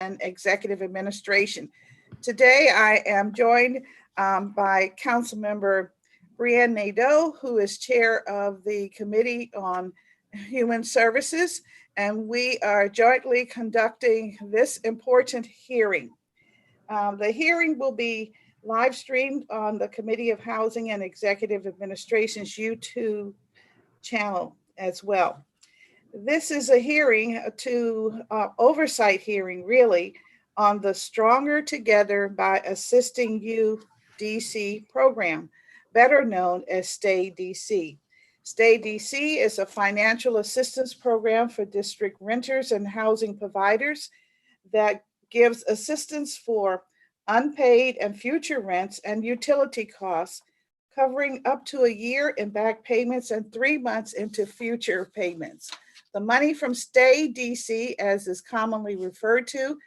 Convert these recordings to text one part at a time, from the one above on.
and Executive Administration. Today, I am joined by Councilmember Brianne Nadeau, who is chair of the Committee on Human Services, and we are jointly conducting this important hearing. The hearing will be live streamed on the Committee of Housing and Executive Administration's YouTube channel as well. This is a hearing oversight hearing really on the Stronger Together by Assisting You DC program, better known as Stay DC. Stay DC is a financial assistance program for district renters and housing providers that gives assistance for unpaid and future rents and utility costs, covering up to a year in back payments and 3 months into future payments. The money from Stay DC, as is commonly referred to,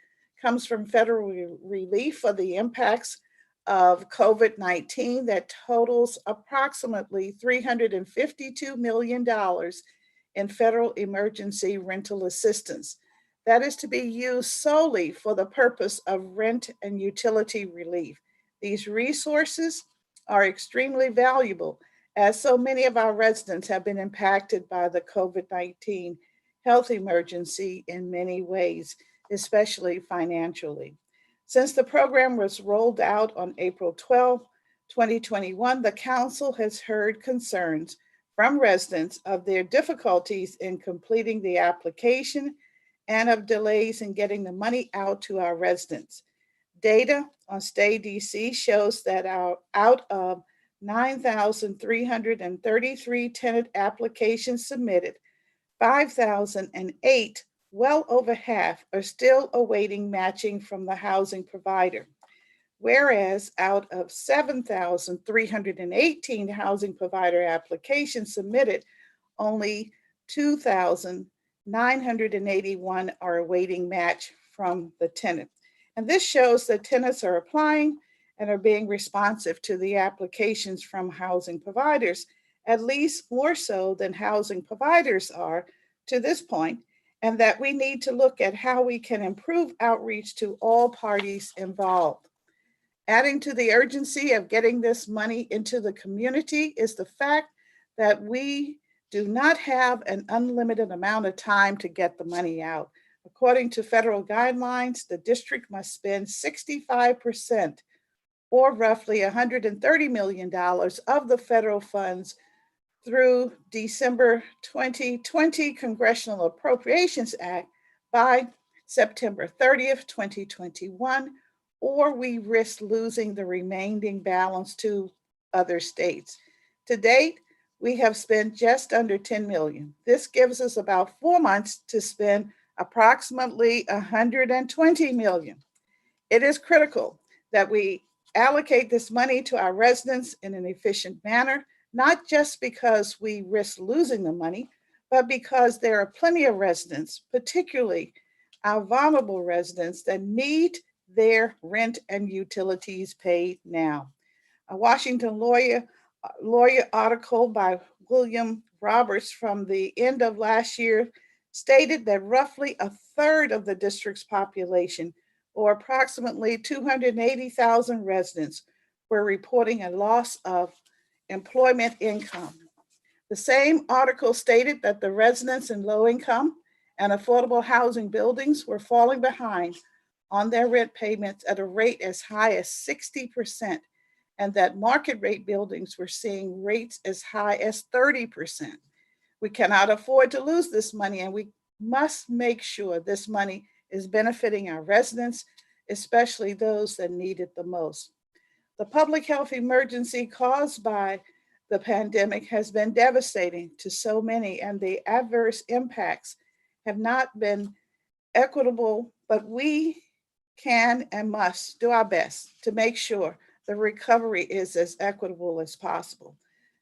comes from federal relief for the impacts of COVID-19 that totals approximately $352 million in federal emergency rental assistance. That is to be used solely for the purpose of rent and utility relief. These resources are extremely valuable, as so many of our residents have been impacted by the COVID-19 health emergency in many ways, especially financially. Since the program was rolled out on April 12, 2021, the council has heard concerns from residents of their difficulties in completing the application and of delays in getting the money out to our residents. Data on Stay DC shows that out of 9,333 tenant applications submitted, 5,008, well over half, are still awaiting matching from the housing provider. Whereas out of 7,318 housing provider applications submitted, only 2,981 are awaiting match from the tenant. And this shows that tenants are applying and are being responsive to the applications from housing providers, at least more so than housing providers are to this point, and that we need to look at how we can improve outreach to all parties involved. Adding to the urgency of getting this money into the community is the fact that we do not have an unlimited amount of time to get the money out. According to federal guidelines, the district must spend 65%, or roughly $130 million of the federal funds through December 2020 Congressional Appropriations Act by September 30th, 2021, or we risk losing the remaining balance to other states. To date, we have spent just under 10 million. This gives us about 4 months to spend approximately 120 million. It is critical that we allocate this money to our residents in an efficient manner, not just because we risk losing the money, but because there are plenty of residents, particularly our vulnerable residents, that need their rent and utilities paid now. A Washington lawyer article by William Roberts from the end of last year stated that roughly a third of the district's population, or approximately 280,000 residents, were reporting a loss of employment income. The same article stated that the residents in low income and affordable housing buildings were falling behind on their rent payments at a rate as high as 60%, and that market rate buildings were seeing rates as high as 30%. We cannot afford to lose this money, and we must make sure this money is benefiting our residents, especially those that need it the most. The public health emergency caused by the pandemic has been devastating to so many, and the adverse impacts have not been equitable, but we can and must do our best to make sure the recovery is as equitable as possible.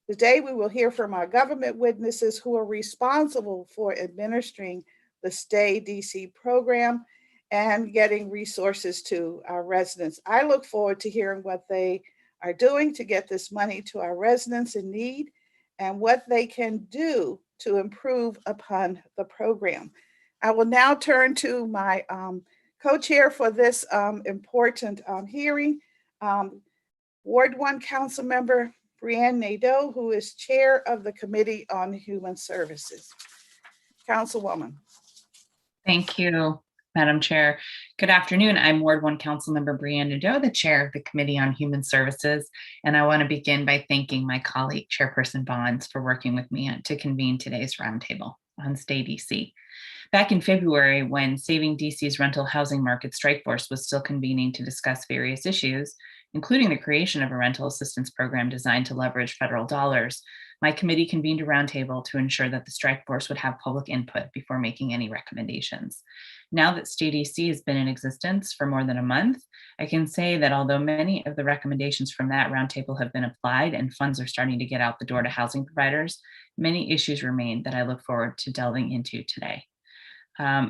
Today, we will hear from our government witnesses who are responsible for administering the Stay DC program and getting resources to our residents. I look forward to hearing what they are doing to get this money to our residents in need and what they can do to improve upon the program. I will now turn to my Co-chair for this important hearing, Ward 1 Council Member Brianne Nadeau, who is Chair of the Committee on Human Services. Councilwoman. Thank you, Madam Chair. Good afternoon. I'm Ward 1 Councilmember Brianne Nadeau, the Chair of the Committee on Human Services, and I want to begin by thanking my colleague, Chairperson Bonds, for working with me to convene today's roundtable on Stay DC. Back in February, when Saving DC's rental housing market strike force was still convening to discuss various issues, including the creation of a rental assistance program designed to leverage federal dollars, my committee convened a roundtable to ensure that the strike force would have public input before making any recommendations. Now that Stay DC has been in existence for more than a month, I can say that although many of the recommendations from that roundtable have been applied and funds are starting to get out the door to housing providers, many issues remain that I look forward to delving into today.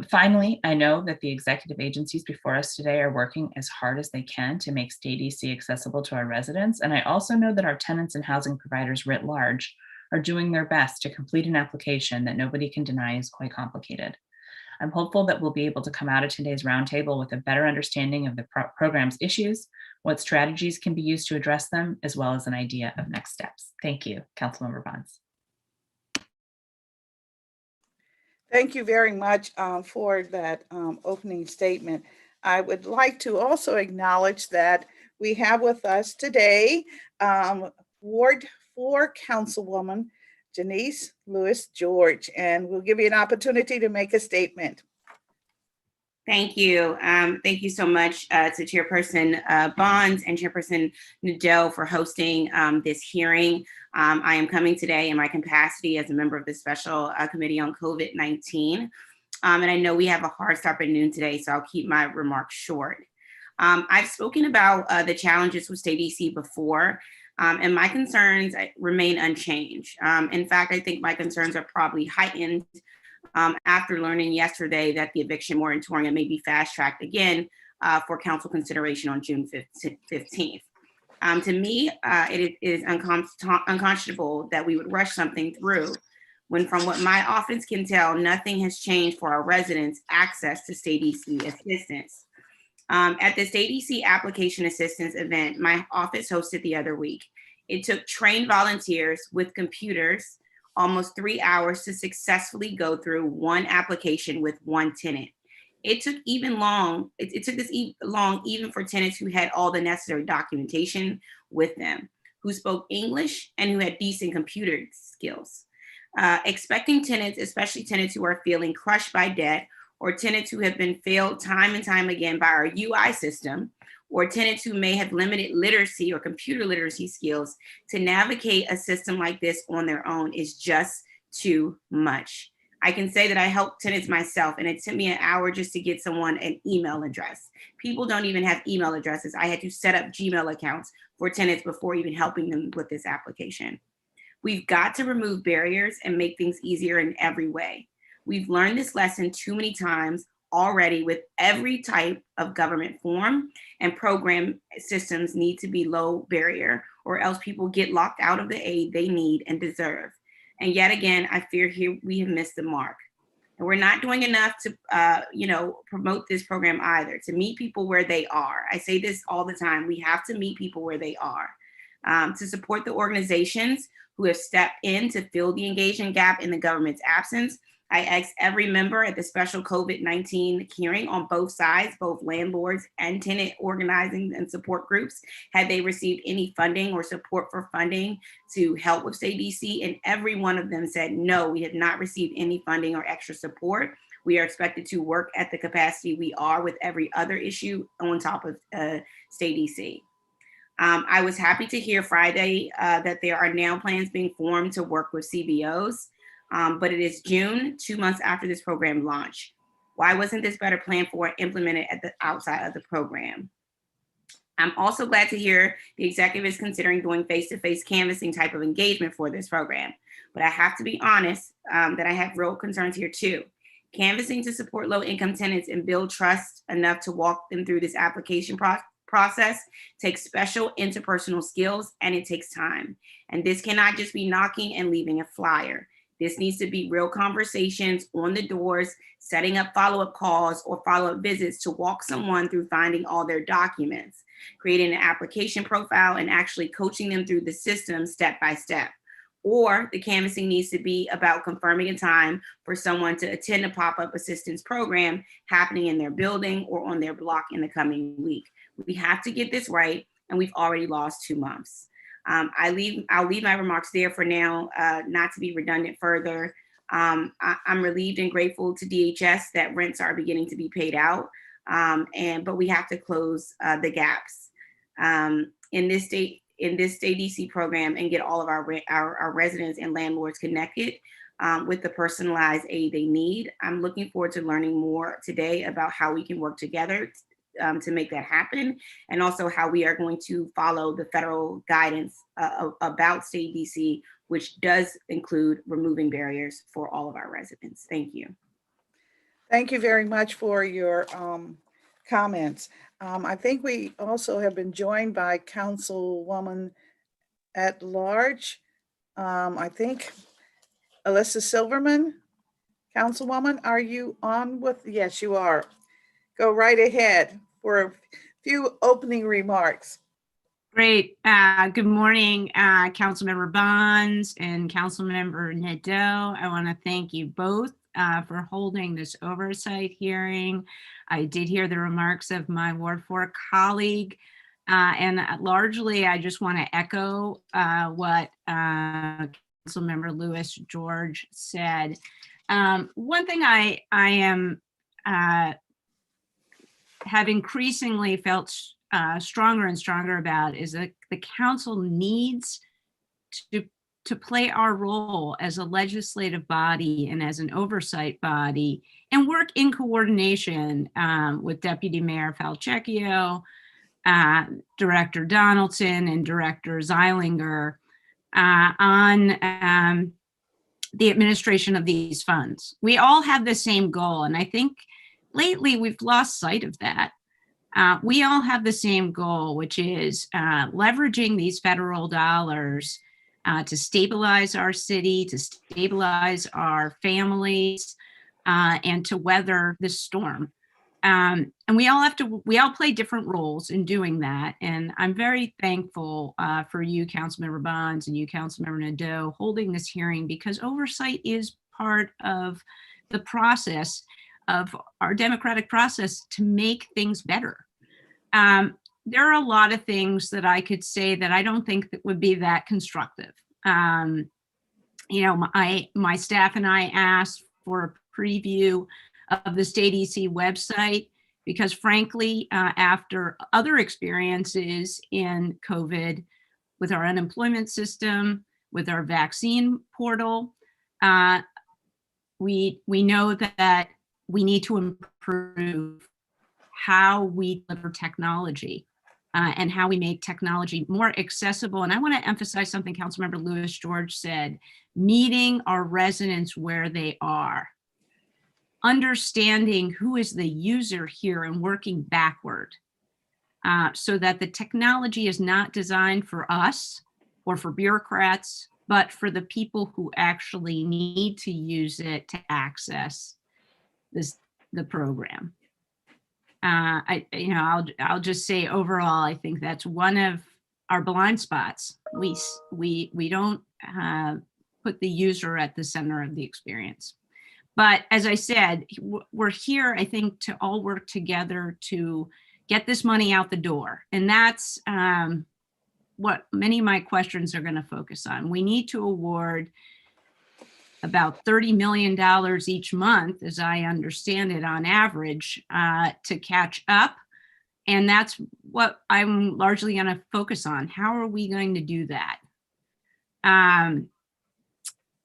Finally, I know that the executive agencies before us today are working as hard as they can to make Stay DC accessible to our residents. And I also know that our tenants and housing providers writ large are doing their best to complete an application that nobody can deny is quite complicated. I'm hopeful that we'll be able to come out of today's roundtable with a better understanding of the program's issues, what strategies can be used to address them, as well as an idea of next steps. Thank you, Councilmember Bonds. Thank you very much for that opening statement. I would like to also acknowledge that we have with us today Ward 4 Councilwoman Janice Lewis George, and we'll give you an opportunity to make a statement. Thank you. Thank you so much to Chairperson Bonds and Chairperson Nadeau for hosting this hearing. I am coming today in my capacity as a member of the Special Committee on COVID-19. And I know we have a hard stop at noon today, so I'll keep my remarks short. I've spoken about the challenges with Stay DC before, and my concerns remain unchanged. In fact, I think my concerns are probably heightened after learning yesterday that the eviction moratorium may be fast-tracked again for council consideration on June 15th. To me, it is unconscionable that we would rush something through when, from what my office can tell, nothing has changed for our residents' access to Stay DC assistance. At the Stay DC application assistance event my office hosted the other week, it took trained volunteers with computers almost 3 hours to successfully go through one application with one tenant. It took long even for tenants who had all the necessary documentation with them, who spoke English and who had decent computer skills. Expecting tenants, especially tenants who are feeling crushed by debt, or tenants who have been failed time and time again by our UI system, or tenants who may have limited literacy or computer literacy skills to navigate a system like this on their own is just too much. I can say that I helped tenants myself, and it took me an hour just to get someone an email address. People don't even have email addresses. I had to set up Gmail accounts for tenants before even helping them with this application. We've got to remove barriers and make things easier in every way. We've learned this lesson too many times already with every type of government form, and program systems need to be low barrier, or else people get locked out of the aid they need and deserve. And yet again, I fear here we have missed the mark. And we're not doing enough to promote this program either, to meet people where they are. I say this all the time, we have to meet people where they are. To support the organizations who have stepped in to fill the engagement gap in the government's absence, I asked every member at the special COVID-19 hearing on both sides, both landlords and tenant organizing and support groups, had they received any funding or support for funding to help with Stay DC, and every one of them said, no, we have not received any funding or extra support. We are expected to work at the capacity we are with every other issue on top of Stay DC. I was happy to hear Friday that there are now plans being formed to work with CBOs. But it is June, 2 months after this program launched. Why wasn't this better planned for and implemented at the outside of the program? I'm also glad to hear the executive is considering doing face-to-face canvassing type of engagement for this program. But I have to be honest that I have real concerns here too. Canvassing to support low-income tenants and build trust enough to walk them through this application process takes special interpersonal skills, and it takes time. And this cannot just be knocking and leaving a flyer. This needs to be real conversations on the doors, setting up follow-up calls or follow-up visits to walk someone through finding all their documents, creating an application profile and actually coaching them through the system step by step. Or the canvassing needs to be about confirming a time for someone to attend a pop-up assistance program happening in their building or on their block in the coming week. We have to get this right, and we've already lost 2 months. I'll leave my remarks there for now, not to be redundant further. I'm relieved and grateful to DHS that rents are beginning to be paid out, but we have to close the gaps in this state DC program and get all of our residents and landlords connected with the personalized aid they need. I'm looking forward to learning more today about how we can work together to make that happen, and also how we are going to follow the federal guidance about state DC, which does include removing barriers for all of our residents. Thank you. Thank you very much for your comments. I think we also have been joined by Councilwoman at Large. I think Alyssa Silverman. Councilwoman, are you on with? Yes, you are. Go right ahead for a few opening remarks. Great. Good morning, Councilmember Bonds and Councilmember Nadeau. I want to thank you both for holding this oversight hearing. I did hear the remarks of my Ward 4 colleague, and largely I just want to echo what Councilmember Lewis George said. One thing I am have increasingly felt stronger and stronger about is that the council needs to play our role as a legislative body and as an oversight body and work in coordination with Deputy Mayor Falchecchio, Director Donaldson, and Director Zeilinger on the administration of these funds. We all have the same goal, and I think lately we've lost sight of that. We all have the same goal, which is leveraging these federal dollars to stabilize our city, to stabilize our families, and to weather this storm. And we all play different roles in doing that. And I'm very thankful for you, Councilmember Bonds, and you, Councilmember Nadeau, holding this hearing, because oversight is part of the process of our democratic process to make things better. There are a lot of things that I could say that I don't think that would be that constructive. You know, my staff and I asked for a preview of the State EC website because, frankly, after other experiences in COVID with our unemployment system, with our vaccine portal, we know that we need to improve how we deliver technology and how we make technology more accessible. And I want to emphasize something Councilmember Lewis George said, meeting our residents where they are, understanding who is the user here and working backward so that the technology is not designed for us or for bureaucrats, but for the people who actually need to use it to access the program. I'll just say overall, I think that's one of our blind spots. We don't put the user at the center of the experience. But as I said, we're here, I think, to all work together to get this money out the door. And that's what many of my questions are going to focus on. We need to award about $30 million each month, as I understand it, on average, to catch up. And that's what I'm largely going to focus on. How are we going to do that?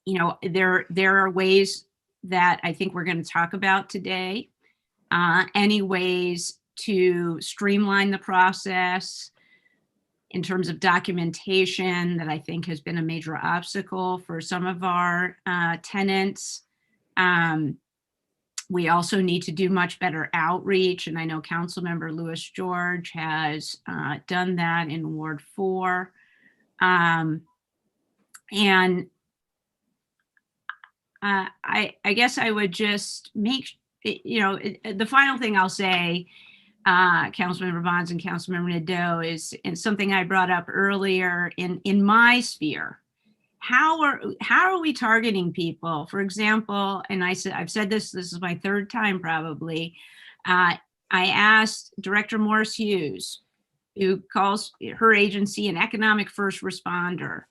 There are ways that I think we're going to talk about today. Any ways to streamline the process in terms of documentation that I think has been a major obstacle for some of our tenants. We also need to do much better outreach, and I know Councilmember Lewis George has done that in Ward 4. And I guess I would just make, the final thing I'll say, Councilmember Bonds and Councilmember Nadeau, is and something I brought up earlier in my sphere. How are we targeting people? For example, and I've said this is my third time probably. I asked Director Morris Hughes, who calls her agency an economic first responder.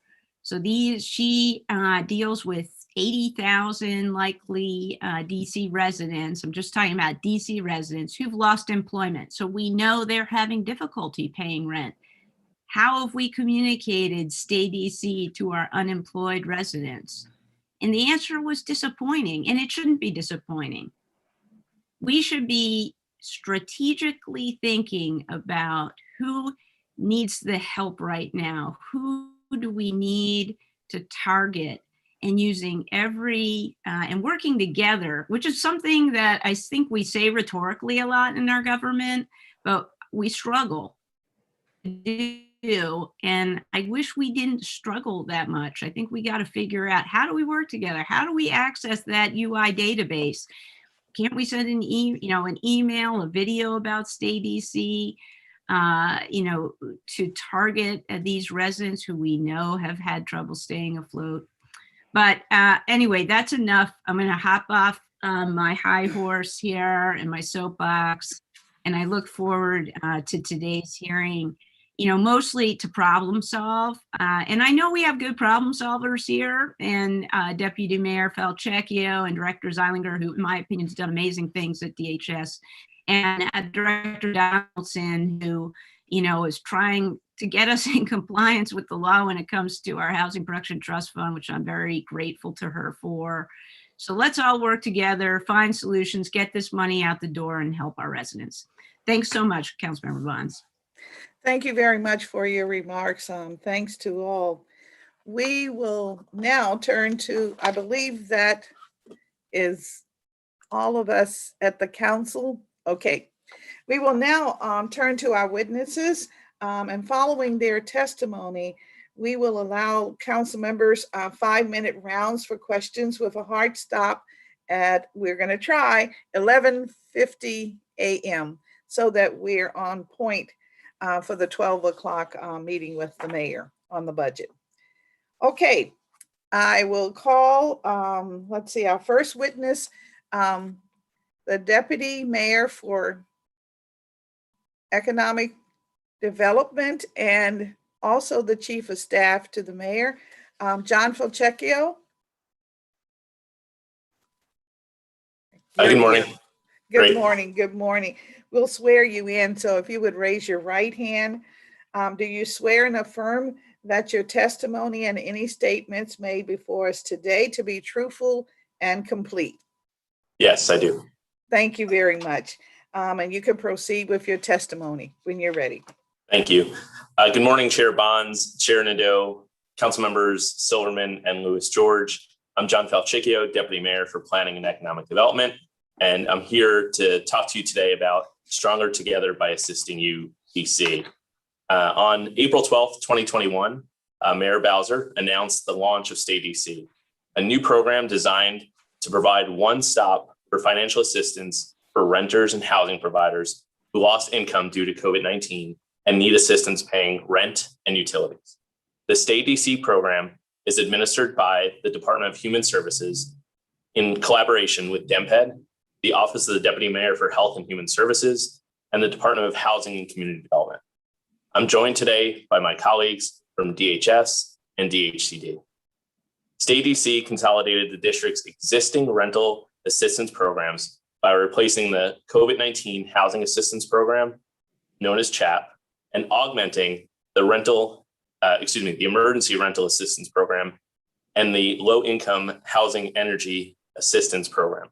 So she deals with 80,000 likely DC residents. I'm just talking about DC residents who've lost employment. So we know they're having difficulty paying rent. How have we communicated Stay DC to our unemployed residents? And the answer was disappointing, and it shouldn't be disappointing. We should be strategically thinking about who needs the help right now. Who do we need to target, and using and working together, which is something that I think we say rhetorically a lot in our government, but we struggle to do. And I wish we didn't struggle that much. I think we got to figure out, how do we work together? How do we access that UI database? Can't we send an email, a video about Stay DC, to target these residents who we know have had trouble staying afloat? But anyway, that's enough. I'm going to hop off my high horse here and my soapbox, and I look forward to today's hearing, mostly to problem solve. And I know we have good problem solvers here, and Deputy Mayor Falchecchio and Director Zeilinger, who in my opinion has done amazing things at DHS, and Director Donaldson, who, is trying to get us in compliance with the law when it comes to our Housing Production Trust Fund, which I'm very grateful to her for. So let's all work together, find solutions, get this money out the door, and help our residents. Thanks so much, Councilmember Bonds. Thank you very much for your remarks. Thanks to all. We will now turn to, I believe that is all of us at the council. Okay. We will now turn to our witnesses, and following their testimony, we will allow council members 5-minute rounds for questions with a hard stop at, we're going to try 11:50 a.m. so that we're on point for the 12 o'clock meeting with the mayor on the budget. Okay, I will call, let's see, our first witness, the Deputy Mayor for Economic Development and also the Chief of Staff to the Mayor, John Falchecchio. Good morning. Good morning. Good morning. We'll swear you in. So if you would raise your right hand, do you swear and affirm that your testimony and any statements made before us today to be truthful and complete? Yes, I do. Thank you very much. And you can proceed with your testimony when you're ready. Thank you. Good morning, Chair Bonds, Chair Nadeau, Council Members Silverman and Lewis George. I'm John Falchecchio, Deputy Mayor for Planning and Economic Development, and I'm here to talk to you today about Stronger Together by Assisting You, DC. On April 12th, 2021, Mayor Bowser announced the launch of Stay DC, a new program designed to provide one-stop for financial assistance for renters and housing providers who lost income due to COVID-19 and need assistance paying rent and utilities. The Stay DC program is administered by the Department of Human Services in collaboration with DEMPED, the Office of the Deputy Mayor for Health and Human Services, and the Department of Housing and Community Development. I'm joined today by my colleagues from DHS and DHCD. Stay DC consolidated the district's existing rental assistance programs by replacing the COVID-19 Housing Assistance Program, known as CHAP, and augmenting the Emergency Rental Assistance Program and the Low Income Housing Energy Assistance Program.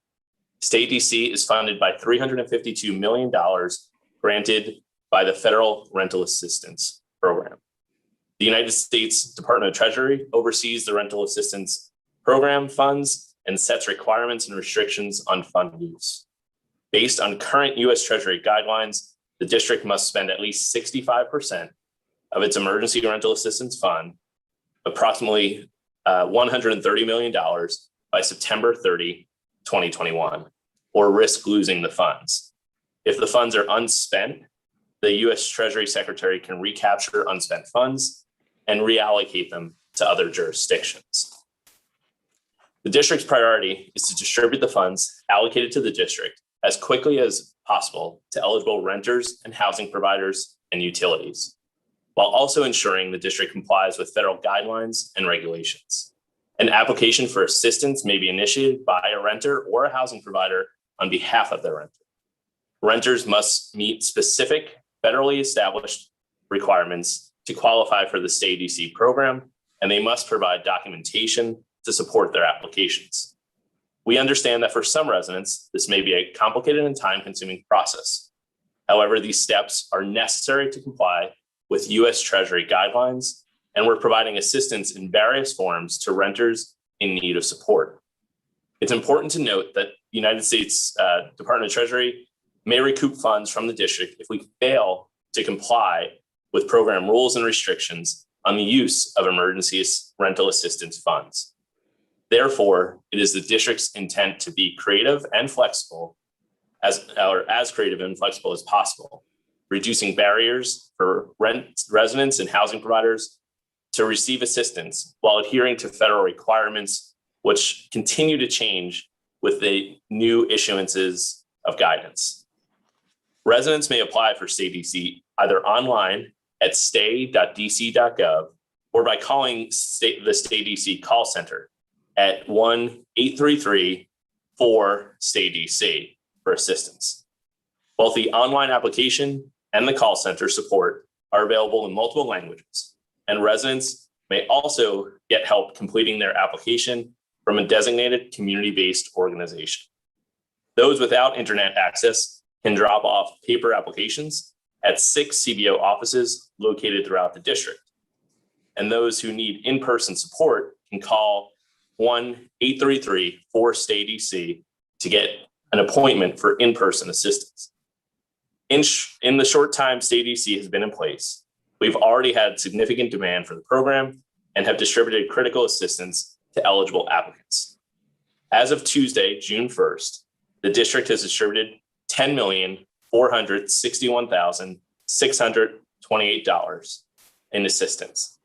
Stay DC is funded by $352 million granted by the Federal Rental Assistance Program. The United States Department of Treasury oversees the Rental Assistance Program funds and sets requirements and restrictions on fund use. Based on current U.S. Treasury guidelines, the district must spend at least 65% of its emergency rental assistance fund, approximately $130 million, by September 30, 2021, or risk losing the funds. If the funds are unspent, the U.S. Treasury Secretary can recapture unspent funds and reallocate them to other jurisdictions. The district's priority is to distribute the funds allocated to the district as quickly as possible to eligible renters and housing providers and utilities, while also ensuring the district complies with federal guidelines and regulations. An application for assistance may be initiated by a renter or a housing provider on behalf of the renter. Renters must meet specific federally established requirements to qualify for the Stay DC program, and they must provide documentation to support their applications. We understand that for some residents, this may be a complicated and time-consuming process. However, these steps are necessary to comply with U.S. Treasury guidelines, and we're providing assistance in various forms to renters in need of support. It's important to note that the United States Department of Treasury may recoup funds from the district if we fail to comply with program rules and restrictions on the use of emergency rental assistance funds. Therefore, it is the district's intent to be creative and flexible, as creative and flexible as possible, reducing barriers for residents and housing providers to receive assistance while adhering to federal requirements, which continue to change with the new issuances of guidance. Residents may apply for Stay DC either online at stay.dc.gov or by calling the Stay DC call center at 1-833-4-STAY-DC for assistance. Both the online application and the call center support are available in multiple languages, and residents may also get help completing their application from a designated community-based organization. Those without internet access can drop off paper applications at 6 CBO offices located throughout the district. And those who need in-person support can call 1-833-4-STAY-DC to get an appointment for in-person assistance. In the short time Stay DC has been in place, we've already had significant demand for the program and have distributed critical assistance to eligible applicants. As of Tuesday, June 1st, the district has distributed $10,461,628 in assistance.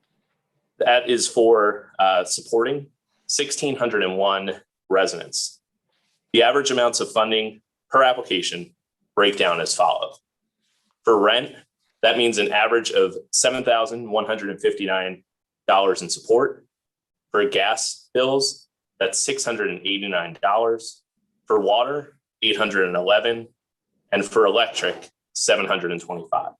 That is for supporting 1,601 residents. The average amounts of funding per application break down as follows. For rent, that means an average of $7,159 in support. For gas bills, that's $689. For water, $811. And for electric, $725.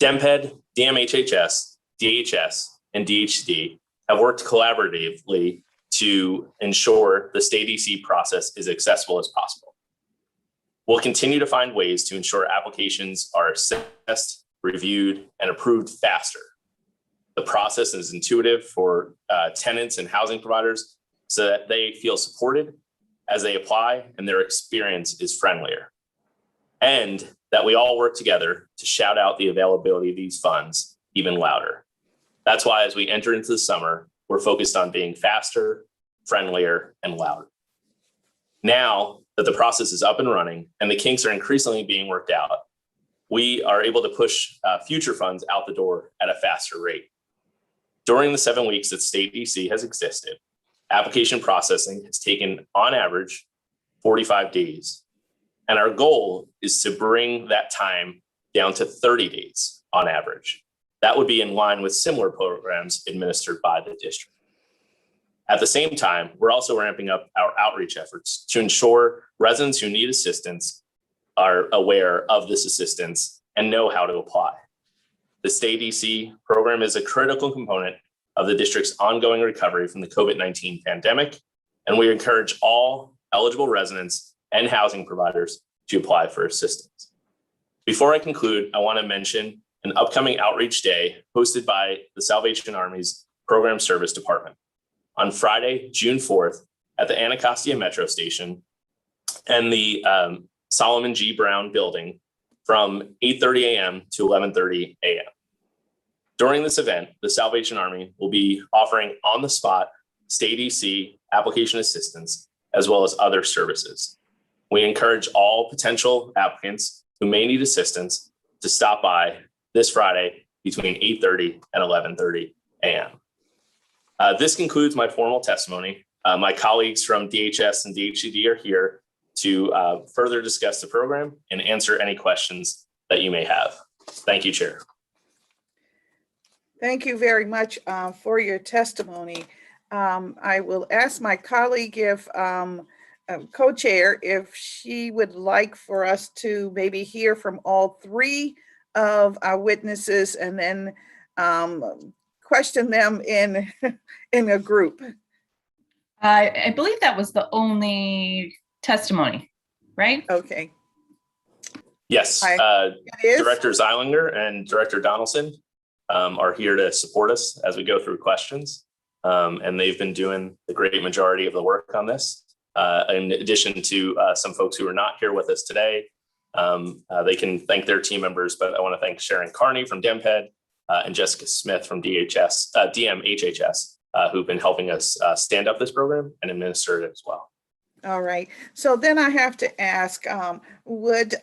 DEMPED, DMHHS, DHS, and DHD have worked collaboratively to ensure the Stay DC process is accessible as possible. We'll continue to find ways to ensure applications are assessed, reviewed, and approved faster. The process is intuitive for tenants and housing providers so that they feel supported as they apply and their experience is friendlier. And that we all work together to shout out the availability of these funds even louder. That's why as we enter into the summer, we're focused on being faster, friendlier, and louder. Now that the process is up and running and the kinks are increasingly being worked out, we are able to push future funds out the door at a faster rate. During the 7 weeks that Stay DC has existed, application processing has taken, on average, 45 days. And our goal is to bring that time down to 30 days on average. That would be in line with similar programs administered by the district. At the same time, we're also ramping up our outreach efforts to ensure residents who need assistance are aware of this assistance and know how to apply. The Stay DC program is a critical component of the district's ongoing recovery from the COVID-19 pandemic, and we encourage all eligible residents and housing providers to apply for assistance. Before I conclude, I want to mention an upcoming outreach day hosted by the Salvation Army's Program Service Department on Friday, June 4th at the Anacostia Metro Station and the Solomon G. Brown building from 8:30 a.m. to 11:30 a.m. During this event, the Salvation Army will be offering on-the-spot state EC, application assistance, as well as other services. We encourage all potential applicants who may need assistance to stop by this Friday between 8:30 and 11:30 a.m. This concludes my formal testimony. My colleagues from DHS and DHCD are here to further discuss the program and answer any questions that you may have. Thank you, Chair. Thank you very much for your testimony. I will ask my colleague if co-chair, if she would like for us to maybe hear from all three of our witnesses and then question them in a group. I believe that was the only testimony, right? Okay. Yes, It is? Director Zeilinger and Director Donaldson are here to support us as we go through questions. And they've been doing the great majority of the work on this. In addition to some folks who are not here with us today, they can thank their team members, but I want to thank Sharon Carney from DEMPED and Jessica Smith from DMHHS, who've been helping us stand up this program and administer it as well. All right. So then I have to ask, would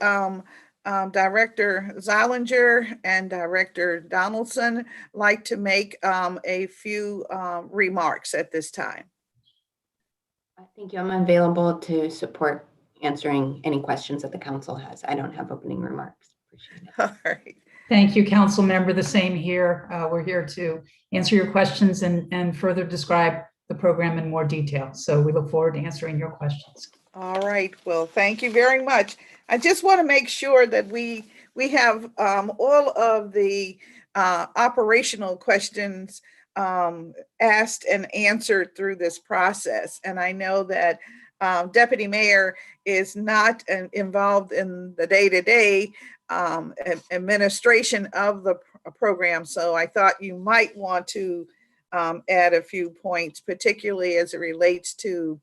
Director Zeilinger and Director Donaldson like to make a few remarks at this time? Thank you. I'm available to support answering any questions that the council has. I don't have opening remarks. Appreciate it. All right. Thank you, Council Member. The same here. We're here to answer your questions and further describe the program in more detail. So we look forward to answering your questions. All right. Well, thank you very much. I just want to make sure that we have all of the operational questions asked and answered through this process. And I know that Deputy Mayor is not involved in the day-to-day administration of the program. So I thought you might want to add a few points, particularly as it relates to,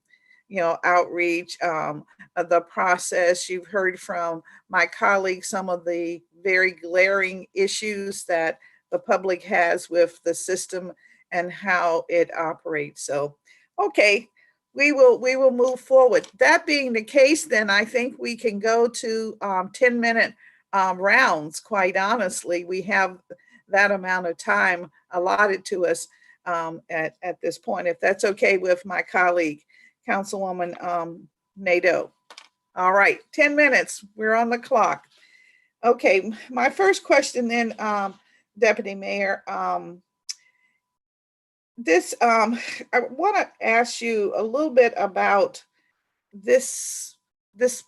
outreach, the process. You've heard from my colleagues some of the very glaring issues that the public has with the system and how it operates. So, okay, we will move forward. That being the case, then I think we can go to 10-minute rounds. Quite honestly, we have that amount of time allotted to us at this point, if that's okay with my colleague, Councilwoman Nadeau. All right, 10 minutes, we're on the clock. Okay, my first question then, Deputy Mayor, I want to ask you a little bit about this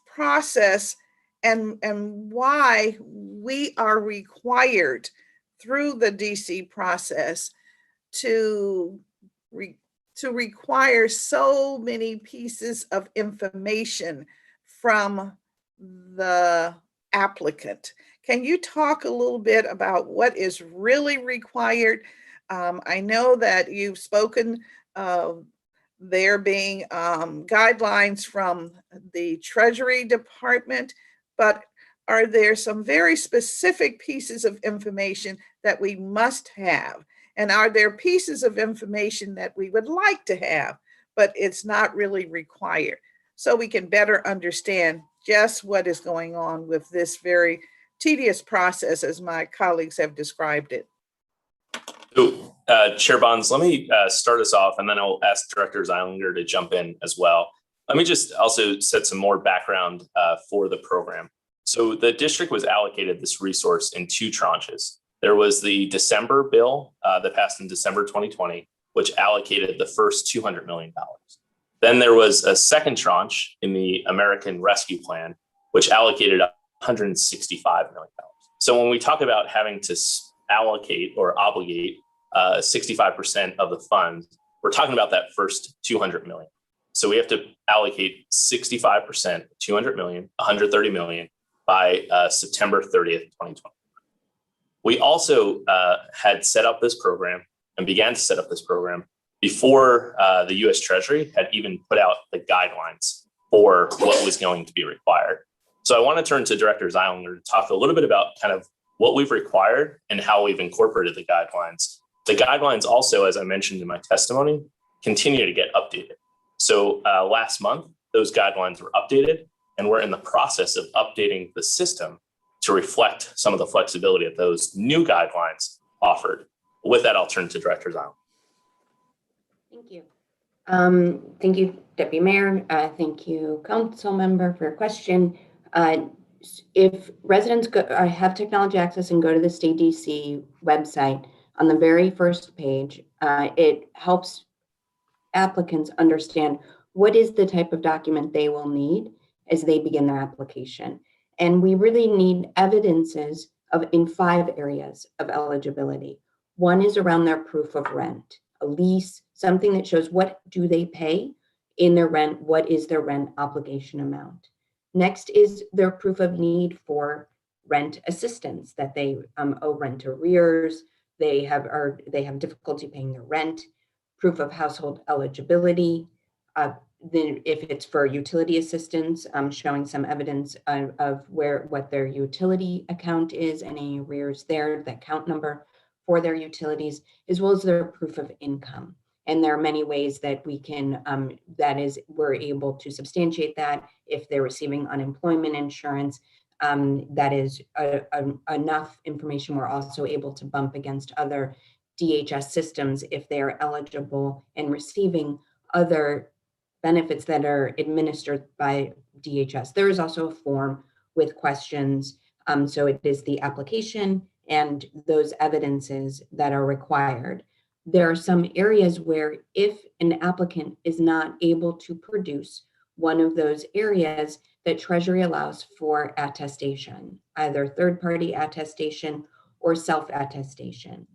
process and why we are required through the DC process to require so many pieces of information from the applicant. Can you talk a little bit about what is really required? I know that you've spoken of there being guidelines from the Treasury Department, but are there some very specific pieces of information that we must have? And are there pieces of information that we would like to have, but it's not really required? So we can better understand just what is going on with this very tedious process as my colleagues have described it. So, Chair Bonds, let me start us off, and then I'll ask Director Zeilinger to jump in as well. Let me just also set some more background for the program. So the district was allocated this resource in two tranches. There was the December bill that passed in December 2020, which allocated the first $200 million. Then there was a second tranche in the American Rescue Plan, which allocated $165 million. So when we talk about having to allocate or obligate 65% of the funds, we're talking about that first $200 million. So we have to allocate 65%, $200 million, $130 million by September 30th, 2020. We also had set up this program and began to set up this program before the US Treasury had even put out the guidelines for what was going to be required. So I want to turn to Director Zeilinger to talk a little bit about kind of what we've required and how we've incorporated the guidelines. The guidelines also, as I mentioned in my testimony, continue to get updated. So last month, those guidelines were updated, and we're in the process of updating the system to reflect some of the flexibility that those new guidelines offered. With that, I'll turn to Director Zion. Thank you. Thank you, Deputy Mayor. Thank you, Council Member, for your question. If residents have technology access and go to the State DC website, on the very first page, it helps applicants understand what is the type of document they will need as they begin their application. And we really need evidences in 5 areas of eligibility. One is around their proof of rent, a lease, something that shows what do they pay in their rent, what is their rent obligation amount. Next is their proof of need for rent assistance, that they owe rent arrears, they have difficulty paying their rent, proof of household eligibility, then if it's for utility assistance, showing some evidence of what their utility account is, any arrears there, the account number for their utilities, as well as their proof of income. And there are many ways that we can, we're able to substantiate that. If they're receiving unemployment insurance, that is enough information. We're also able to bump against other DHS systems if they are eligible and receiving other benefits that are administered by DHS. There is also a form with questions. So it is the application and those evidences that are required. There are some areas where if an applicant is not able to produce one of those areas, that Treasury allows for attestation, either third-party attestation or self-attestation.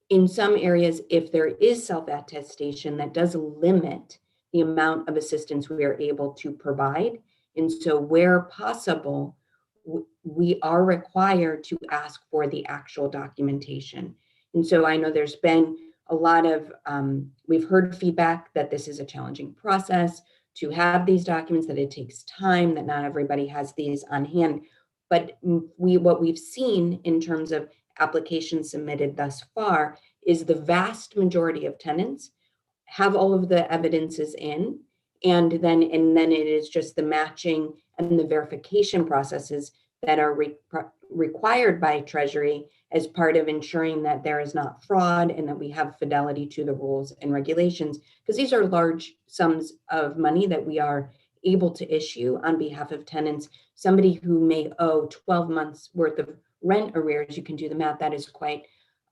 In some areas, if there is self-attestation, that does limit the amount of assistance we are able to provide. And so where possible, we are required to ask for the actual documentation. And so I know there's been a lot of, we've heard feedback that this is a challenging process to have these documents, that it takes time, that not everybody has these on hand. But what we've seen in terms of applications submitted thus far is the vast majority of tenants have all of the evidences in, and then it is just the matching and the verification processes that are required by Treasury as part of ensuring that there is not fraud and that we have fidelity to the rules and regulations, because these are large sums of money that we are able to issue on behalf of tenants. Somebody who may owe 12 months worth of rent arrears, you can do the math, that is quite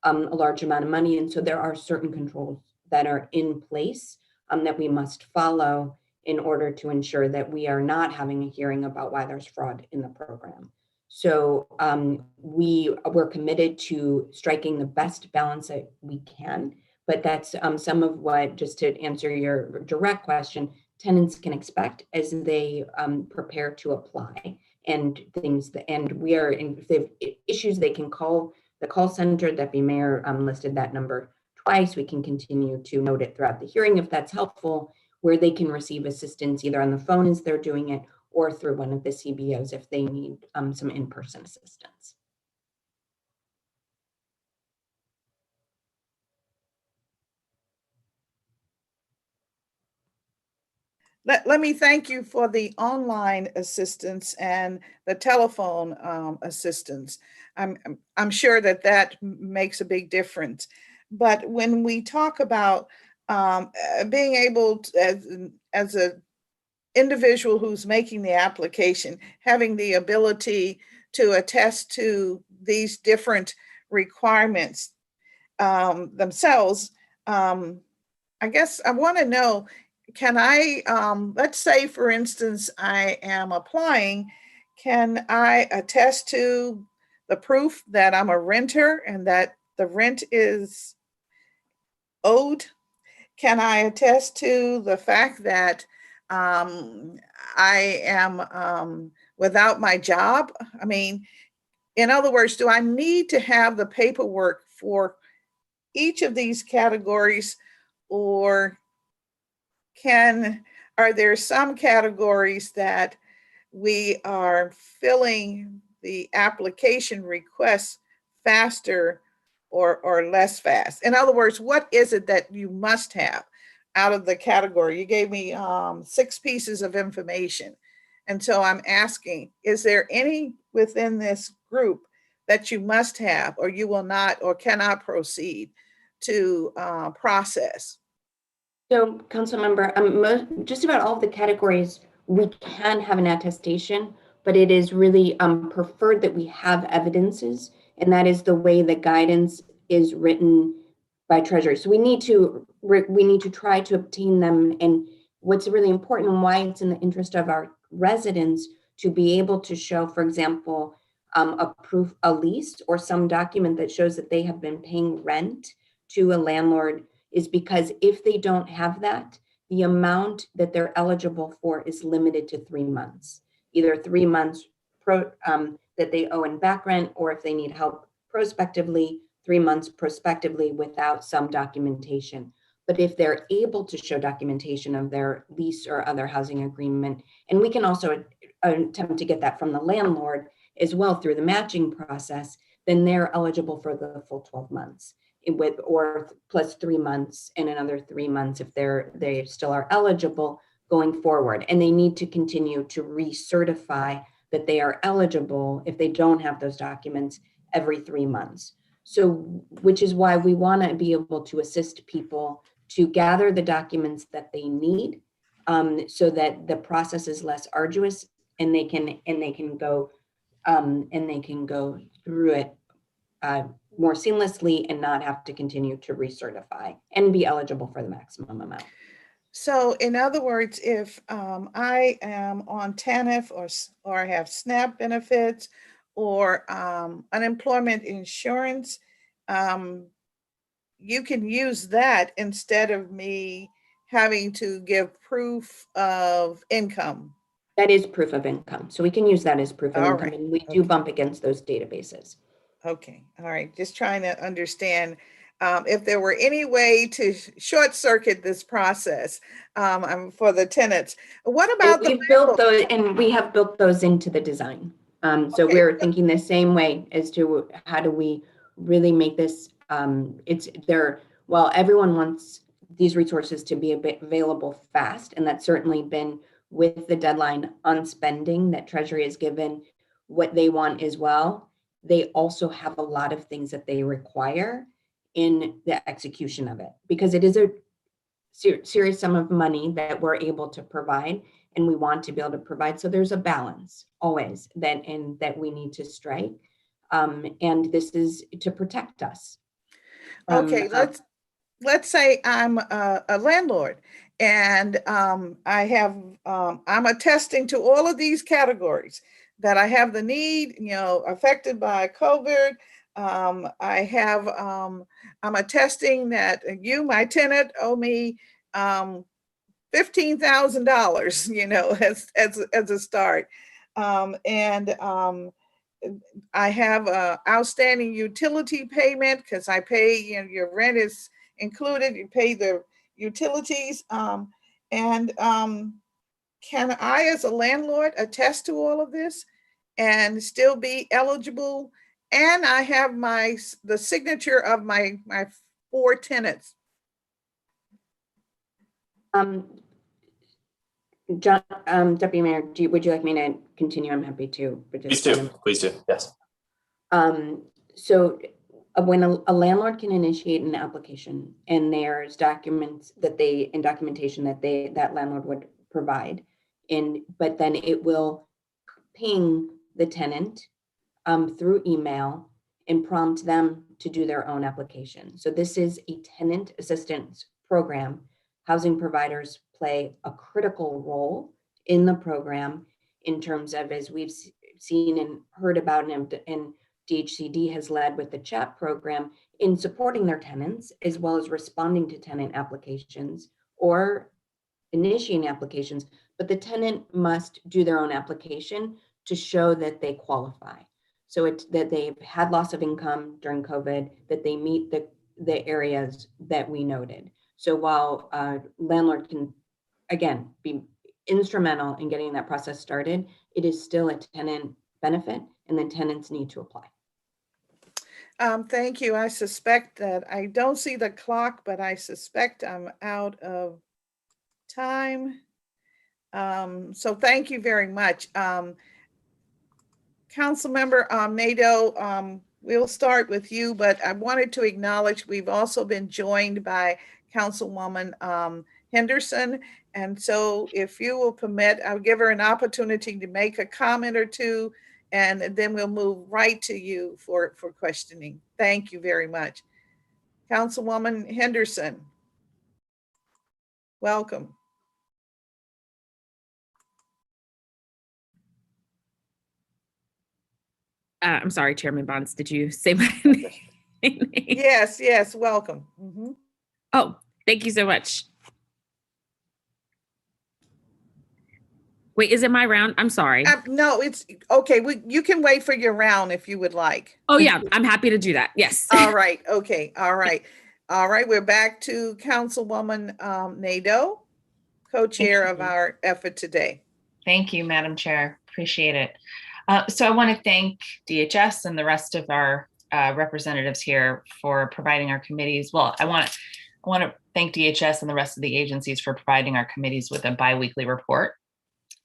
a large amount of money. And so there are certain controls that are in place that we must follow in order to ensure that we are not having a hearing about why there's fraud in the program. So we're committed to striking the best balance that we can, but that's some of what, just to answer your direct question, tenants can expect as they prepare to apply, and things that, and we are in, if they have issues, they can call the call center. Deputy Mayor listed that number twice. We can continue to note it throughout the hearing if that's helpful, where they can receive assistance either on the phone as they're doing it or through one of the CBOs if they need some in-person assistance. Let me thank you for the online assistance and the telephone assistance. I'm sure that makes a big difference. But when we talk about being able to, as an individual who's making the application, having the ability to attest to these different requirements themselves, I guess I want to know, can I, let's say, for instance, I am applying, can I attest to the proof that I'm a renter and that the rent is owed? Can I attest to the fact that I am without my job? I mean, in other words, do I need to have the paperwork for each of these categories, or are there some categories that we are filling the application requests faster or less fast? In other words, what is it that you must have? out of the category. You gave me 6 pieces of information. And so I'm asking, is there any within this group that you must have, or you will not or cannot proceed to process? So, council member, just about all of the categories, we can have an attestation, but it is really preferred that we have evidences, and that is the way the guidance is written by Treasury. So we need to try to obtain them. And what's really important and why it's in the interest of our residents to be able to show, for example, a lease or some document that shows that they have been paying rent to a landlord, is because if they don't have that, the amount that they're eligible for is limited to 3 months, either 3 months that they owe in back rent, or if they need help prospectively, 3 months prospectively without some documentation. But if they're able to show documentation of their lease or other housing agreement, and we can also attempt to get that from the landlord as well through the matching process, then they're eligible for the full 12 months. Or plus 3 months and another 3 months if they still are eligible going forward. And they need to continue to recertify that they are eligible if they don't have those documents every 3 months. So, which is why we want to be able to assist people to gather the documents that they need, so that the process is less arduous and they can go through it more seamlessly and not have to continue to recertify and be eligible for the maximum amount. So in other words, if I am on TANF or I have SNAP benefits or unemployment insurance, you can use that instead of me having to give proof of income. That is proof of income. So we can use that as proof of All income, right. and we do bump against those databases. Okay, all right, just trying to understand if there were any way to short circuit this process for the tenants. What about We've built those, and we have built those into the design. So Okay. we're thinking the same way as to how do we really make this, it's there, while everyone wants these resources to be available fast, and that's certainly been with the deadline on spending that Treasury has given what they want as well. They also have a lot of things that they require in the execution of it, because it is a serious sum of money that we're able to provide and we want to be able to provide. So there's a balance always that we need to strike. And this is to protect us. Okay, let's say I'm a landlord and I'm attesting to all of these categories that I have the need, affected by COVID. I'm attesting that you, my tenant, owe me $15,000, as a start. I have a outstanding utility payment because I pay, your rent is included, you pay the utilities. Can I, as a landlord, attest to all of this and still be eligible? And I have the signature of my 4 tenants. John, Deputy Mayor, would you like me to continue? I'm happy to. Please do. Please do. Yes. So when a landlord can initiate an application and there's documentation that landlord would provide, but then it will ping the tenant through email and prompt them to do their own application. So this is a tenant assistance program. Housing providers play a critical role in the program in terms of, as we've seen and heard about, and DHCD has led with the CHAP program in supporting their tenants, as well as responding to tenant applications or initiating applications, but the tenant must do their own application to show that they qualify. So it's that they've had loss of income during COVID, that they meet the areas that we noted. So while landlord can, again, be instrumental in getting that process started, it is still a tenant benefit and the tenants need to apply. Thank you. I suspect that I don't see the clock, but I suspect I'm out of time. So thank you very much. Councilmember Nadeau, we'll start with you, but I wanted to acknowledge we've also been joined by Councilwoman Henderson. And so if you will permit, I'll give her an opportunity to make a comment or two, and then we'll move right to you for questioning. Thank you very much. Councilwoman Henderson, welcome. I'm sorry, Chairman Bonds, did you say my name? Yes, welcome. Mm-hmm. Oh, thank you so much. Wait, is it my round? I'm sorry. No, it's okay. You can wait for your round if you would like. Oh yeah, I'm happy to do that. Yes. All right. Okay. All right. All right. We're back to Councilwoman Nadeau, co-chair of our effort today. Thank you, Madam Chair. Appreciate it. So I want to thank DHS and the rest of our representatives here for providing our committees. Well, I want to thank DHS and the rest of the agencies for providing our committees with a biweekly report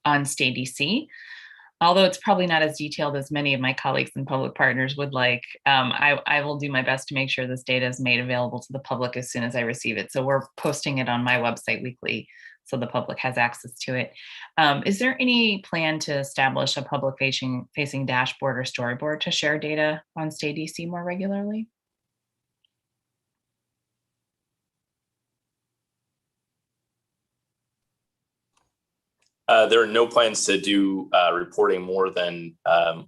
on Stay DC. Although it's probably not as detailed as many of my colleagues and public partners would like, I will do my best to make sure this data is made available to the public as soon as I receive it. So we're posting it on my website weekly so the public has access to it. Is there any plan to establish a public facing dashboard or storyboard to share data on Stay DC more regularly? There are no plans to do reporting more than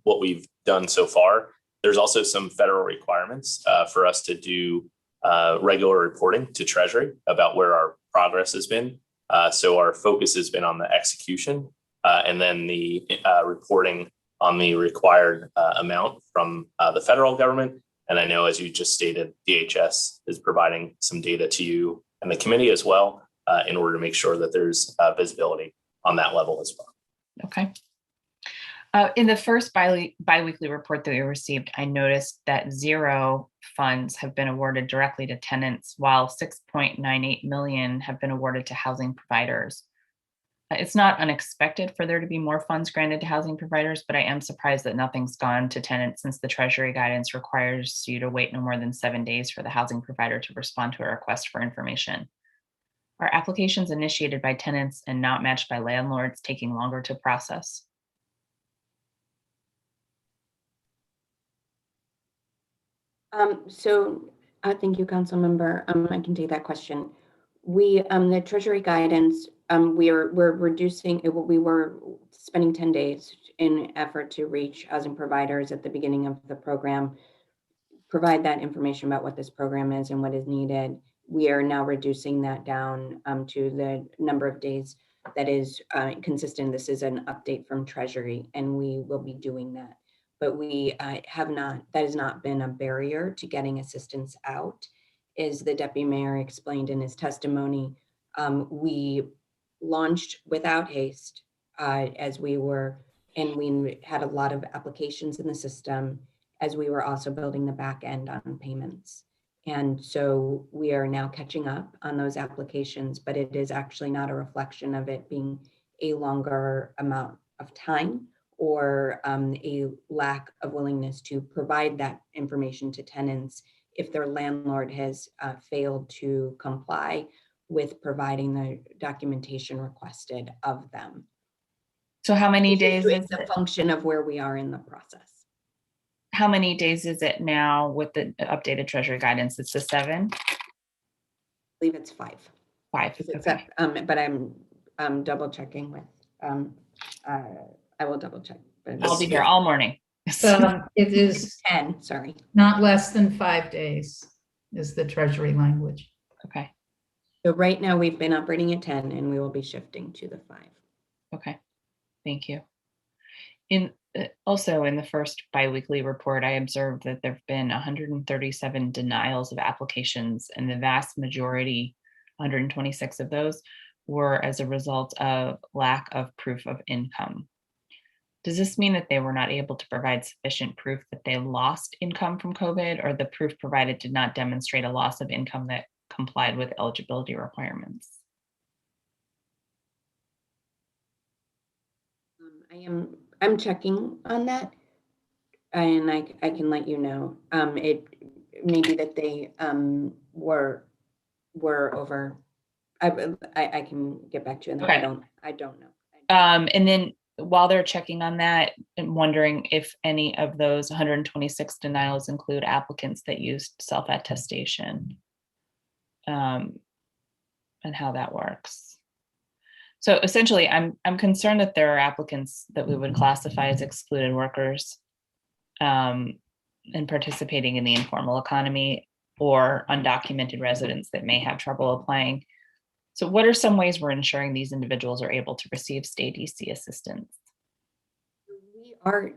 what we've done so far. There's also some federal requirements for us to do regular reporting to Treasury about where our progress has been. So our focus has been on the execution and then the reporting on the required amount from the federal government. And I know, as you just stated, DHS is providing some data to you and the committee as well in order to make sure that there's visibility on that level as well. Okay. In the first biweekly report that we received, I noticed that 0 funds have been awarded directly to tenants, while 6.98 million have been awarded to housing providers. It's not unexpected for there to be more funds granted to housing providers, but I am surprised that nothing's gone to tenants since the Treasury guidance requires you to wait no more than 7 days for the housing provider to respond to a request for information. Are applications initiated by tenants and not matched by landlords taking longer to process? Thank you, Council Member. I can take that question. We, the Treasury guidance, we're reducing, we were spending 10 days in effort to reach housing providers at the beginning of the program, provide that information about what this program is and what is needed. We are now reducing that down to the number of days that is consistent. This is an update from Treasury, and we will be doing that. But we have not, that has not been a barrier to getting assistance out. As the Deputy Mayor explained in his testimony, we launched without haste as we were, and we had a lot of applications in the system as we were also building the back end on payments. And so we are now catching up on those applications, but it is actually not a reflection of it being a longer amount of time or a lack of willingness to provide that information to tenants if their landlord has failed to comply with providing the documentation requested of them. So how many days is it's a function of where we are in the process. How many days is it now with the updated Treasury guidance? It's the 7? I believe it's 5. 5, okay. But I'm double checking with, I will double check. But I'll be here all morning. So it is 10, sorry. not less than 5 days is the Treasury language. Okay. So right now we've been operating at 10 and we will be shifting to the 5. Okay, thank you. Also in the first biweekly report, I observed that there have been 137 denials of applications, and the vast majority, 126 of those, were as a result of lack of proof of income. Does this mean that they were not able to provide sufficient proof that they lost income from COVID, or the proof provided did not demonstrate a loss of income that complied with eligibility requirements? I'm checking on that, and I can let you know. It may be that they were over. I can get back to you on that. Okay. I don't know. And then while they're checking on that, I'm wondering if any of those 126 denials include applicants that used self-attestation, and how that works. So essentially, I'm concerned that there are applicants that we would classify as excluded workers, and participating in the informal economy, or undocumented residents that may have trouble applying. So what are some ways we're ensuring these individuals are able to receive state DC assistance? We are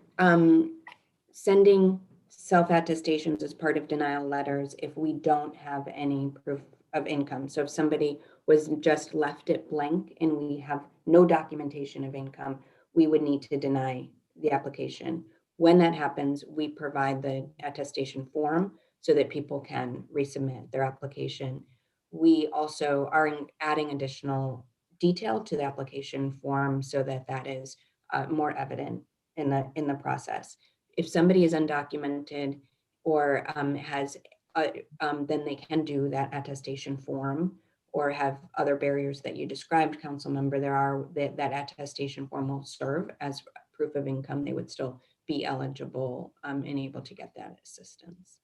sending self-attestations as part of denial letters if we don't have any proof of income. So if somebody was just left it blank and we have no documentation of income, we would need to deny the application. When that happens, we provide the attestation form so that people can resubmit their application. We also are adding additional detail to the application form so that that is more evident in the process. If somebody is undocumented or has, then they can do that attestation form, or have other barriers that you described, council member. That attestation form will serve as proof of income. They would still be eligible and able to get that assistance.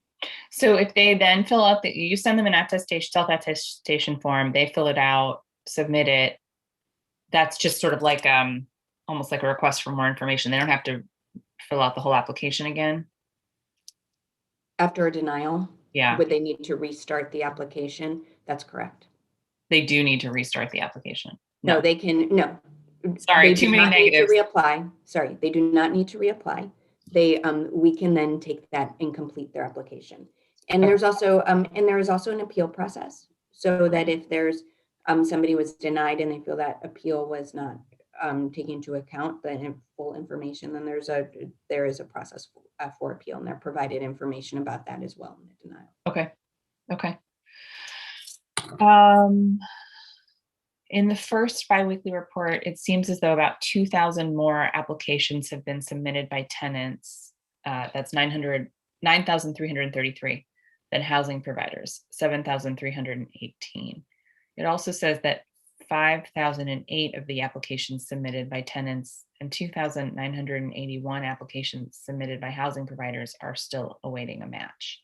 So if they then fill out you send them an self-attestation form, they fill it out, submit it. That's just sort of like almost like a request for more information. They don't have to fill out the whole application again. After a denial, Yeah, would they need to restart the application? That's correct. they do need to restart the application. No, they can, no. Sorry, They too do many not need to negatives. reapply. Sorry, they do not need to reapply. We can then take that and complete their application. And there's also, and there is also an appeal process, so that if there's somebody was denied and they feel that appeal was not taken into account, the full information, then there is a process for appeal, and they're provided information about that as well in the denial. Okay. In the first biweekly report, it seems as though about 2,000 more applications have been submitted by tenants. That's 9,333 than housing providers, 7,318. It also says that 5,008 of the applications submitted by tenants and 2,981 applications submitted by housing providers are still awaiting a match.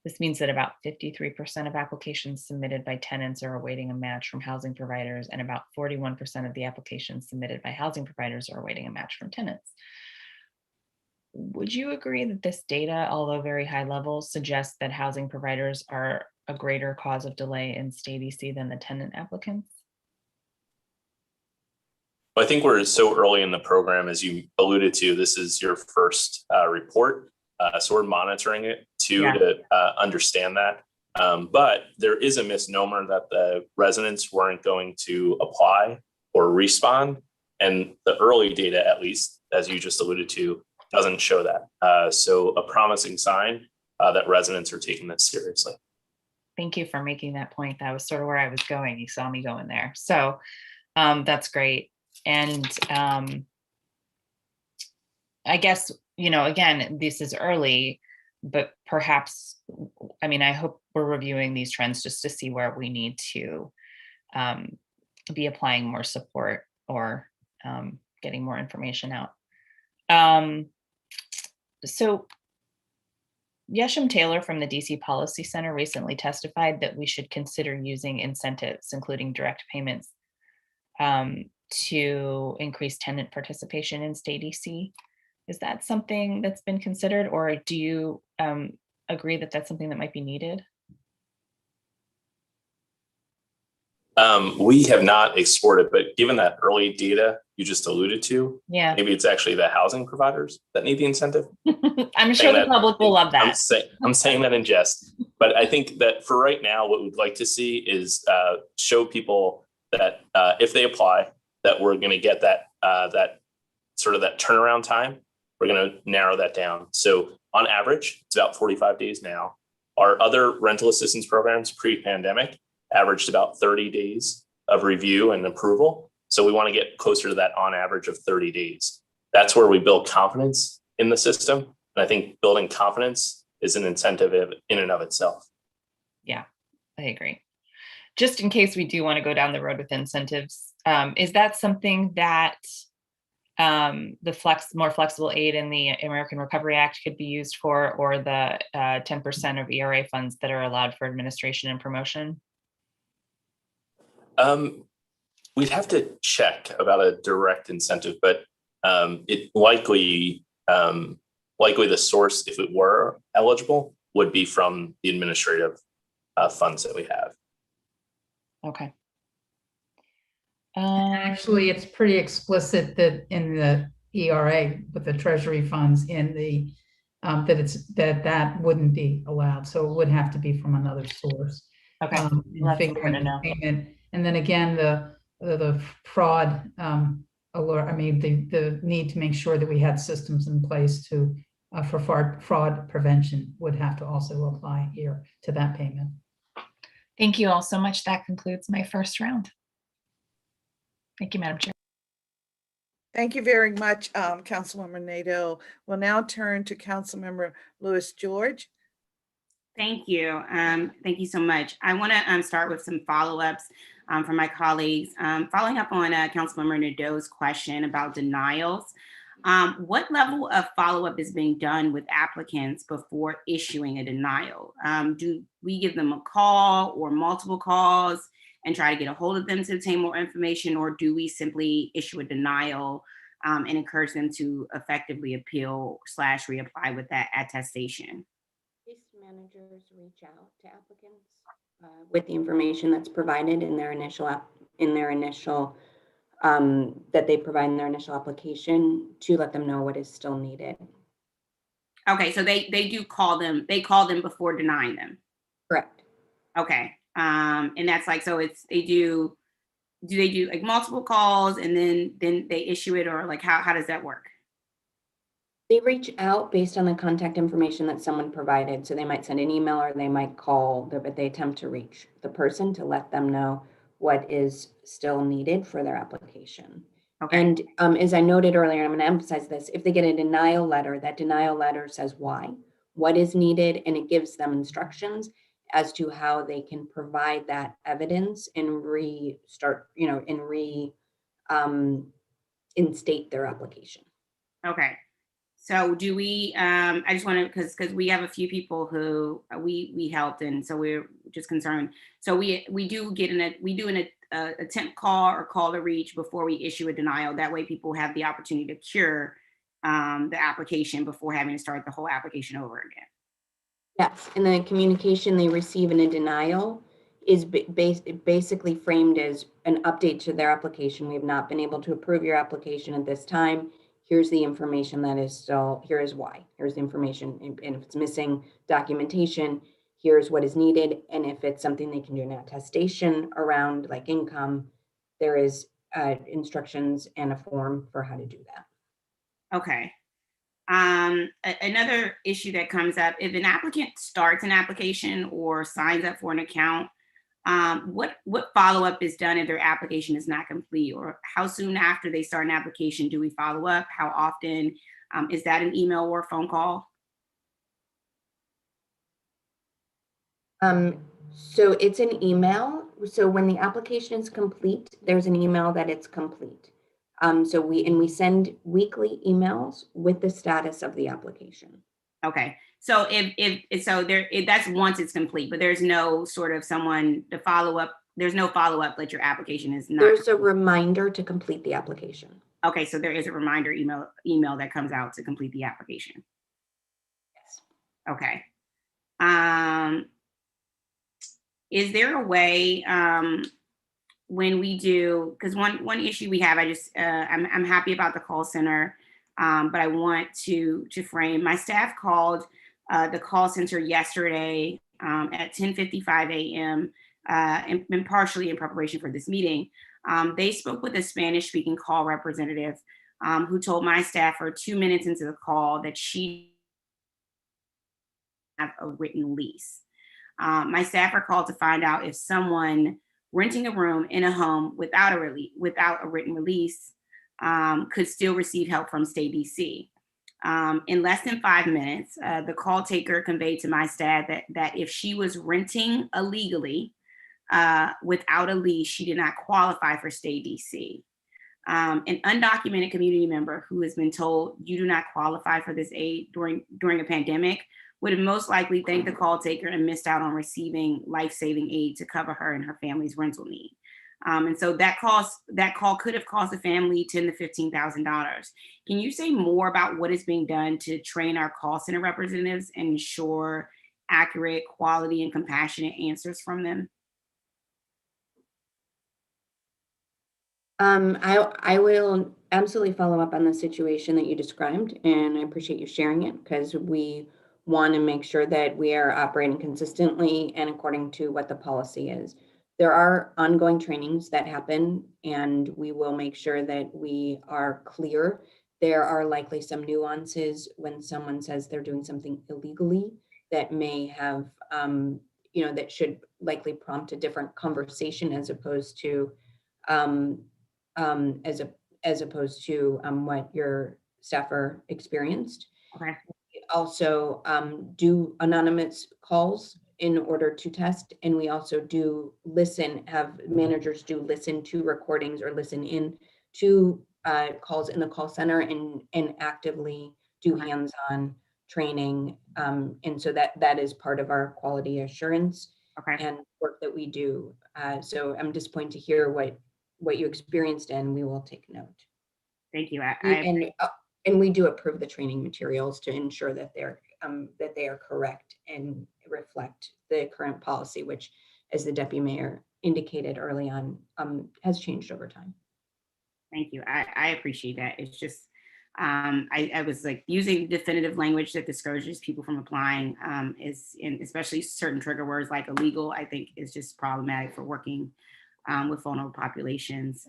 This means that about 53% of applications submitted by tenants are awaiting a match from housing providers, and about 41% of the applications submitted by housing providers are awaiting a match from tenants. Would you agree that this data, although very high level, suggests that housing providers are a greater cause of delay in state DC than the tenant applicants? I think we're so early in the program, as you alluded to. This is your first report. So we're monitoring it to understand that. But there is a misnomer that the residents weren't going to apply or respond. And the early data, at least, as you just alluded to, doesn't show that. So a promising sign that residents are taking this seriously. Thank you for making that point. That was sort of where I was going. You saw me going there. So that's great. And I guess, again, this is early, but perhaps, I hope we're reviewing these trends just to see where we need to be applying more support or getting more information out. So Yesham Taylor from the DC Policy Center recently testified that we should consider using incentives, including direct payments, to increase tenant participation in state DC. Is that something that's been considered, or do you agree that that's something that might be needed? We have not explored it, but given that early data you just alluded to, maybe it's actually the housing providers that need the incentive. I'm sure the public will love that. I'm saying that in jest, but I think that for right now, what we'd like to see is show people that if they apply, that we're going to get that sort of that turnaround time, we're going to narrow that down. So on average, it's about 45 days now. Our other rental assistance programs pre-pandemic averaged about 30 days of review and approval. So we want to get closer to that on average of 30 days. That's where we build confidence in the system. And I think building confidence is an incentive in and of itself. Yeah, I agree. Just in case we do want to go down the road with incentives, is that something that the more flexible aid in the American Recovery Act could be used for, or the 10% of ERA funds that are allowed for administration and promotion? We'd have to check about a direct incentive, but it likely the source, if it were eligible, would be from the administrative funds that we have. Okay. Actually, it's pretty explicit that in the ERA with the treasury funds in the that wouldn't be allowed. So it would have to be from another source. Okay. In That's figuring important to know. payment. And then again, the fraud alert. I mean, the need to make sure that we had systems in place to for fraud prevention would have to also apply here to that payment. Thank you all so much. That concludes my first round. Thank you, Madam Chair. Thank you very much, Councilwoman Nadeau. We'll now turn to Councilmember Lewis George. Thank you. Thank you so much. I want to start with some follow-ups from my colleagues. Following up on Councilmember Nadeau's question about denials, what level of follow-up is being done with applicants before issuing a denial? Do we give them a call or multiple calls and try to get a hold of them to obtain more information, or do we simply issue a denial and encourage them to effectively appeal / reapply with that attestation? Case managers reach out to applicants with the information that's provided in their initial that they provide in their initial application to let them know what is still needed. Okay, so they do call them. They call them before denying them. Correct. Okay, and that's like, so it's do they do like multiple calls and then they issue it, or like how does that work? They reach out based on the contact information that someone provided. So they might send an email or they might call, but they attempt to reach the person to let them know what is still needed for their application. Okay. And as I noted earlier, I'm going to emphasize this, if they get a denial letter, that denial letter says why, what is needed, and it gives them instructions as to how they can provide that evidence and instate their application. Okay. So do we, I just want to, because we have a few people who we helped, and so we're just concerned. So we do an attempt call or call to reach before we issue a denial. That way people have the opportunity to cure the application before having to start the whole application over again. Yes, and the communication they receive in a denial is basically framed as an update to their application. We have not been able to approve your application at this time. Here's the information that is still, here is why. Here's the information, and if it's missing documentation, here's what is needed. And if it's something they can do an attestation around, like income, there is instructions and a form for how to do that. Okay. Another issue that comes up, if an applicant starts an application or signs up for an account, what follow-up is done if their application is not complete, or how soon after they start an application do we follow up? How often? Is that an email or a phone call? So it's an email. So when the application is complete, there's an email that it's complete. So we send weekly emails with the status of the application. Okay. So that's once it's complete, but there's no sort of someone to follow up. There's no follow up that your application is not. There's a reminder to complete the application. Okay, so there is a reminder email that comes out to complete the application. Yes. Okay. Is there a way when we do, because one issue we have, I'm happy about the call center, but I want to frame, my staff called the call center yesterday at 10:55 a.m. And partially in preparation for this meeting. They spoke with a Spanish speaking call representative who told my staffer 2 minutes into the call that she have a written lease. My staffer called to find out if someone renting a room in a home without a written release could still receive help from Stay DC. In less than 5 minutes, the call taker conveyed to my staff that if she was renting illegally without a lease, she did not qualify for Stay DC. An undocumented community member who has been told you do not qualify for this aid during a pandemic would have most likely thanked the call taker and missed out on receiving life-saving aid to cover her and her family's rental need. And so that call could have cost the family $10,000 to $15,000. Can you say more about what is being done to train our call center representatives and ensure accurate, quality, and compassionate answers from them? I will absolutely follow up on the situation that you described, and I appreciate you sharing it because we want to make sure that we are operating consistently and according to what the policy is. There are ongoing trainings that happen, and we will make sure that we are clear. There are likely some nuances when someone says they're doing something illegally that may have, that should likely prompt a different conversation as opposed to what your staffer experienced. Okay. We also do anonymous calls in order to test, and we also do have managers do listen to recordings or listen in to calls in the call center and actively do hands-on training. And so that is part of our quality assurance and work that we do. So I'm disappointed to hear what you experienced, and we will take note. Thank you. And we do approve the training materials to ensure that they are correct and reflect the current policy, which, as the deputy mayor indicated early on, has changed over time. Thank you. I appreciate that. It's just I was like using definitive language that discourages people from applying, especially certain trigger words like illegal, I think is just problematic for working with vulnerable populations.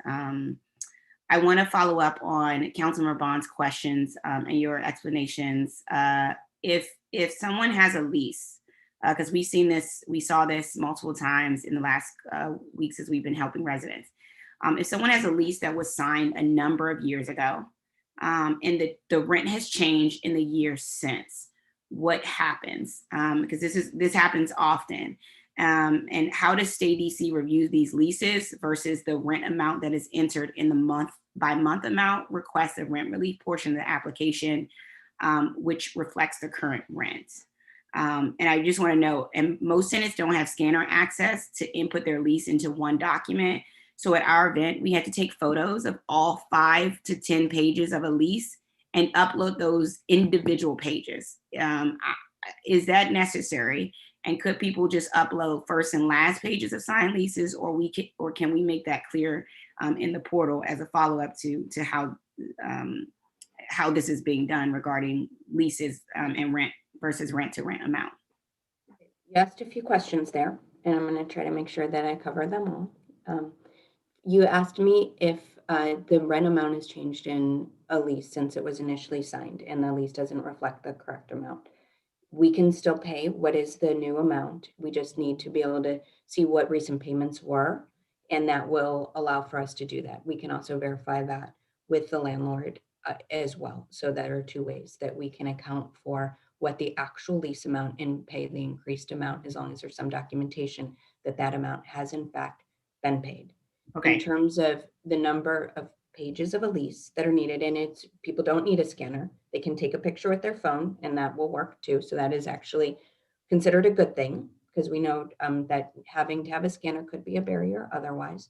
I want to follow up on Councilmember Bond's questions and your explanations. If someone has a lease, because we saw this multiple times in the last weeks as we've been helping residents. If someone has a lease that was signed a number of years ago, and the rent has changed in the years since, what happens? Because this happens often. And how does Stay DC review these leases versus the rent amount that is entered in the month by month amount requested rent relief portion of the application, which reflects the current rent? And I just want to know, and most tenants don't have scanner access to input their lease into one document. So at our event, we had to take photos of all 5 to 10 pages of a lease and upload those individual pages. Is that necessary? And could people just upload first and last pages of signed leases, or can we make that clear in the portal as a follow-up to how this is being done regarding leases and rent versus rent to rent amount? You asked a few questions there, and I'm going to try to make sure that I cover them all. You asked me if the rent amount has changed in a lease since it was initially signed and the lease doesn't reflect the correct amount. We can still pay what is the new amount. We just need to be able to see what recent payments were, and that will allow for us to do that. We can also verify that with the landlord as well. So there are 2 ways that we can account for what the actual lease amount and pay the increased amount, as long as there's some documentation that amount has in fact been paid. Okay. In terms of the number of pages of a lease that are needed, and people don't need a scanner. They can take a picture with their phone, and that will work too. So that is actually considered a good thing, because we know that having to have a scanner could be a barrier otherwise.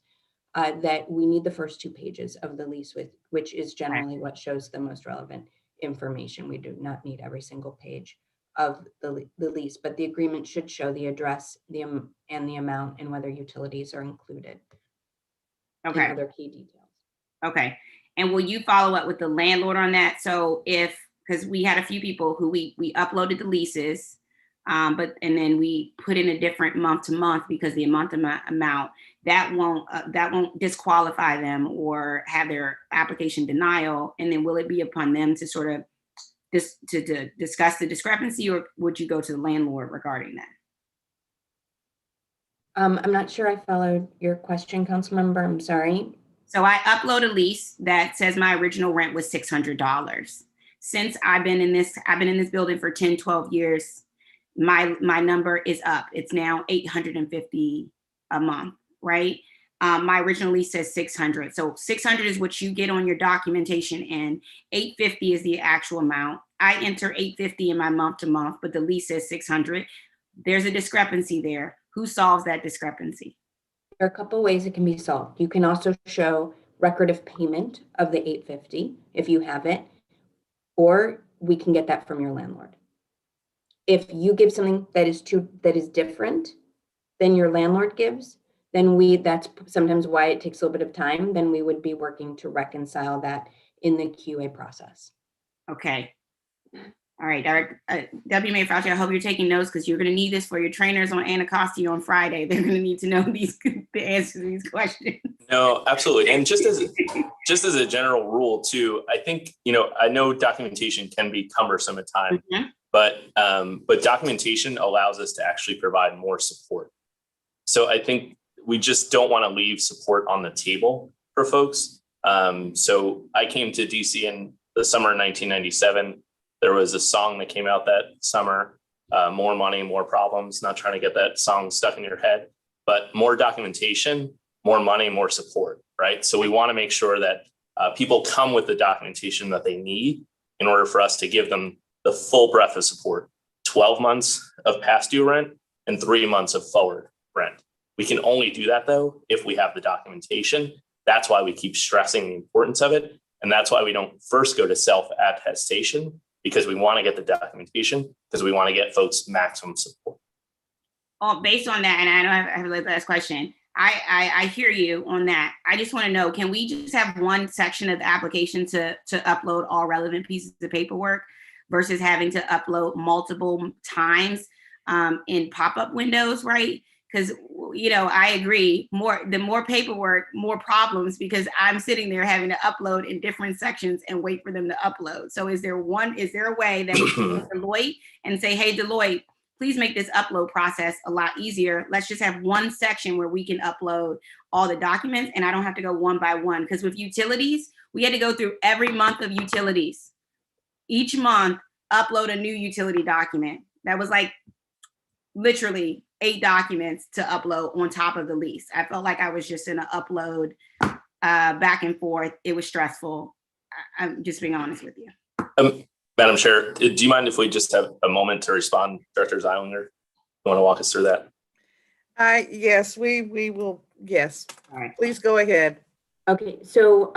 That we need the first 2 pages of the lease, which is generally what shows the most relevant information. We do not need every single page of the lease, but the agreement should show the address, and the amount, and whether utilities are included. Okay. And other key details. Okay. And will you follow up with the landlord on that? So because we had a few people who we uploaded the leases, and then we put in a different month to month because the amount that won't disqualify them or have their application denial. And then will it be upon them to sort of to discuss the discrepancy, or would you go to the landlord regarding that? I'm not sure I followed your question, Councilmember. I'm sorry. So I upload a lease that says my original rent was $600. Since I've been in this building for 10, 12 years, my number is up. It's now $850 a month, right? My original lease says $600. So $600 is what you get on your documentation, and $850 is the actual amount. I enter $850 in my month to month, but the lease says $600. There's a discrepancy there. Who solves that discrepancy? There are a couple ways it can be solved. You can also show record of payment of the $850 if you have it, or we can get that from your landlord. If you give something that is different than your landlord gives, then that's sometimes why it takes a little bit of time. Then we would be working to reconcile that in the QA process. Okay. All right, Deputy Mayor Fauci, I hope you're taking notes, because you're going to need this for your trainers on Anacostia on Friday. They're going to need to know the answers to these questions. No, absolutely. And just as a general rule too, I think, I know documentation can be cumbersome at times, but documentation allows us to actually provide more support. So I think we just don't want to leave support on the table for folks. So I came to DC in the summer of 1997. There was a song that came out that summer, More Money, More Problems, not trying to get that song stuck in your head, but more documentation, more money, more support, right? So we want to make sure that people come with the documentation that they need in order for us to give them the full breadth of support, 12 months of past due rent and 3 months of forward rent. We can only do that though if we have the documentation. That's why we keep stressing the importance of it. And that's why we don't first go to self-attestation, because we want to get the documentation, because we want to get folks maximum support. Oh, based on that, and I know I have a last question. I hear you on that. I just want to know, can we just have one section of the application to upload all relevant pieces of paperwork versus having to upload multiple times in pop-up windows, right? Because, I agree, the more paperwork, more problems, because I'm sitting there having to upload in different sections and wait for them to upload. So is there a way that we can go to Deloitte and say, hey, Deloitte, please make this upload process a lot easier. Let's just have one section where we can upload all the documents and I don't have to go one by one. Because with utilities, we had to go through every month of utilities. Each month, upload a new utility document. That was like literally 8 documents to upload on top of the lease. I felt like I was just in an upload back and forth. It was stressful. I'm just being honest with you. Madam Chair, do you mind if we just have a moment to respond, Director Zeilinger? You want to walk us through that? Yes, we will. Yes. All right. Please go ahead. Okay, so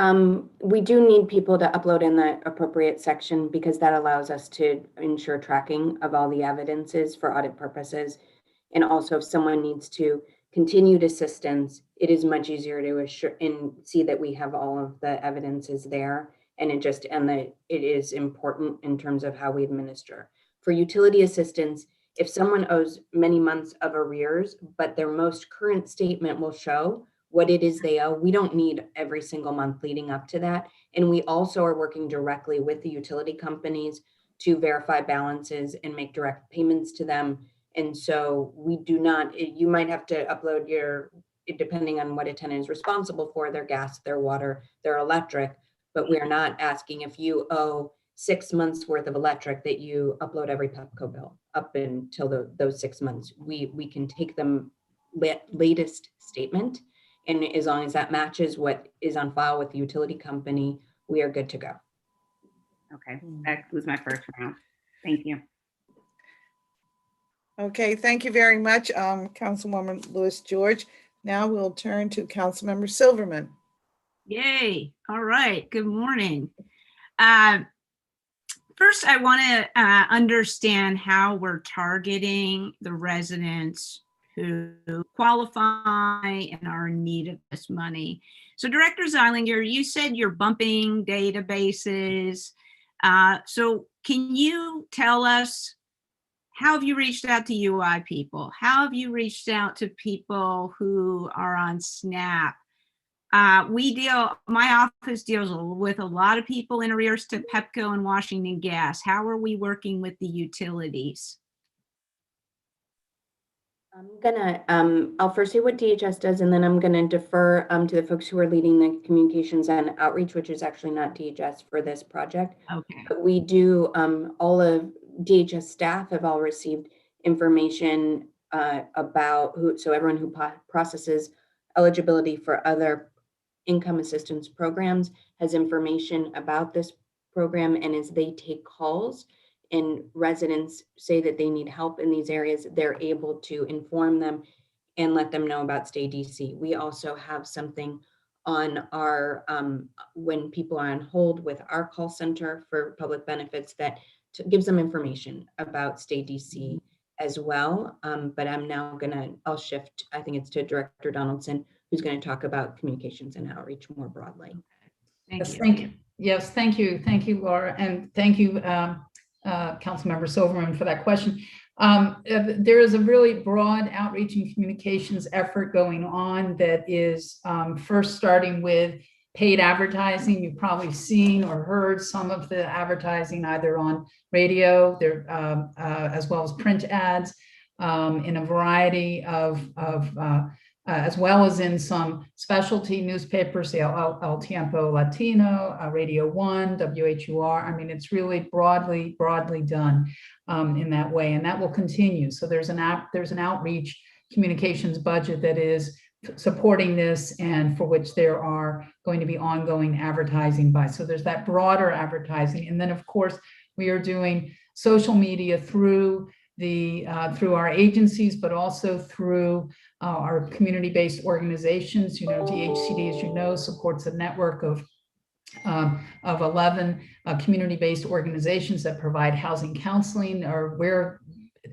we do need people to upload in the appropriate section, because that allows us to ensure tracking of all the evidences for audit purposes. And also, if someone needs to continued assistance, it is much easier to assure and see that we have all of the evidences there. And it is important in terms of how we administer. For utility assistance, if someone owes many months of arrears, but their most current statement will show what it is they owe, we don't need every single month leading up to that. And we also are working directly with the utility companies to verify balances and make direct payments to them. And so we do not, you might have to upload depending on what a tenant is responsible for, their gas, their water, their electric, but we are not asking if you owe 6 months worth of electric that you upload every Pepco bill up until those 6 months. We can take them latest statement, and as long as that matches what is on file with the utility company, we are good to go. Okay, that was my first round. Thank you. Okay, thank you very much, Councilwoman Lewis George. Now we'll turn to Councilmember Silverman. Yay. All right. Good morning. First, I want to understand how we're targeting the residents who qualify and are in need of this money. So Director Zeilinger, you said you're bumping databases. So can you tell us How have you reached out to UI people? How have you reached out to people who are on SNAP? My office deals with a lot of people in arrears to Pepco and Washington Gas. How are we working with the utilities? I'll first say what DHS does, and then I'm gonna defer to the folks who are leading the communications and outreach, which is actually not DHS for this project. Okay. But we do, all of DHS staff have all received information about so everyone who processes eligibility for other income assistance programs has information about this program, and as they take calls and residents say that they need help in these areas, they're able to inform them and let them know about Stay DC. We also have something on our, when people are on hold with our call center for public benefits that gives them information about Stay DC as well. But I'll shift, I think it's to Director Donaldson, who's going to talk about communications and outreach more broadly. Yes, thank you. Yes, thank you. Thank you, Laura. And thank you, Councilmember Silverman, for that question. There is a really broad outreach and communications effort going on that is first starting with paid advertising. You've probably seen or heard some of the advertising either on radio there, as well as print ads in a variety of as well as in some specialty newspapers, El Tiempo Latino, Radio 1, WHUR. I mean, it's really broadly done in that way, and that will continue. So there's an outreach communications budget that is supporting this, and for which there are going to be ongoing advertising by. So there's that broader advertising, and then of course we are doing social media through through our agencies, but also through our community-based organizations. You know, DHCD, as you know, supports a network of 11 community-based organizations that provide housing counseling, or where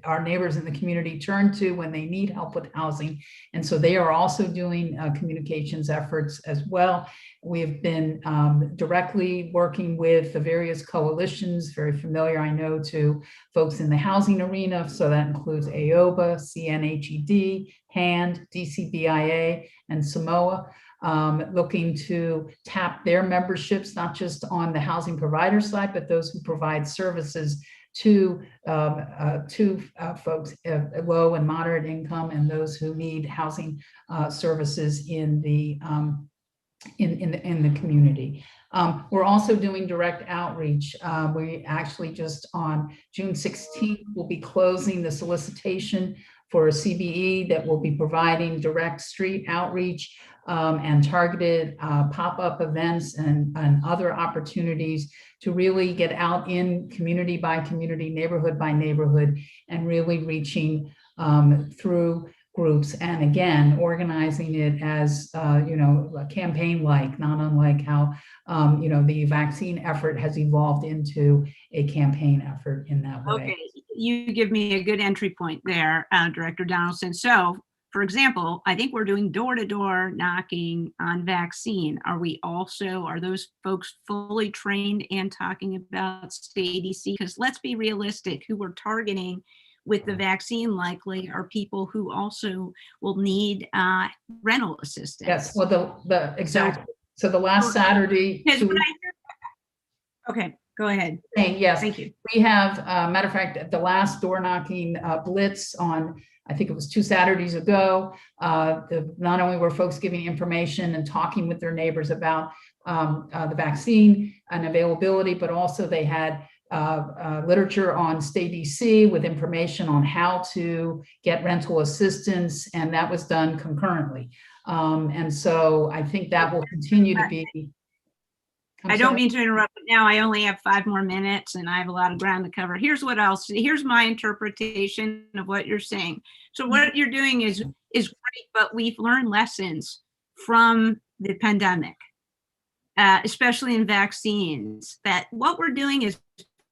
our neighbors in the community turn to when they need help with housing. And so they are also doing communications efforts as well. We've been directly working with the various coalitions, very familiar, I know, to folks in the housing arena. So that includes AOBA, CNHED, HAND, DCBIA, and Samoa. Looking to tap their memberships, not just on the housing provider side, but those who provide services to folks low and moderate income, and those who need housing services in the community. We're also doing direct outreach. We actually just on June 16th will be closing the solicitation for a CBE that will be providing direct street outreach and targeted pop-up events and other opportunities to really get out in community by community, neighborhood by neighborhood, and really reaching through groups, and again, organizing it as, you know, a campaign-like, not unlike how, you know, the vaccine effort has evolved into a campaign effort in that way. Okay, you give me a good entry point there, Director Donaldson. So, for example, I think we're doing door-to-door knocking on vaccine. Are those folks fully trained and talking about Stay DC? Because let's be realistic, who we're targeting with the vaccine likely are people who also will need rental assistance. Yes, well, exactly. So the last Saturday. Okay, go ahead. Yes, Thank you. We have, matter of fact, the last door knocking blitz on, I think it was 2 Saturdays ago. Not only were folks giving information and talking with their neighbors about the vaccine and availability, but also they had literature on Stay DC with information on how to get rental assistance, and that was done concurrently. And so I think that will continue to be. I don't mean to interrupt, but now I only have 5 more minutes and I have a lot of ground to cover. Here's my interpretation of what you're saying. So what you're doing is great, but we've learned lessons from the pandemic, especially in vaccines, that what we're doing is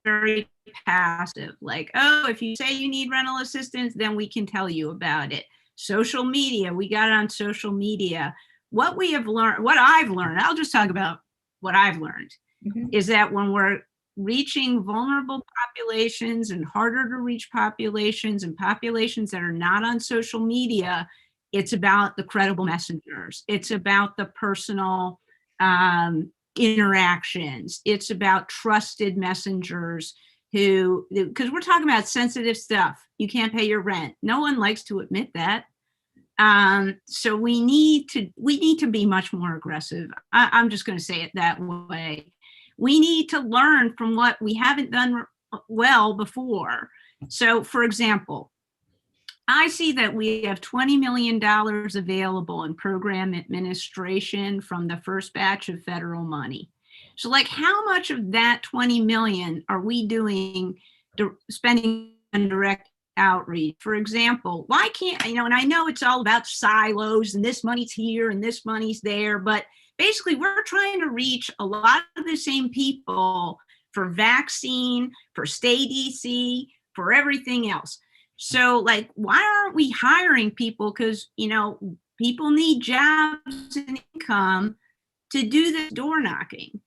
very passive. Like, oh, if you say you need rental assistance, then we can tell you about it. Social media, we got it on social media. What I've learned, I'll just talk about what I've learned, is that when we're reaching vulnerable populations and harder to reach populations and populations that are not on social media, it's about the credible messengers. It's about the personal interactions. It's about trusted messengers who, because we're talking about sensitive stuff. You can't pay your rent. No one likes to admit that. So we need to be much more aggressive. I'm just going to say it that way. We need to learn from what we haven't done well before. So, for example, I see that we have $20 million available in program administration from the first batch of federal money. So, like, how much of that 20 million are we spending on direct outreach? For example, why can't, and I know it's all about silos and this money's here and this money's there, but basically we're trying to reach a lot of the same people for vaccine, for stay DC, for everything else. So, like, why aren't we hiring people? Because, people need jobs and income to do this door knocking.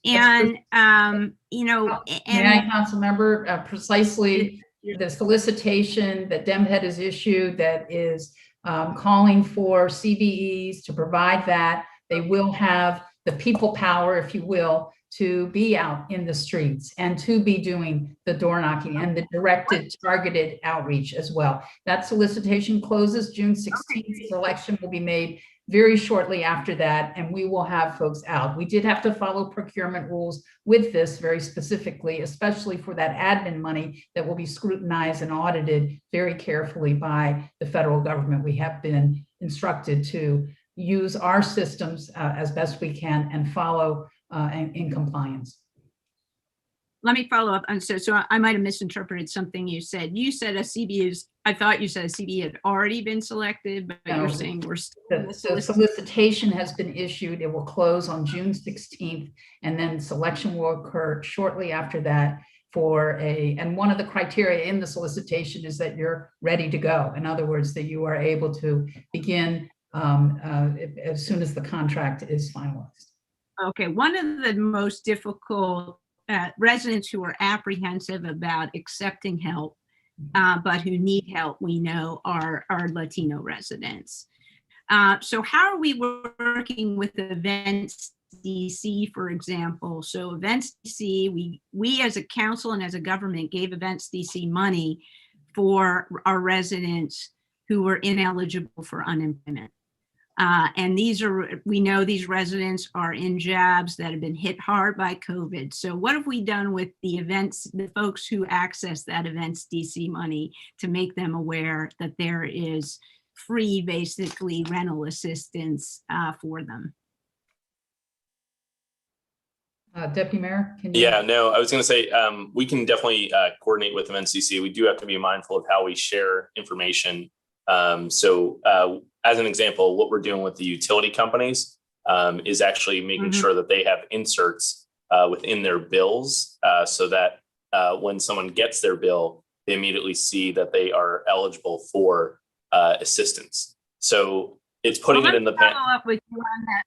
And, May I, council member, precisely the solicitation that DemHed has issued that is calling for CVEs to provide that. They will have the people power, if you will, to be out in the streets and to be doing the door knocking and the directed, targeted outreach as well. That solicitation closes June 16th. Selection will be made very shortly after that, and we will have folks out. We did have to follow procurement rules with this very specifically, especially for that admin money that will be scrutinized and audited very carefully by the federal government. We have been instructed to use our systems as best we can and follow in compliance. Let me follow up. And so I might have misinterpreted something you said. You said a CB I thought you said a CB had already been selected, but No, you're saying we're still. The solicitation has been issued. It will close on June 16th, and then selection will occur shortly after that and one of the criteria in the solicitation is that you're ready to go. In other words, that you are able to begin as soon as the contract is finalized. Okay, one of the most difficult residents who are apprehensive about accepting help, but who need help, we know, are Latino residents. So how are we working with Events DC, for example? So Events DC, we as a council and as a government gave Events DC money for our residents who were ineligible for unemployment. And we know these residents are in jobs that have been hit hard by COVID. So what have we done with the folks who access that Events DC money to make them aware that there is free, basically, rental assistance for them? Deputy Mayor, can you? Yeah, no, I was going to say we can definitely coordinate with Events DC. We do have to be mindful of how we share information. As an example, what we're doing with the utility companies is actually making sure that they have inserts within their bills so that when someone gets their bill, they immediately see that they are eligible for assistance. So it's putting it in the pan. Follow up with you on that,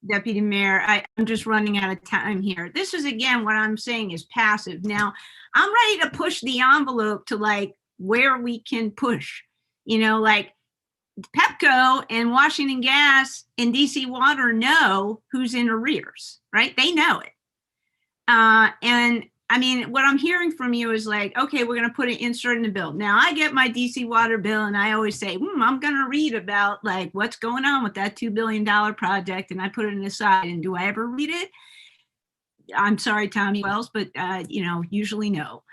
Deputy Mayor. I'm just running out of time here. This is, again, what I'm saying is passive. Now, I'm ready to push the envelope to like where we can push. Like Pepco and Washington Gas and DC Water know who's in arrears, right? They know it. And I mean, what I'm hearing from you is like, okay, we're going to put an insert in the bill. Now I get my DC Water bill and I always say, I'm going to read about like what's going on with that $2 billion project. And I put it aside. And do I ever read it? I'm sorry, Tommy Wells, but usually no.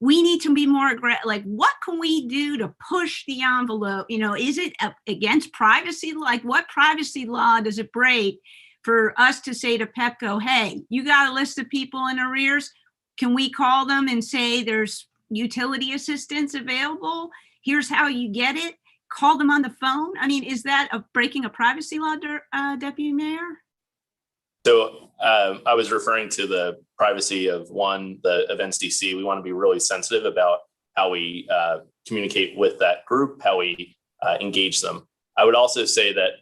We need to be more aggressive. Like, what can we do to push the envelope? Is it against privacy? Like, what privacy law does it break for us to say to Pepco, hey, you got a list of people in arrears? Can we call them and say there's utility assistance available? Here's how you get it. Call them on the phone. I mean, is that breaking a privacy law, Deputy Mayor? So I was referring to the privacy of the Events DC. We want to be really sensitive about how we communicate with that group, how we engage them. I would also say that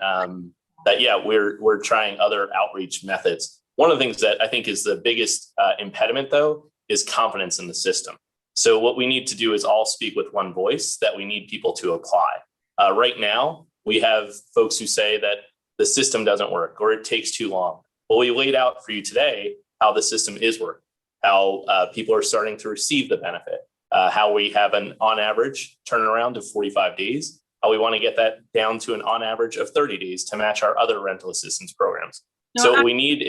yeah, we're trying other outreach methods. One of the things that I think is the biggest impediment, though, is confidence in the system. So what we need to do is all speak with one voice, that we need people to apply. Right now, we have folks who say that the system doesn't work or it takes too long. Well, we laid out for you today how the system is working, how people are starting to receive the benefit, how we have an on average turnaround of 45 days, how we want to get that down to an on average of 30 days to match our other rental assistance programs. So what we need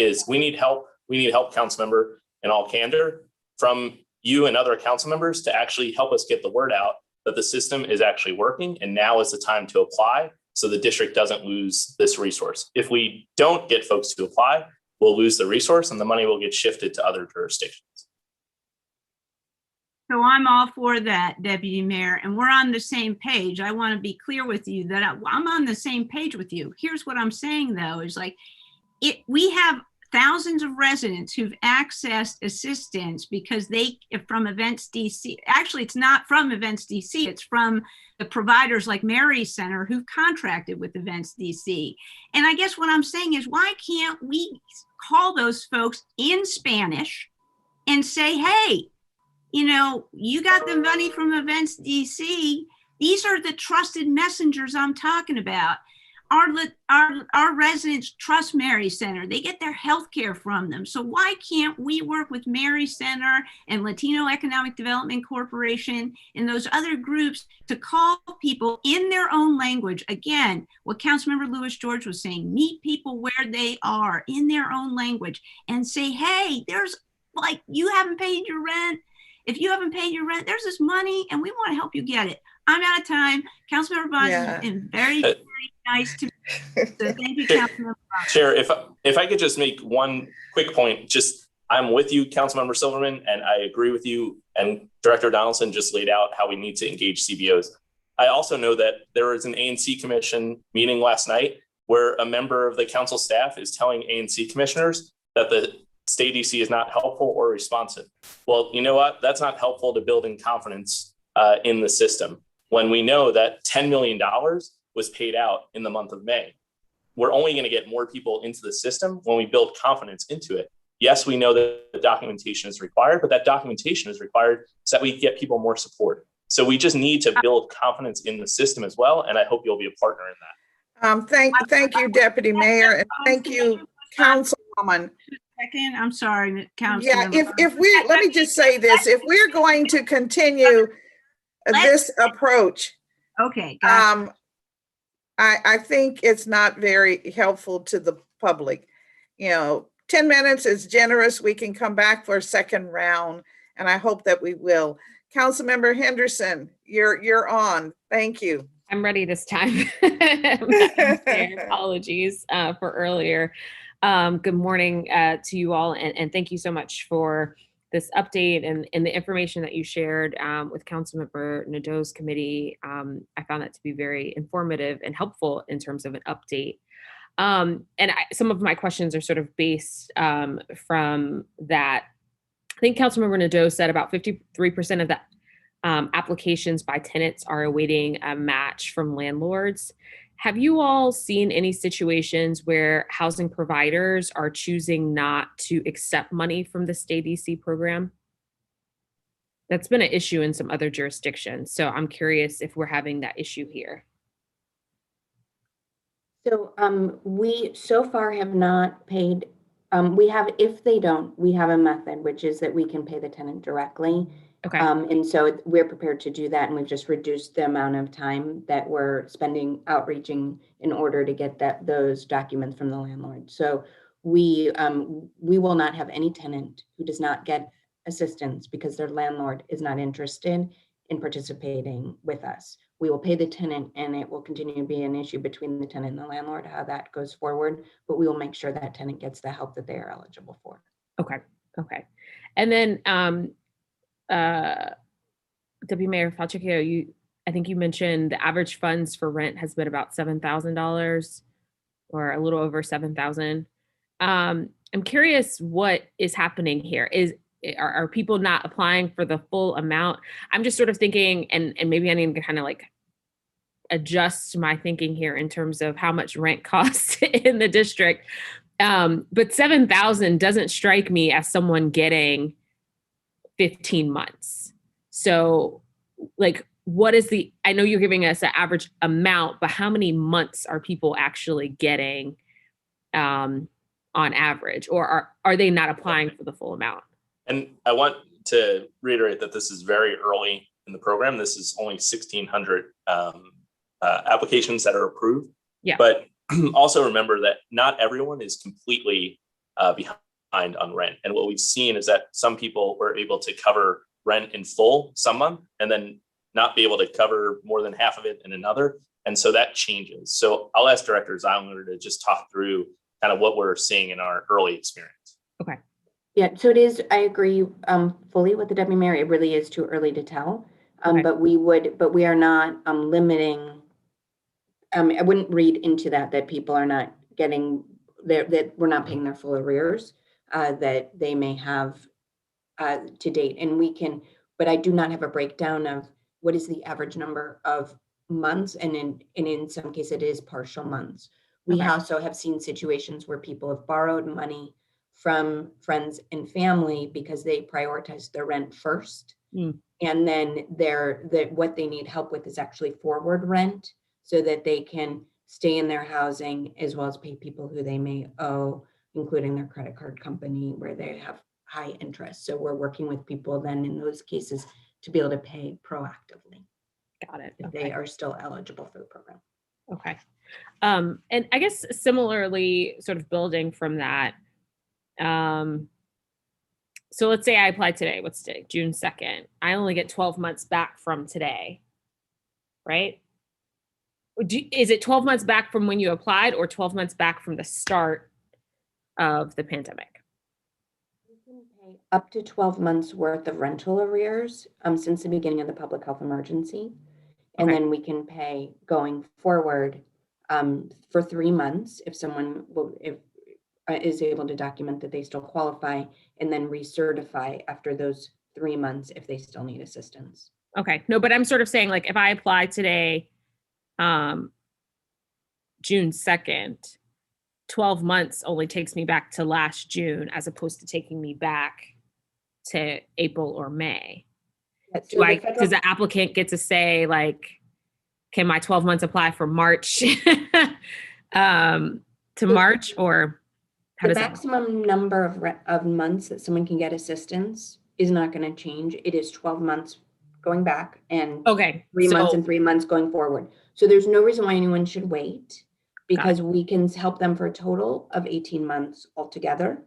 help. We need help, council member, in all candor, from you and other council members to actually help us get the word out that the system is actually working, and now is the time to apply so the district doesn't lose this resource. If we don't get folks to apply, we'll lose the resource and the money will get shifted to other jurisdictions. So I'm all for that, Deputy Mayor, and we're on the same page. I want to be clear with you that I'm on the same page with you. Here's what I'm saying, though, is like, we have thousands of residents who've accessed assistance because from Events DC. Actually, it's not from Events DC. It's from the providers like Mary Center who've contracted with Events DC. And I guess what I'm saying is, why can't we call those folks in Spanish and say, hey, you got the money from Events DC. These are the trusted messengers I'm talking about. Our residents trust Mary Center. They get their health care from them. So why can't we work with Mary Center and Latino Economic Development Corporation and those other groups to call people in their own language? Again, what Councilmember Lewis George was saying, meet people where they are in their own language and say, hey, you haven't paid your rent. If you haven't paid your rent, there's this money and we want to help you get it. I'm out of time. Councilmember Bonds has been very, very nice to me. So thank you, Councilmember Bonds. Chair, if I could just make one quick point, I'm with you, Councilmember Silverman, and I agree with you. And Director Donaldson just laid out how we need to engage CBOs. I also know that there was an ANC commission meeting last night where a member of the council staff is telling ANC commissioners that the state DC is not helpful or responsive. Well, you know what? That's not helpful to building confidence in the system. When we know that $10 million was paid out in the month of May, we're only going to get more people into the system when we build confidence into it. Yes, we know that the documentation is required, but that documentation is required so that we get people more support. So we just need to build confidence in the system as well. And I hope you'll be a partner in that. Thank you, Deputy Mayor, and thank you, Councilwoman. Second, I'm sorry, Councilman. Yeah, let me just say this, if we're going to continue this approach, okay, gotcha. I think it's not very helpful to the public. 10 minutes is generous. We can come back for a second round, and I hope that we will. Councilmember Henderson, you're on. Thank you. I'm ready this time. Apologies for earlier. Good morning to you all, and thank you so much for this update and the information that you shared with Councilmember Nadeau's committee. I found that to be very informative and helpful in terms of an update. Some of my questions are sort of based from that. I think Councilmember Nadeau said about 53% of the applications by tenants are awaiting a match from landlords. Have you all seen any situations where housing providers are choosing not to accept money from the Stay DC program? That's been an issue in some other jurisdictions. So I'm curious if we're having that issue here. So we so far have not paid, if they don't, we have a method, which is that we can pay the tenant directly. Okay. And so we're prepared to do that, and we've just reduced the amount of time that we're spending outreaching in order to get those documents from the landlord. So we will not have any tenant who does not get assistance because their landlord is not interested in participating with us. We will pay the tenant, and it will continue to be an issue between the tenant and the landlord, how that goes forward, but we will make sure that tenant gets the help that they are eligible for. Okay. And then Deputy Mayor Falchicchio, I think you mentioned the average funds for rent has been about $7,000 or a little over $7,000. I'm curious what is happening here. Are people not applying for the full amount? I'm just sort of thinking, and maybe I need to kind of like adjust my thinking here in terms of how much rent costs in the district. But 7,000 doesn't strike me as someone getting 15 months. So like, what is I know you're giving us an average amount, but how many months are people actually getting on average, or are they not applying for the full amount? And I want to reiterate that this is very early in the program. This is only 1,600 applications that are approved. Yeah. But also remember that not everyone is completely behind on rent. And what we've seen is that some people were able to cover rent in full some month and then not be able to cover more than half of it in another. And so that changes. So I'll ask Director Zeilinger to just talk through kind of what we're seeing in our early experience. Okay. Yeah, so it is, I agree fully with the Deputy Mayor. It really is too early to tell. Okay. But we are not limiting. I wouldn't read into that people are not getting that we're not paying their full arrears that they may have to date. And we can, but I do not have a breakdown of what is the average number of months. And in some cases it is partial months. We Okay. also have seen situations where people have borrowed money from friends and family because they prioritize their rent first. And then what they need help with is actually forward rent so that they can stay in their housing as well as pay people who they may owe, including their credit card company where they have high interest. So we're working with people then in those cases to be able to pay proactively Got it. if they are still eligible for the program. Okay. And I guess similarly, sort of building from that, so let's say I applied today. What's today? June 2nd. I only get 12 months back from today, right? Is it 12 months back from when you applied or 12 months back from the start of the pandemic? You can pay up to 12 months worth of rental arrears since the beginning of the public health emergency. And Okay. then we can pay going forward for 3 months if someone is able to document that they still qualify, and then recertify after those 3 months if they still need assistance. Okay. No, but I'm sort of saying, like, if I apply today, June 2nd, 12 months only takes me back to last June as opposed to taking me back to April or May. Does the applicant get to say, like, can my 12 months apply for March to March, or how the does that work? maximum number of months that someone can get assistance is not going to change. It is 12 months going back and Okay. 3 months and 3 months going forward. So there's no reason why anyone should wait because we can help them for a total of 18 months altogether.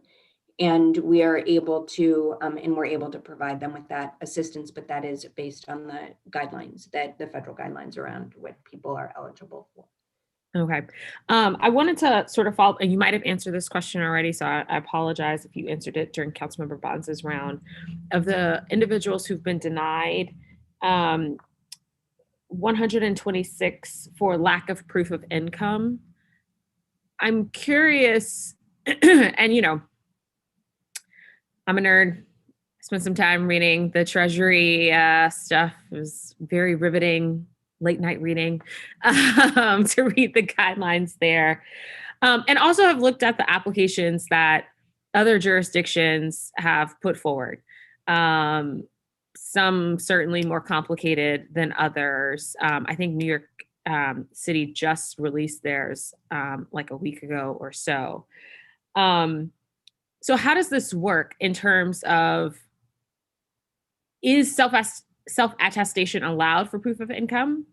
And we are able to, and we're able to provide them with that assistance, but that is based on the guidelines, that the federal guidelines around what people are eligible for. Okay. I wanted to sort of follow, and you might have answered this question already, so I apologize if you answered it during Councilmember Bonds' round. Of the individuals who've been denied, 126 for lack of proof of income. I'm curious, and you know, I'm a nerd. I spent some time reading the Treasury stuff. It was very riveting, late night reading to read the guidelines there. And also have looked at the applications that other jurisdictions have put forward. Some certainly more complicated than others. I think New York City just released theirs like a week ago or so. So how does this work in terms of, is self-attestation allowed for proof of income?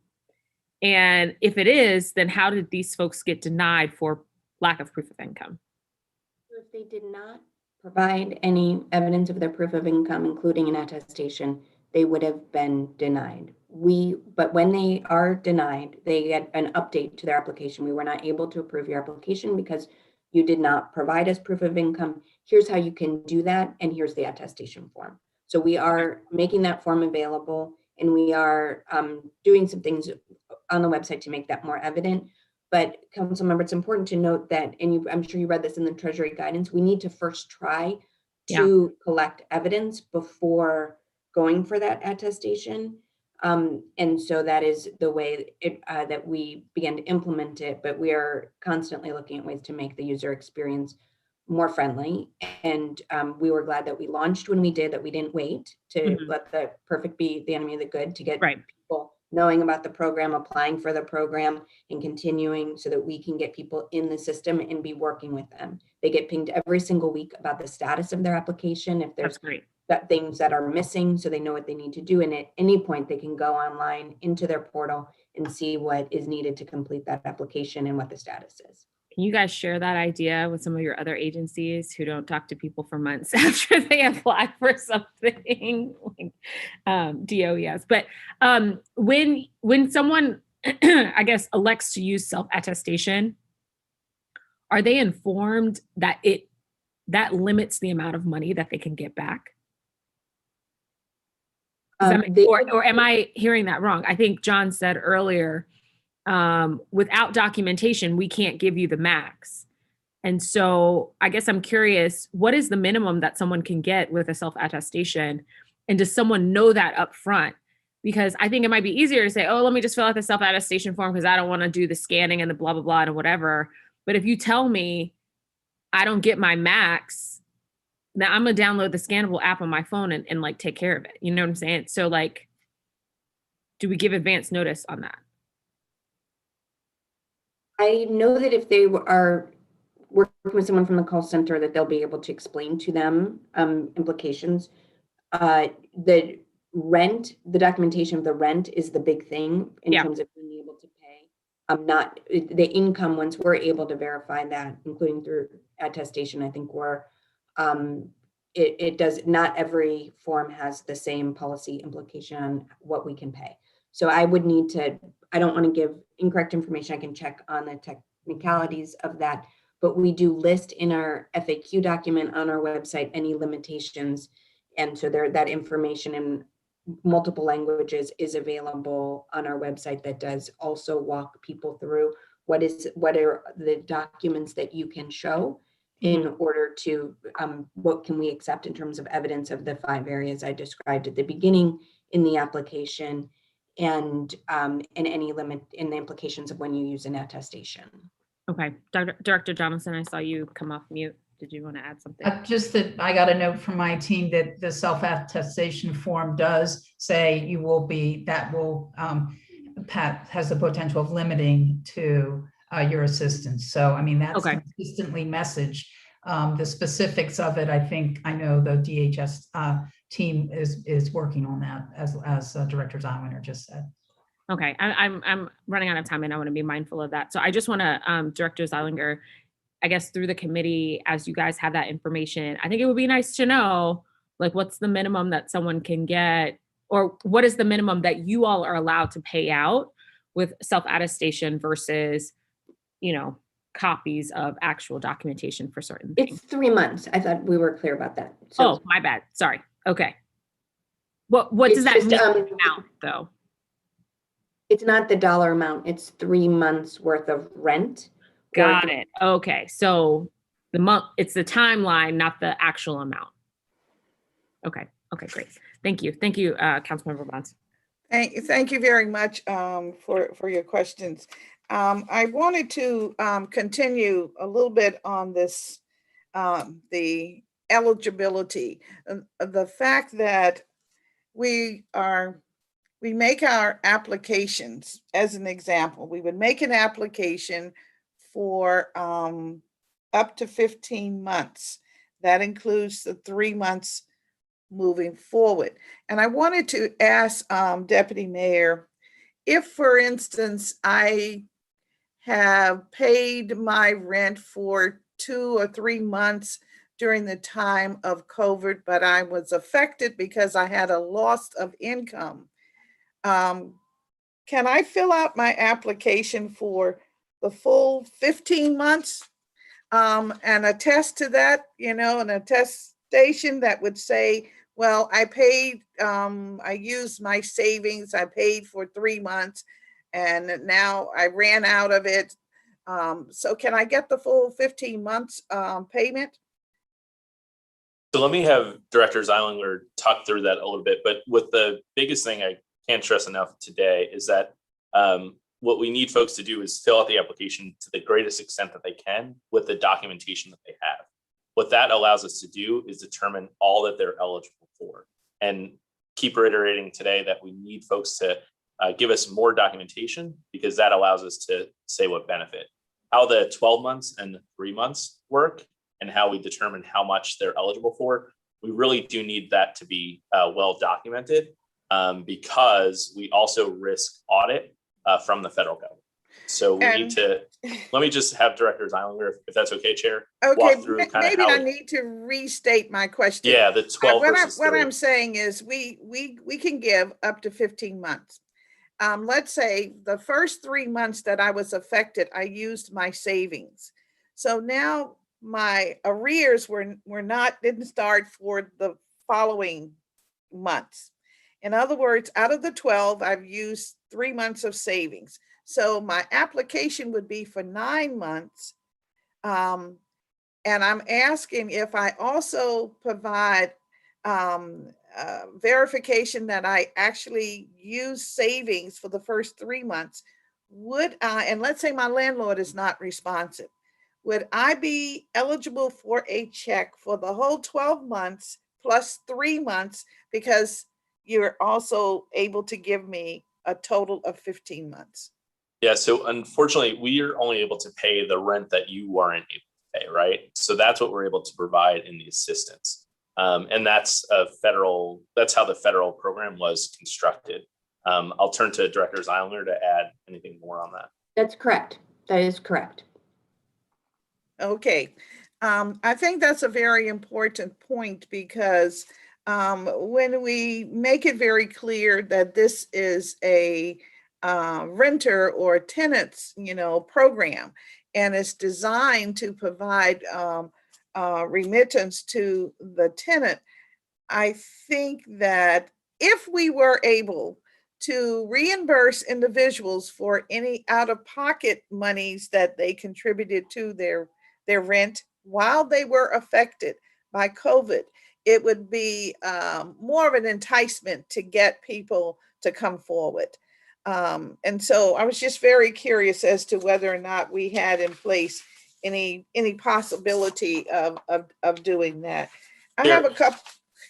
And if it is, then how did these folks get denied for lack of proof of income? If they did not provide any evidence of their proof of income, including an attestation, they would have been denied. But when they are denied, they get an update to their application. We were not able to approve your application because you did not provide us proof of income. Here's how you can do that, and here's the attestation form. So we are making that form available, and we are doing some things on the website to make that more evident. But council member, it's important to note that, and I'm sure you read this in the Treasury guidance, we need to first try to collect evidence before going for that attestation. And so that is the way that we began to implement it, but we are constantly looking at ways to make the user experience more friendly. And we were glad that we launched when we did, that we didn't wait to let the perfect be the enemy of the good, to get Right. people knowing about the program, applying for the program, and continuing so that we can get people in the system and be working with them. They get pinged every single week about the status of their application. If there's That's great. things that are missing, so they know what they need to do. And at any point, they can go online into their portal and see what is needed to complete that application and what the status is. Can you guys share that idea with some of your other agencies who don't talk to people for months after they apply for something like DOES? But when someone, I guess, elects to use self-attestation, are they informed that that limits the amount of money that they can get back? Or am I hearing that wrong? I think John said earlier, without documentation, we can't give you the max. And so I guess I'm curious, what is the minimum that someone can get with a self-attestation? And does someone know that up front? Because I think it might be easier to say, oh, let me just fill out the self-attestation form because I don't want to do the scanning and the blah, blah, blah, and whatever. But if you tell me I don't get my max, now I'm going to download the scannable app on my phone and like take care of it. You know what I'm saying? So like, do we give advance notice on that? I know that if they are working with someone from the call center, that they'll be able to explain to them implications. The documentation of the rent is the big thing in terms of being able to pay. Not the income, once we're able to verify that, including through attestation, I think it does, not every form has the same policy implication on what we can pay. So I would need to, I don't want to give incorrect information. I can check on the technicalities of that, but we do list in our FAQ document on our website any limitations. And so that information in multiple languages is available on our website that does also walk people through what are the documents that you can show in order to, what can we accept in terms of evidence of the 5 areas I described at the beginning in the application, and any limit in the implications of when you use an attestation. Okay, Director Jonathan, I saw you come off mute. Did you want to add something? Just that I got a note from my team that the self-attestation form does say you will be, that will, has the potential of limiting to your assistance. So, I mean, that's consistently messaged. The specifics of it, I know the DHS team is working on that, as Director Zywiner just said. Okay, I'm running out of time and I want to be mindful of that. So I just want to, Director Zeilinger, I guess through the committee, as you guys have that information, I think it would be nice to know, like, what's the minimum that someone can get, or what is the minimum that you all are allowed to pay out with self-attestation versus, copies of actual documentation for certain things. It's 3 months. I thought we were clear about that. So, oh, my bad. Sorry. Okay. What does that mean amount though? It's not the dollar amount. It's 3 months worth of rent. Got it. Okay. So it's the timeline, not the actual amount. Okay. Okay, great. Thank you. Thank you, Councilmember Bonds. Thank you very much for your questions. I wanted to continue a little bit on this, the eligibility, the fact that we make our applications. As an example, we would make an application for up to 15 months. That includes the 3 months moving forward. And I wanted to ask Deputy Mayor, if, for instance, I have paid my rent for 2 or 3 months during the time of COVID, but I was affected because I had a loss of income. Can I fill out my application for the full 15 months and attest to that, an attestation that would say, well, I paid, I used my savings, I paid for 3 months, and now I ran out of it. So can I get the full 15 months payment? So let me have Director Zeilinger talk through that a little bit. But with the biggest thing I can't stress enough today is that what we need folks to do is fill out the application to the greatest extent that they can with the documentation that they have. What that allows us to do is determine all that they're eligible for, and keep reiterating today that we need folks to give us more documentation, because that allows us to say what benefit. How the 12 months and the 3 months work and how we determine how much they're eligible for, we really do need that to be well documented, because we also risk audit from the federal government. So we need to, let me just have Director Zeilinger, if that's okay, Chair. Okay, walk through maybe I need to restate my question. Yeah, the 12 versus what 3. I'm saying is we can give up to 15 months. Let's say the first 3 months that I was affected, I used my savings. So now my arrears didn't start for the following months. In other words, out of the 12, I've used 3 months of savings. So my application would be for 9 months. And I'm asking if I also provide verification that I actually use savings for the first 3 months, would I, and let's say my landlord is not responsive, would I be eligible for a check for the whole 12 months plus 3 months, because you're also able to give me a total of 15 months? Yeah, so unfortunately, we are only able to pay the rent that you weren't able to pay, right? So that's what we're able to provide in the assistance. And that's how the federal program was constructed. I'll turn to Director Zeilinger to add anything more on that. That's correct. That is correct. Okay. I think that's a very important point, because when we make it very clear that this is a renter or tenants, program, and it's designed to provide remittance to the tenant, I think that if we were able to reimburse individuals for any out-of-pocket monies that they contributed to their rent while they were affected by COVID, it would be more of an enticement to get people to come forward. And so I was just very curious as to whether or not we had in place any possibility of doing that. I have a couple.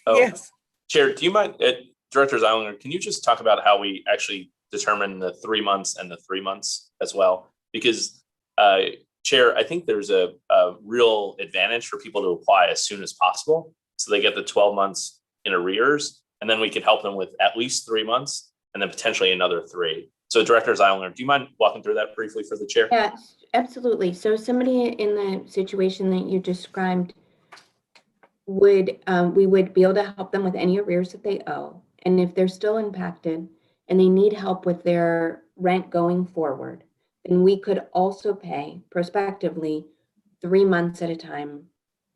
Oh, Yes. Chair, do you mind, Director Zeilinger, can you just talk about how we actually determine the 3 months and the 3 months as well? Because Chair, I think there's a real advantage for people to apply as soon as possible, so they get the 12 months in arrears, and then we could help them with at least 3 months and then potentially another 3. So Director Zeilinger, do you mind walking through that briefly for the Chair? Yeah, absolutely. So somebody in the situation that you described we would be able to help them with any arrears that they owe. And if they're still impacted and they need help with their rent going forward, then we could also pay prospectively 3 months at a time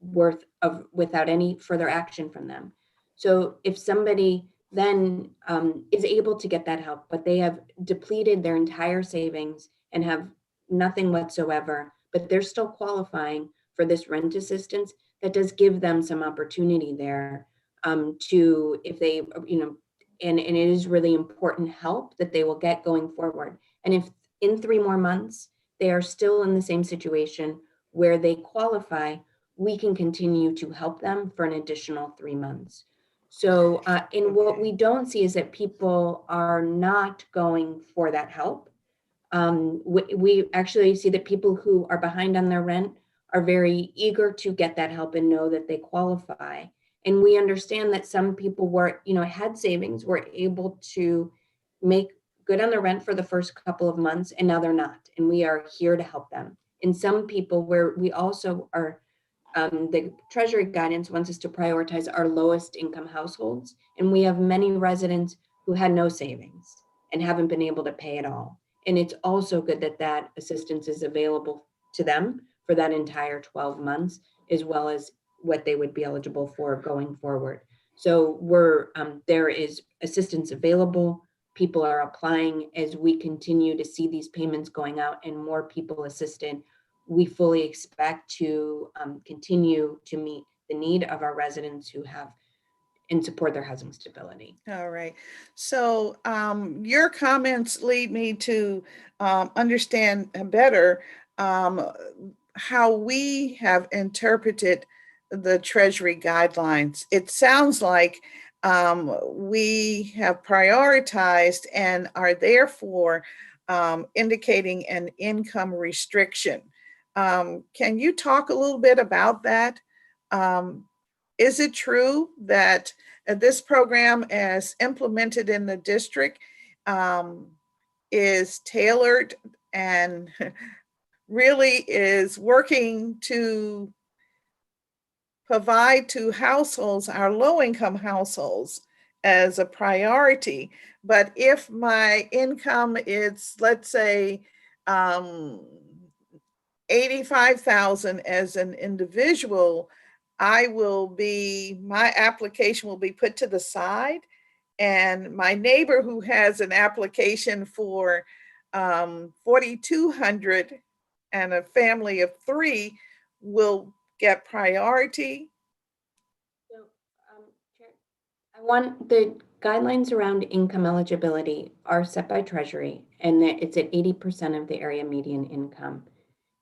worth of without any further action from them. So if somebody then is able to get that help, but they have depleted their entire savings and have nothing whatsoever, but they're still qualifying for this rent assistance, that does give them some opportunity there to, if they, and it is really important help that they will get going forward. And if in 3 more months, they are still in the same situation where they qualify, we can continue to help them for an additional 3 months. So, and what we don't see is that people are not going for that help. We actually see that people who are behind on their rent are very eager to get that help and know that they qualify. And we understand that some people were, had savings, were able to make good on their rent for the first couple of months, and now they're not. And we are here to help them. And some people where we also are, the Treasury guidance wants us to prioritize our lowest income households. And we have many residents who had no savings and haven't been able to pay at all. And it's also good that that assistance is available to them for that entire 12 months, as well as what they would be eligible for going forward. So there is assistance available. People are applying as we continue to see these payments going out and more people assisted. We fully expect to continue to meet the need of our residents who have and support their housing stability. All right. So your comments lead me to understand better how we have interpreted the Treasury guidelines. It sounds like we have prioritized and are therefore indicating an income restriction. Can you talk a little bit about that? Is it true that this program, as implemented in the district, is tailored and really is working to provide to households, our low-income households, as a priority? But if my income is, let's say, 85,000 as an individual, my application will be put to the side, and my neighbor who has an application for 4,200 and a family of 3 will get priority. So, Chair, the guidelines around income eligibility are set by Treasury, and it's at 80% of the area median income.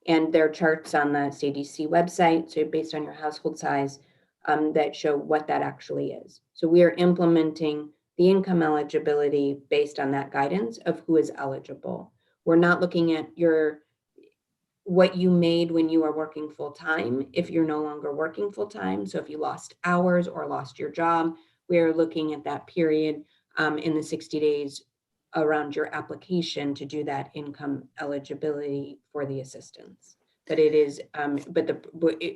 And there are charts on the CDC website, so based on your household size, that show what that actually is. So we are implementing the income eligibility based on that guidance of who is eligible. We're not looking at what you made when you were working full time, if you're no longer working full time. So if you lost hours or lost your job, we're looking at that period in the 60 days around your application to do that income eligibility for the assistance. But it is,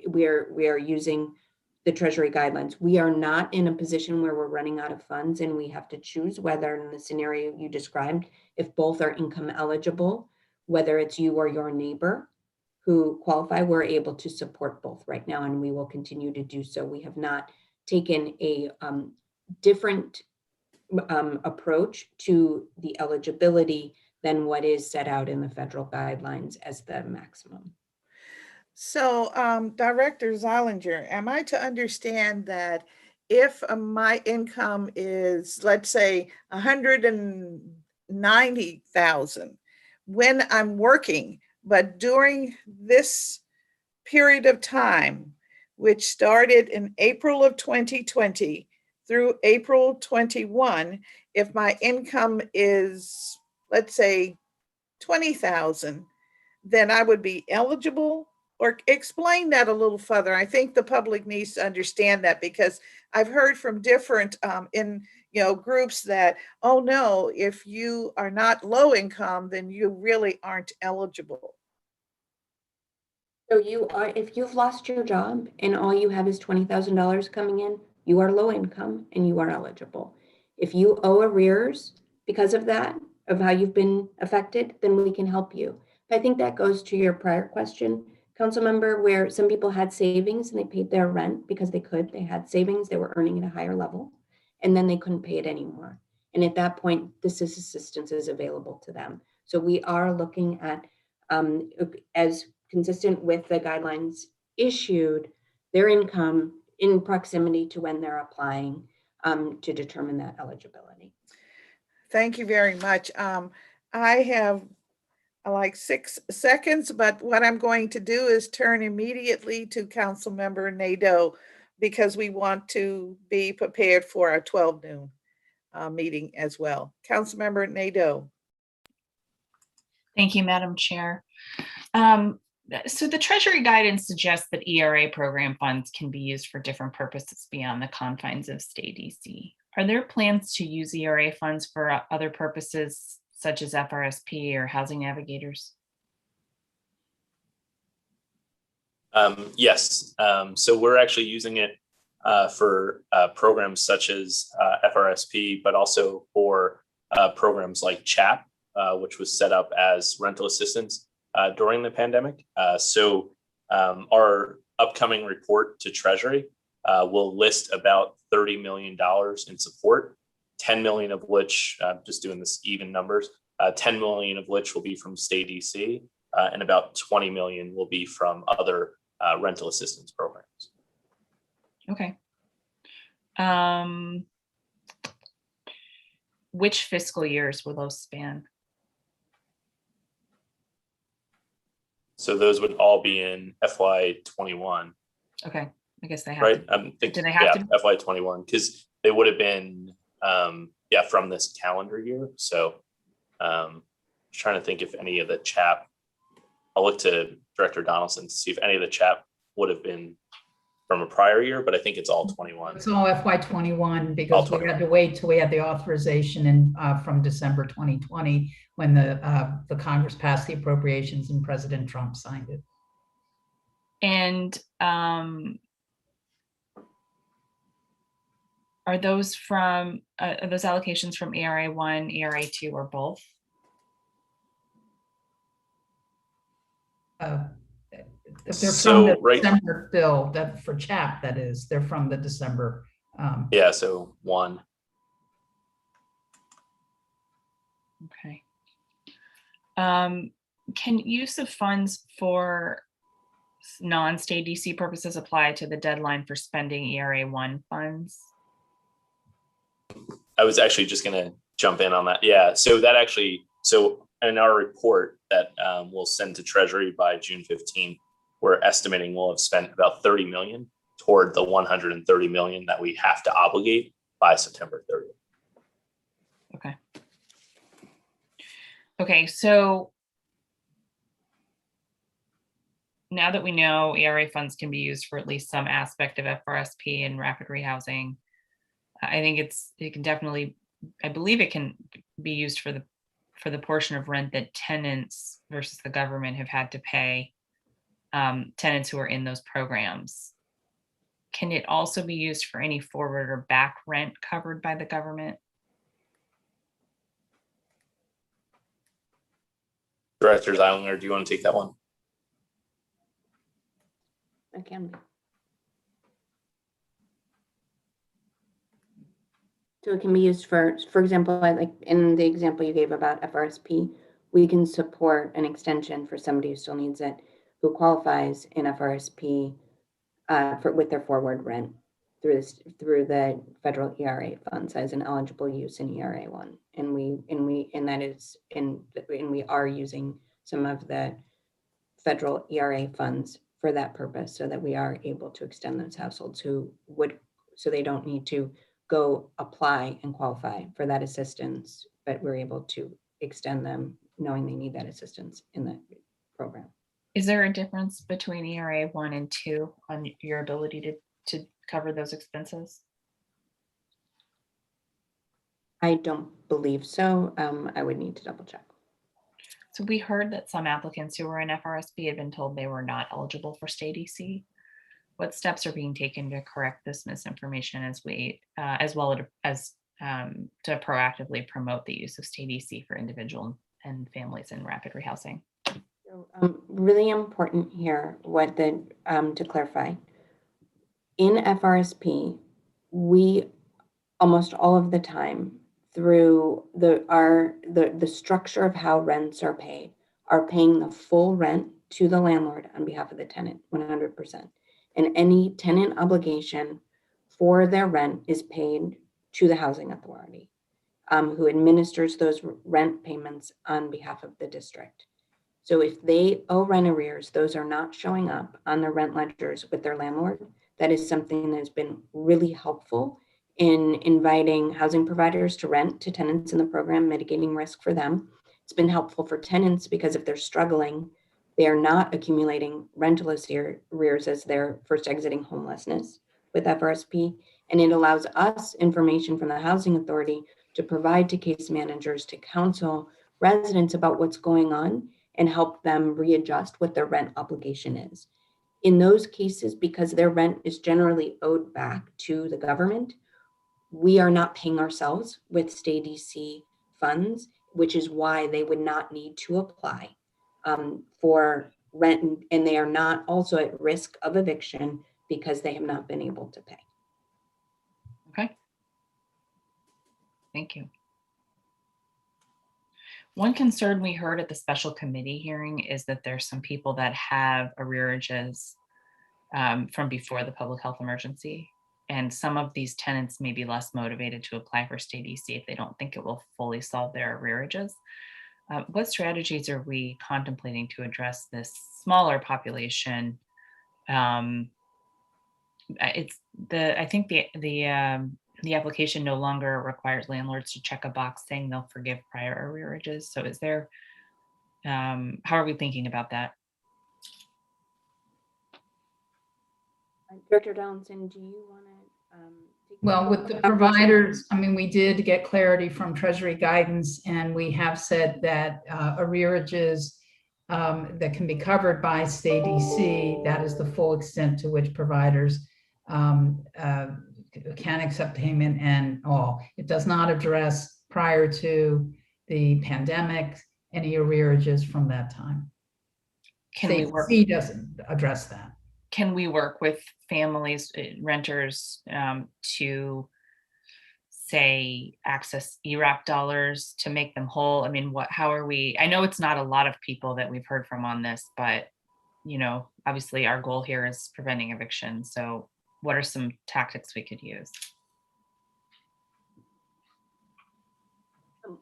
we are using the Treasury guidelines. We are not in a position where we're running out of funds and we have to choose whether, in the scenario you described, if both are income eligible, whether it's you or your neighbor who qualify, we're able to support both right now, and we will continue to do so. We have not taken a different approach to the eligibility than what is set out in the federal guidelines as the maximum. So, Director Zeilinger, am I to understand that if my income is, let's say, 190,000 when I'm working, but during this period of time, which started in April of 2020 through April 21, if my income is, let's say, 20,000, then I would be eligible? Or explain that a little further. I think the public needs to understand that, because I've heard from different groups that, oh no, if you are not low income, then you really aren't eligible. So if you've lost your job and all you have is $20,000 coming in, you are low income and you are eligible. If you owe arrears because of that, of how you've been affected, then we can help you. I think that goes to your prior question, Councilmember, where some people had savings and they paid their rent because they had savings, they were earning at a higher level, and then they couldn't pay it anymore. And at that point, this assistance is available to them. So we are looking at, as consistent with the guidelines issued, their income in proximity to when they're applying to determine that eligibility. Thank you very much. I have like 6 seconds, but what I'm going to do is turn immediately to Councilmember Nadeau, because we want to be prepared for our 12 noon meeting as well. Councilmember Nadeau. Thank you, Madam Chair. So the Treasury guidance suggests that ERA program funds can be used for different purposes beyond the confines of state DC. Are there plans to use ERA funds for other purposes, such as FRSP or housing navigators? Yes. So we're actually using it for programs such as FRSP, but also for programs like CHAP, which was set up as rental assistance during the pandemic. So our upcoming report to Treasury will list about $30 million in support, 10 million of which, just doing this even numbers, 10 million of which will be from state DC, and about 20 million will be from other rental assistance programs. Okay. Which fiscal years will those span? So those would all be in FY21. Okay. I guess they have right? to. I'm thinking, Do they have to? FY21, because they would have been, from this calendar year. So trying to think if any of the CHAP, I'll look to Director Donaldson to see if any of the CHAP would have been from a prior year, but I think it's all 21. It's all FY21 because All we 21. had to wait till we had the authorization in from December 2020 when the Congress passed the appropriations and President Trump signed it. And are those allocations from ERA 1, ERA 2, or both? If they're So, from the right- December bill, that for CHAP, that is, they're from the December. Yeah, so 1. Okay. Can use of funds for non-state DC purposes apply to the deadline for spending ERA 1 funds? I was actually just going to jump in on that. Yeah, so that actually, so in our report that we'll send to Treasury by June 15th, we're estimating we'll have spent about 30 million toward the 130 million that we have to obligate by September 30th. Okay. Okay, so now that we know ERA funds can be used for at least some aspect of FRSP and rapid rehousing, I think it can definitely, I believe it can be used for the portion of rent that tenants versus the government have had to pay, tenants who are in those programs. Can it also be used for any forward or back rent covered by the government? Director Zeilinger, do you want to take that one? I can. So it can be used for example, like in the example you gave about FRSP, we can support an extension for somebody who still needs it, who qualifies in FRSP with their forward rent through the federal ERA funds as an eligible use in ERA 1, and we are using some of the federal ERA funds for that purpose, so that we are able to extend those households so they don't need to go apply and qualify for that assistance, but we're able to extend them knowing they need that assistance in the program. Is there a difference between ERA 1 and 2 on your ability to cover those expenses? I don't believe so. I would need to double check. So we heard that some applicants who were in FRSP had been told they were not eligible for state EC. What steps are being taken to correct this misinformation as well as to proactively promote the use of state EC for individual and families in rapid rehousing? So, really important here, to clarify, in FRSP, we almost all of the time through the structure of how rents are paid, are paying the full rent to the landlord on behalf of the tenant, 100%. And any tenant obligation for their rent is paid to the housing authority, who administers those rent payments on behalf of the district. So if they owe rent arrears, those are not showing up on their rent ledgers with their landlord. That is something that has been really helpful in inviting housing providers to rent to tenants in the program, mitigating risk for them. It's been helpful for tenants because if they're struggling, they are not accumulating rental arrears as they're first exiting homelessness with FRSP. And it allows us information from the housing authority to provide to case managers to counsel residents about what's going on and help them readjust what their rent obligation is. In those cases, because their rent is generally owed back to the government, we are not paying ourselves with state DC funds, which is why they would not need to apply for rent, and they are not also at risk of eviction because they have not been able to pay. Okay. Thank you. One concern we heard at the special committee hearing is that there's some people that have arrearages from before the public health emergency. And some of these tenants may be less motivated to apply for state EC if they don't think it will fully solve their arrearages. What strategies are we contemplating to address this smaller population I think the application no longer requires landlords to check a box saying they'll forgive prior arrearages. So is there, how are we thinking about that? Director Donaldson, do you want to? Well, with the providers, I mean, we did get clarity from Treasury guidance, and we have said that arrearages that can be covered by state DC, that is the full extent to which providers can accept payment and all. It does not address prior to the pandemic, any arrearages from that time. State DC doesn't address that. Can we work with families, renters, to say access ERAP dollars to make them whole? I mean, how are we, I know it's not a lot of people that we've heard from on this, but you know, obviously our goal here is preventing eviction. So what are some tactics we could use?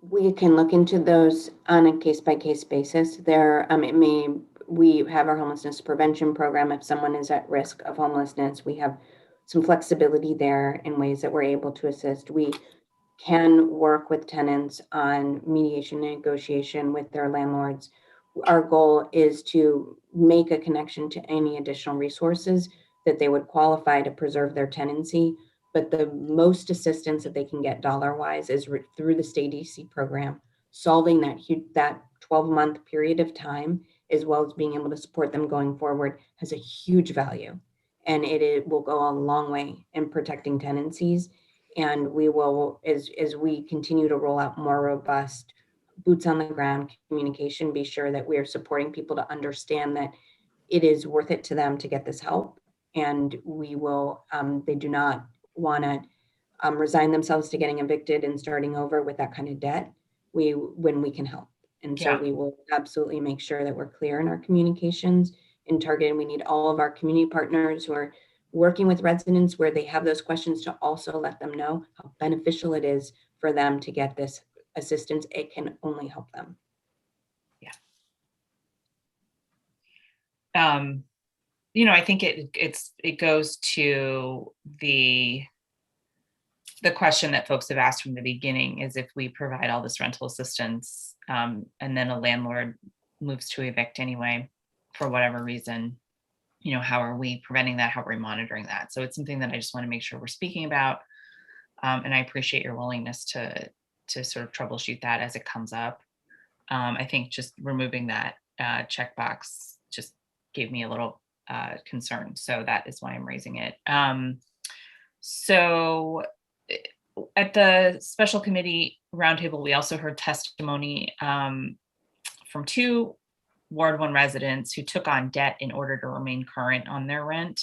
We can look into those on a case-by-case basis. We have our homelessness prevention program. If someone is at risk of homelessness, we have some flexibility there in ways that we're able to assist. We can work with tenants on mediation negotiation with their landlords. Our goal is to make a connection to any additional resources that they would qualify to preserve their tenancy. But the most assistance that they can get dollar-wise is through the state DC program, solving that 12-month period of time, as well as being able to support them going forward, has a huge value. And it will go a long way in protecting tenancies. And we will, as we continue to roll out more robust boots on the ground communication, be sure that we are supporting people to understand that it is worth it to them to get this help. And we will, they do not want to resign themselves to getting evicted and starting over with that kind of debt when we can help. And so we will absolutely make sure that we're clear in our communications and targeted. We need all of our community partners who are working with residents where they have those questions to also let them know how beneficial it is for them to get this assistance. It can only help them. You know, I think it goes to the question that folks have asked from the beginning is if we provide all this rental assistance and then a landlord moves to evict anyway, for whatever reason, you know, how are we preventing that? How are we monitoring that? So it's something that I just want to make sure we're speaking about. And I appreciate your willingness to sort of troubleshoot that as it comes up. I think just removing that checkbox just gave me a little concern. So that is why I'm raising it. So at the special committee roundtable, we also heard testimony from 2 Ward 1 residents who took on debt in order to remain current on their rent,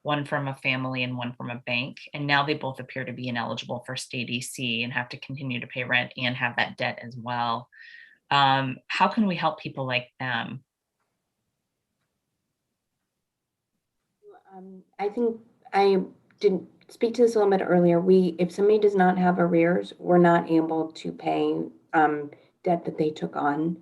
one from a family and one from a bank. And now they both appear to be ineligible for state DC and have to continue to pay rent and have that debt as well. How can we help people like them? I think I didn't speak to this a little bit earlier. If somebody does not have arrears, we're not able to pay debt that they took on.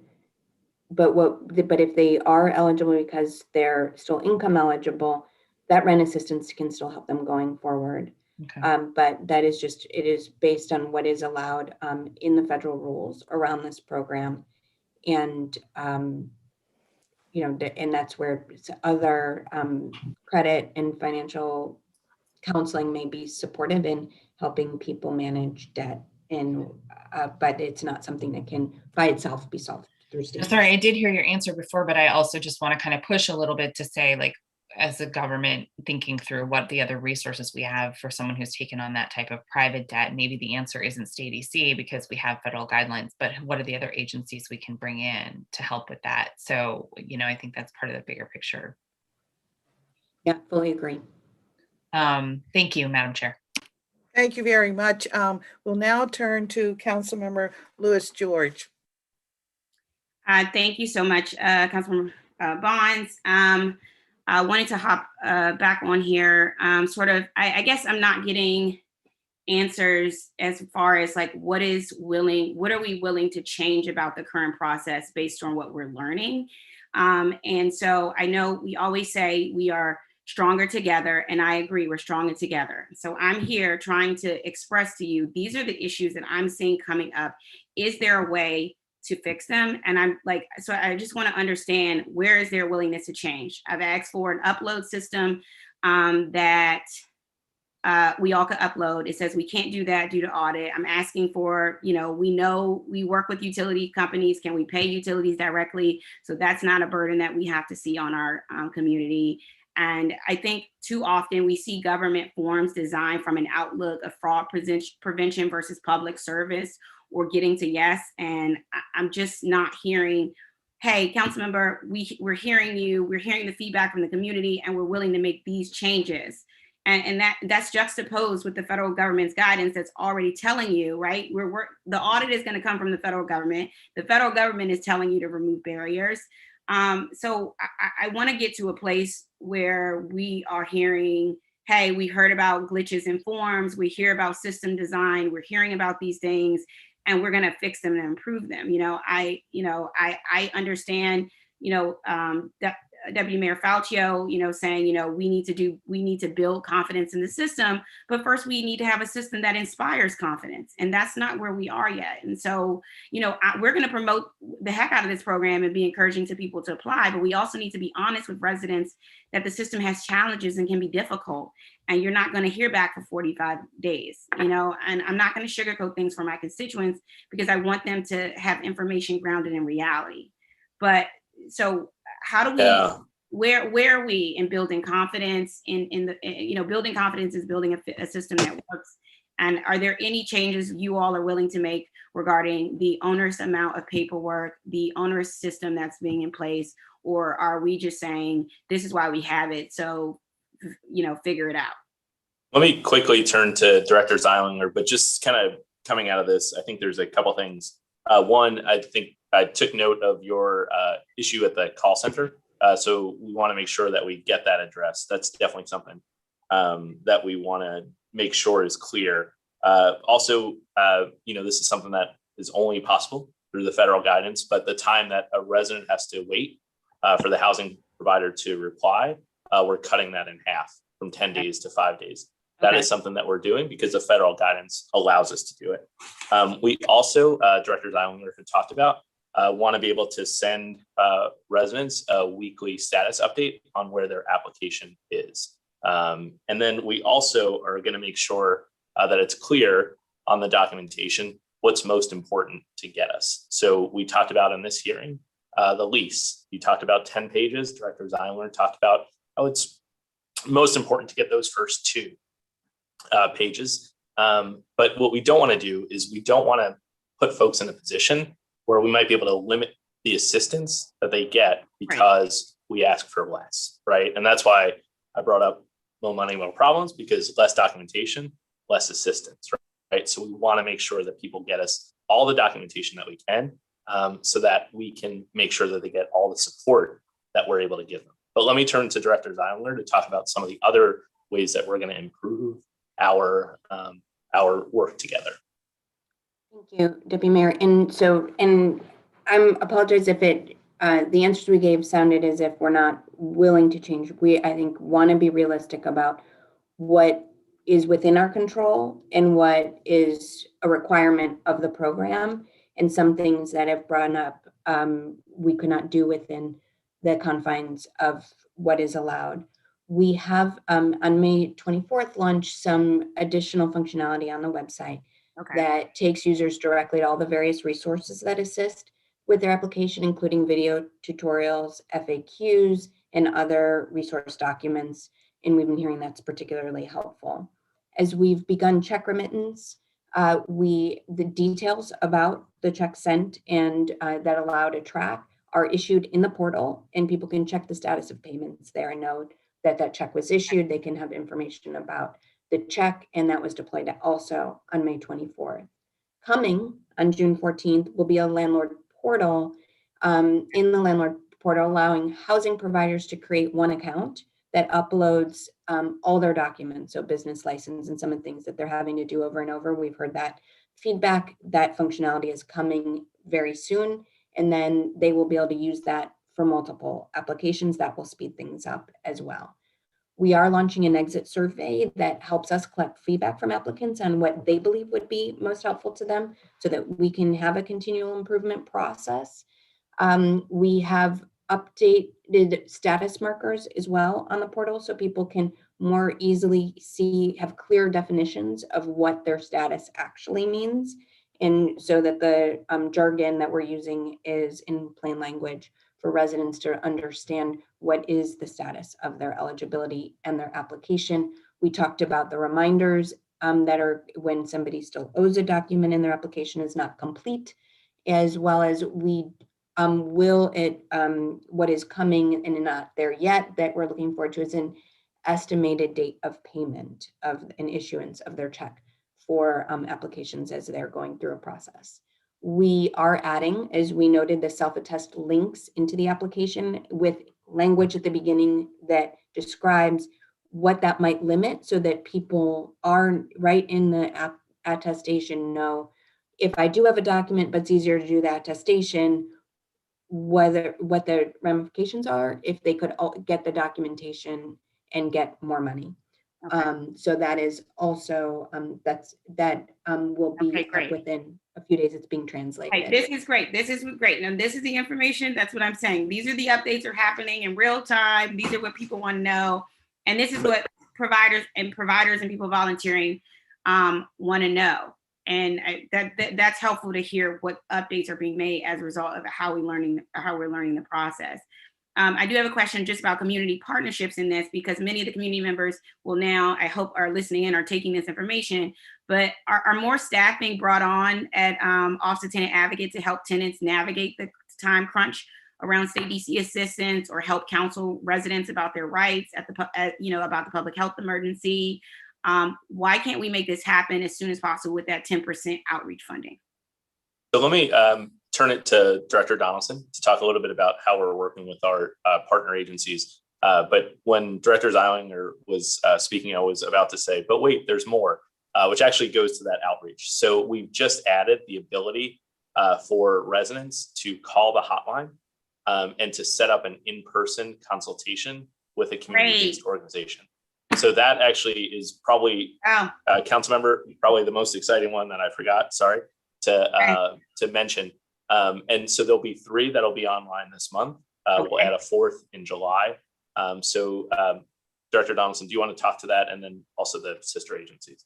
But if they are eligible because they're still income eligible, that rent assistance can still help them going forward. Okay. But that is it is based on what is allowed in the federal rules around this program. And you know, and that's where other credit and financial counseling may be supportive in helping people manage debt. And but it's not something that can by itself be solved through state. Sorry, I did hear your answer before, but I also just want to kind of push a little bit to say, like, as a government thinking through what the other resources we have for someone who's taken on that type of private debt, maybe the answer isn't state DC because we have federal guidelines, but what are the other agencies we can bring in to help with that? So, you know, I think that's part of the bigger picture. Yeah, fully agree. Thank you, Madam Chair. Thank you very much. We'll now turn to Councilmember Lewis George. Thank you so much, Councilmember Bonds. I wanted to hop back on here. I guess I'm not getting answers as far as like what are we willing to change about the current process based on what we're learning. And so I know we always say we are stronger together. And I agree, we're stronger together. So I'm here trying to express to you, these are the issues that I'm seeing coming up. Is there a way to fix them? And I'm like, so I just want to understand, where is their willingness to change? I've asked for an upload system that we all could upload. It says we can't do that due to audit. I'm asking for, we know we work with utility companies. Can we pay utilities directly? So that's not a burden that we have to see on our community. And I think too often we see government forms designed from an outlook of fraud prevention versus public service, or getting to yes. And I'm just not hearing, hey, council member, we're hearing you, we're hearing the feedback from the community, and we're willing to make these changes. And that's juxtaposed with the federal government's guidance that's already telling you, right? The audit is going to come from the federal government. The federal government is telling you to remove barriers. So I want to get to a place where we are hearing, hey, we heard about glitches in forms, we hear about system design, we're hearing about these things, and we're going to fix them and improve them. I understand, that Deputy Mayor Faucio, saying, we need to build confidence in the system, but first we need to have a system that inspires confidence. And that's not where we are yet. And so, we're going to promote the heck out of this program and be encouraging to people to apply, but we also need to be honest with residents that the system has challenges and can be difficult. And you're not going to hear back for 45 days, and I'm not going to sugarcoat things for my constituents, because I want them to have information grounded in reality. But so how do we, where are we in building confidence building confidence is building a system that works. And are there any changes you all are willing to make regarding the onerous amount of paperwork, the onerous system that's being in place? Or are we just saying, this is why we have it, so, figure it out? Let me quickly turn to Director Zeilinger, but just kind of coming out of this, I think there's a couple things. One, I think I took note of your issue at the call center. So we want to make sure that we get that addressed. That's definitely something that we want to make sure is clear. Also, this is something that is only possible through the federal guidance, but the time that a resident has to wait for the housing provider to reply, we're cutting that in half, from 10 days to 5 days. That is something that we're doing because the federal guidance allows us to do it. We also, Director Zeilinger had talked about, want to be able to send residents a weekly status update on where their application is. And then we also are going to make sure that it's clear on the documentation what's most important to get us. So we talked about in this hearing, the lease. You talked about 10 pages. Director Zeilinger talked about how it's most important to get those first 2 pages. But what we don't want to do is we don't want to put folks in a position where we might be able to limit the assistance that they get because we ask for less, right? And that's why I brought up low money, low problems, because less documentation, less assistance, right? So we want to make sure that people get us all the documentation that we can, so that we can make sure that they get all the support that we're able to give them. But let me turn to Director Zeilinger to talk about some of the other ways that we're going to improve our work together. Thank you, Deputy Mayor. And I apologize if the answers we gave sounded as if we're not willing to change. I think, want to be realistic about what is within our control and what is a requirement of the program, and some things that have brought up we could not do within the confines of what is allowed. We have on May 24th launched some additional functionality on the website that takes users directly to all the various resources that assist with their application, including video tutorials, FAQs, and other resource documents. And we've been hearing that's particularly helpful. As we've begun check remittance, the details about the check sent and that allow to track are issued in the portal, and people can check the status of payments there and know that that check was issued. They can have information about the check, and that was deployed also on May 24th. Coming on June 14th will be a landlord portal, in the landlord portal, allowing housing providers to create one account that uploads all their documents, so business license and some of the things that they're having to do over and over. We've heard that feedback. That functionality is coming very soon, and then they will be able to use that for multiple applications. That will speed things up as well. We are launching an exit survey that helps us collect feedback from applicants on what they believe would be most helpful to them so that we can have a continual improvement process. We have updated status markers as well on the portal so people can more easily have clear definitions of what their status actually means. And so that the jargon that we're using is in plain language for residents to understand what is the status of their eligibility and their application. We talked about the reminders that are when somebody still owes a document and their application is not complete, as well as what is coming and not there yet that we're looking forward to is an estimated date of payment of an issuance of their check for applications as they're going through a process. We are adding, as we noted, the self-attest links into the application with language at the beginning that describes what that might limit so that people are right in the attestation know if I do have a document, but it's easier to do the attestation, what the ramifications are if they could get the documentation and get more money. Okay. So that is also will be up within a few days. It's being translated. Right. This is great. This is great. Now this is the information. That's what I'm saying. These are the updates are happening in real time. These are what people want to know, and this is what providers and people volunteering want to know. And that's helpful to hear what updates are being made as a result of how we're learning the process. I do have a question just about community partnerships in this, because many of the community members will now, I hope, are listening in or taking this information, but are more staff being brought on at Office of Tenant Advocate to help tenants navigate the time crunch around state DC assistance or help counsel residents about their rights about the public health emergency? Why can't we make this happen as soon as possible with that 10% outreach funding? So let me turn it to Director Donaldson to talk a little bit about how we're working with our partner agencies. But when Director Zeilinger was speaking, I was about to say, but wait, there's more, which actually goes to that outreach. So we've just added the ability for residents to call the hotline and to set up an in-person consultation with a community-based organization. So that actually is probably, council member, probably the most exciting one that I forgot, sorry, to mention. And so there'll be 3 that'll be online this month. We'll add a 4th in July. So Director Donaldson, do you want to talk to that, and then also the sister agencies?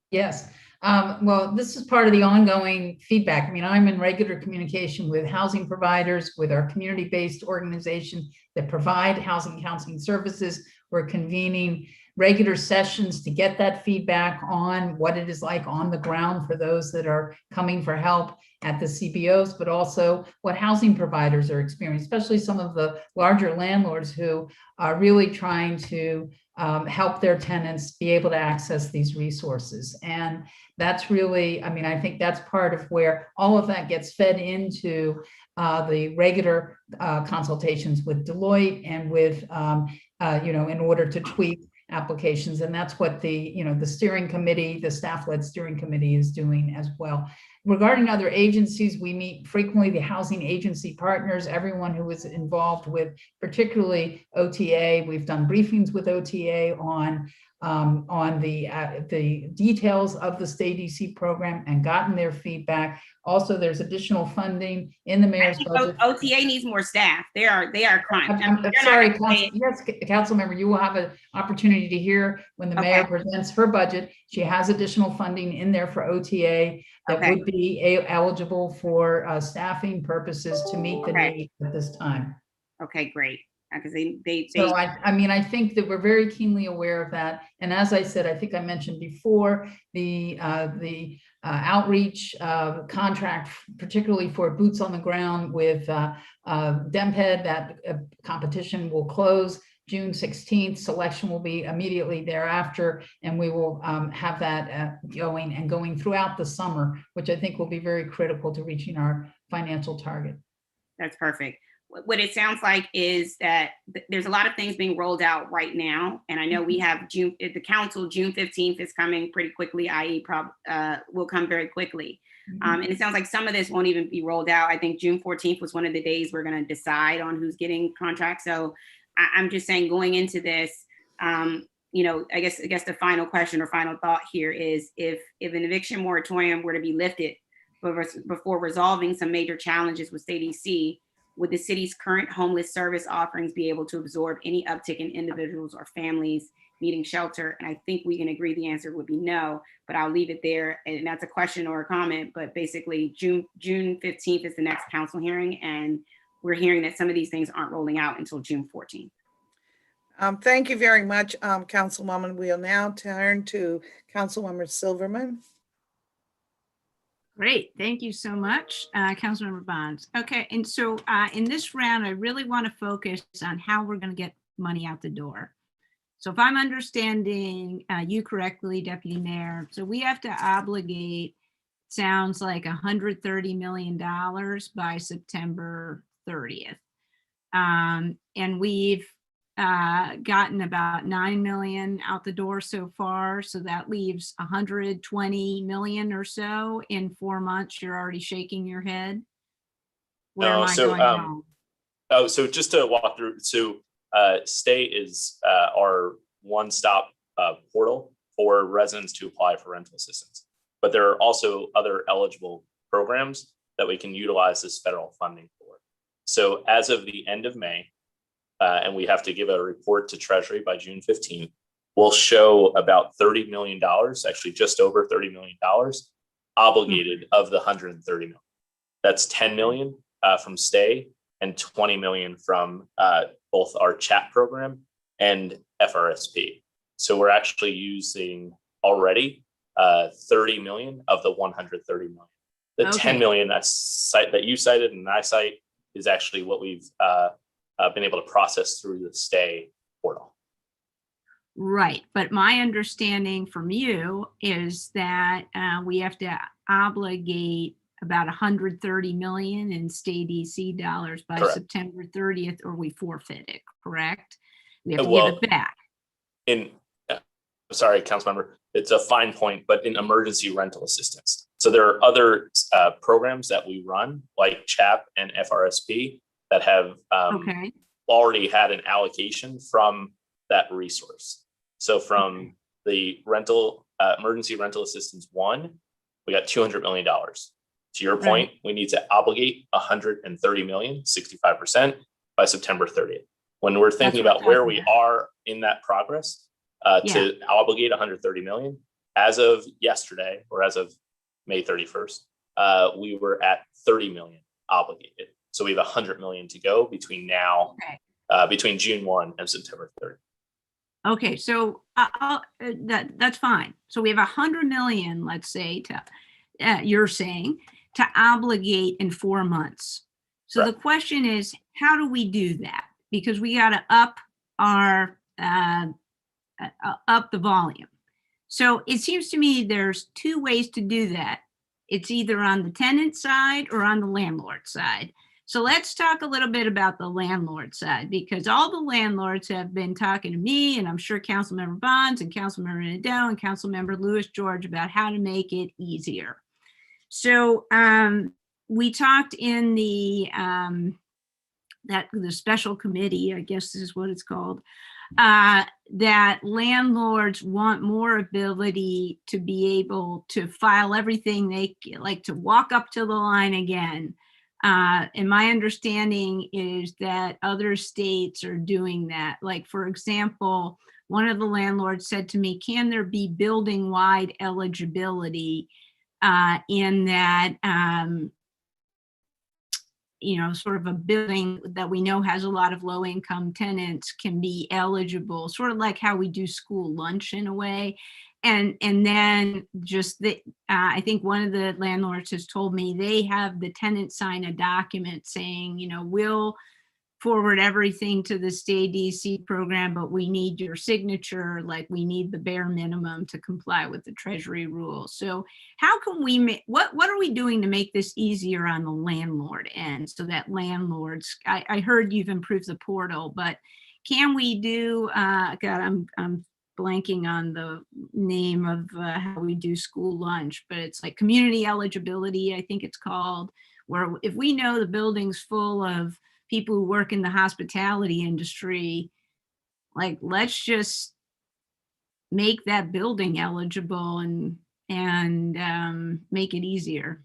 Yes. Well, this is part of the ongoing feedback. I mean, I'm in regular communication with housing providers, with our community-based organization that provide housing counseling services. We're convening regular sessions to get that feedback on what it is like on the ground for those that are coming for help at the CBOs, but also what housing providers are experiencing, especially some of the larger landlords who are really trying to help their tenants be able to access these resources. And that's really, I mean, I think that's part of where all of that gets fed into the regular consultations with Deloitte and with, in order to tweak applications. And that's what the steering committee, the staff-led steering committee is doing as well. Regarding other agencies, we meet frequently, the housing agency partners, everyone who is involved with particularly OTA. We've done briefings with OTA on the details of the Stay DC program and gotten their feedback. Also, there's additional funding in the mayor's budget. OTA needs more staff. They are crunched. I'm sorry, yes, council member, you will have an opportunity to hear when the mayor presents her budget. She has additional funding in there for OTA that would be eligible for staffing purposes to meet the need at this time. Okay, great. Because so I think that we're very keenly aware of that. And as I said, I think I mentioned before, the outreach contract, particularly for boots on the ground with DEMPED, that competition will close June 16th. Selection will be immediately thereafter, and we will have that going throughout the summer, which I think will be very critical to reaching our financial target. That's perfect. What it sounds like is that there's a lot of things being rolled out right now. And I know we have June 15th is coming pretty quickly, i.e. will come very quickly. And it sounds like some of this won't even be rolled out. I think June 14th was one of the days we're going to decide on who's getting contracts. So I'm just saying, going into this, I guess the final question or final thought here is if an eviction moratorium were to be lifted before resolving some major challenges with state EC, would the city's current homeless service offerings be able to absorb any uptick in individuals or families needing shelter? And I think we can agree the answer would be no, but I'll leave it there. And that's a question or a comment, but basically June 15th is the next council hearing, and we're hearing that some of these things aren't rolling out until June 14th. Thank you very much, Councilwoman. We'll now turn to Councilwoman Silverman. Great, thank you so much, Councilmember Bonds. Okay, and so in this round, I really want to focus on how we're going to get money out the door. So if I'm understanding you correctly, Deputy Mayor, so we have to obligate, sounds like $130 million by September 30th. And we've gotten about 9 million out the door so far. So that leaves 120 million or so in 4 months. You're already shaking your head. Where am I going wrong? Oh, so just to walk through, so Stay is our one-stop portal for residents to apply for rental assistance. But there are also other eligible programs that we can utilize this federal funding for. So as of the end of May, and we have to give a report to Treasury by June 15th, we'll show about $30 million, actually just over $30 million obligated of the 130 million. That's 10 million from Stay and 20 million from both our chat program and FRSP. So we're actually using already 30 million of the 130 million. The 10 million that you cited and I cite is actually what we've been able to process through the Stay portal. Right, but my understanding from you is that we have to obligate about 130 million in state DC dollars by Correct. September 30th, or we forfeit it, correct? We have to give it back. Sorry, Councilmember, it's a fine point, but in emergency rental assistance. So there are other programs that we run, like CHAP and FRSP, that have already had an allocation from that resource. So from the emergency rental assistance 1, we got $200 million. To your point, we need to obligate 130 million, 65% by September 30th. When we're thinking about where we are in that progress to obligate 130 million, as of yesterday, or as of May 31st, we were at 30 million obligated. So we have 100 million to go between now, between June 1 and September 30th. Okay, so that's fine. So we have 100 million, let's say, you're saying, to obligate in 4 months. So the question is, how do we do that? Because we got to up the volume. So it seems to me there's 2 ways to do that. It's either on the tenant side or on the landlord side. So let's talk a little bit about the landlord side, because all the landlords have been talking to me, and I'm sure Councilmember Bonds and Councilmember Nadeau and Councilmember Lewis George about how to make it easier. So we talked in the special committee, I guess is what it's called, that landlords want more ability to be able to file everything they like, to walk up to the line again. And my understanding is that other states are doing that. Like, for example, one of the landlords said to me, can there be building-wide eligibility in that, sort of a building that we know has a lot of low-income tenants can be eligible, sort of like how we do school lunch in a way. And then just I think one of the landlords has told me they have the tenant sign a document saying, we'll forward everything to the state DC program, but we need your signature, like we need the bare minimum to comply with the Treasury rules. So how can we what are we doing to make this easier on the landlord end, so that landlords, I heard you've improved the portal, but can we do, God, I'm blanking on the name of how we do school lunch, but it's like community eligibility, I think it's called, where if we know the building's full of people who work in the hospitality industry, Like, let's just make that building eligible and make it easier.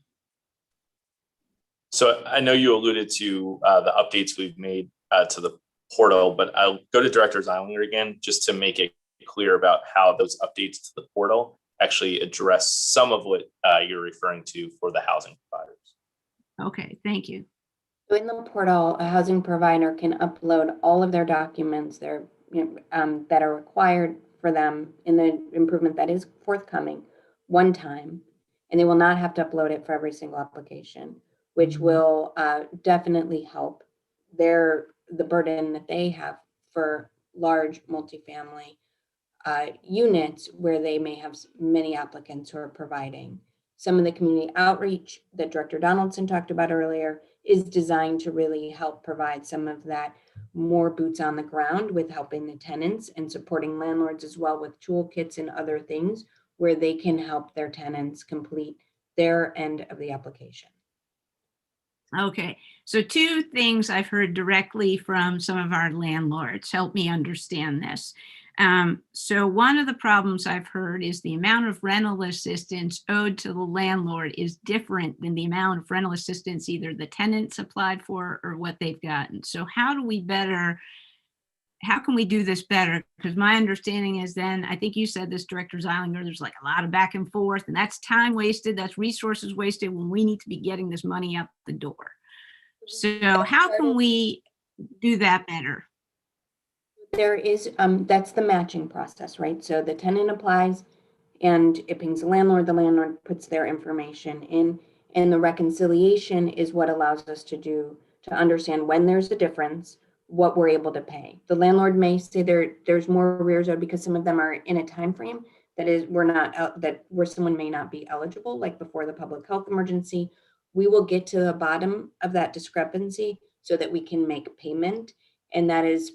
So I know you alluded to the updates we've made to the portal, but I'll go to Director Zeilinger again, just to make it clear about how those updates to the portal actually address some of what you're referring to for the housing providers. Okay, thank you. So in the portal, a housing provider can upload all of their documents that are required for them in the improvement that is forthcoming one time, and they will not have to upload it for every single application, which will definitely help the burden that they have for large multifamily units where they may have many applicants who are providing. Some of the community outreach that Director Donaldson talked about earlier is designed to really help provide some of that more boots on the ground with helping the tenants and supporting landlords as well with toolkits and other things where they can help their tenants complete their end of the application. Okay, so two things I've heard directly from some of our landlords. Help me understand this. So one of the problems I've heard is the amount of rental assistance owed to the landlord is different than the amount of rental assistance either the tenants applied for or what they've gotten. So how can we do this better? Because my understanding is then, I think you said this, Director Zeilinger, there's like a lot of back and forth, and that's time wasted, that's resources wasted when we need to be getting this money out the door. So how can we do that better? There is, that's the matching process, right? So the tenant applies and it pings the landlord puts their information in, and the reconciliation is what allows us to understand when there's a difference, what we're able to pay. The landlord may say there's more arrears owed because some of them are in a time frame that is where someone may not be eligible, like before the public health emergency. We will get to the bottom of that discrepancy so that we can make payment, and that is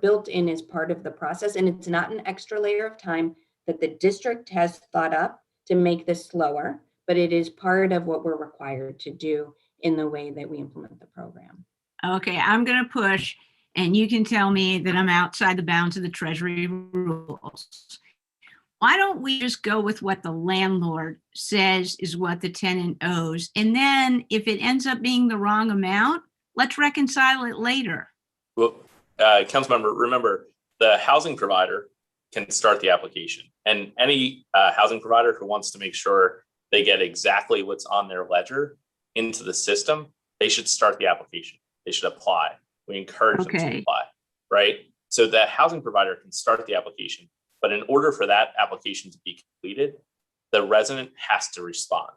built in as part of the process. And it's not an extra layer of time that the district has thought up to make this slower, but it is part of what we're required to do in the way that we implement the program. Okay, I'm going to push, and you can tell me that I'm outside the bounds of the Treasury rules. Why don't we just go with what the landlord says is what the tenant owes? And then if it ends up being the wrong amount, let's reconcile it later. Well, Councilmember, remember, the housing provider can start the application, and any housing provider who wants to make sure they get exactly what's on their ledger into the system, they should start the application. They should apply. We encourage them to apply, right? So the housing provider can start the application, but in order for that application to be completed, the resident has to respond,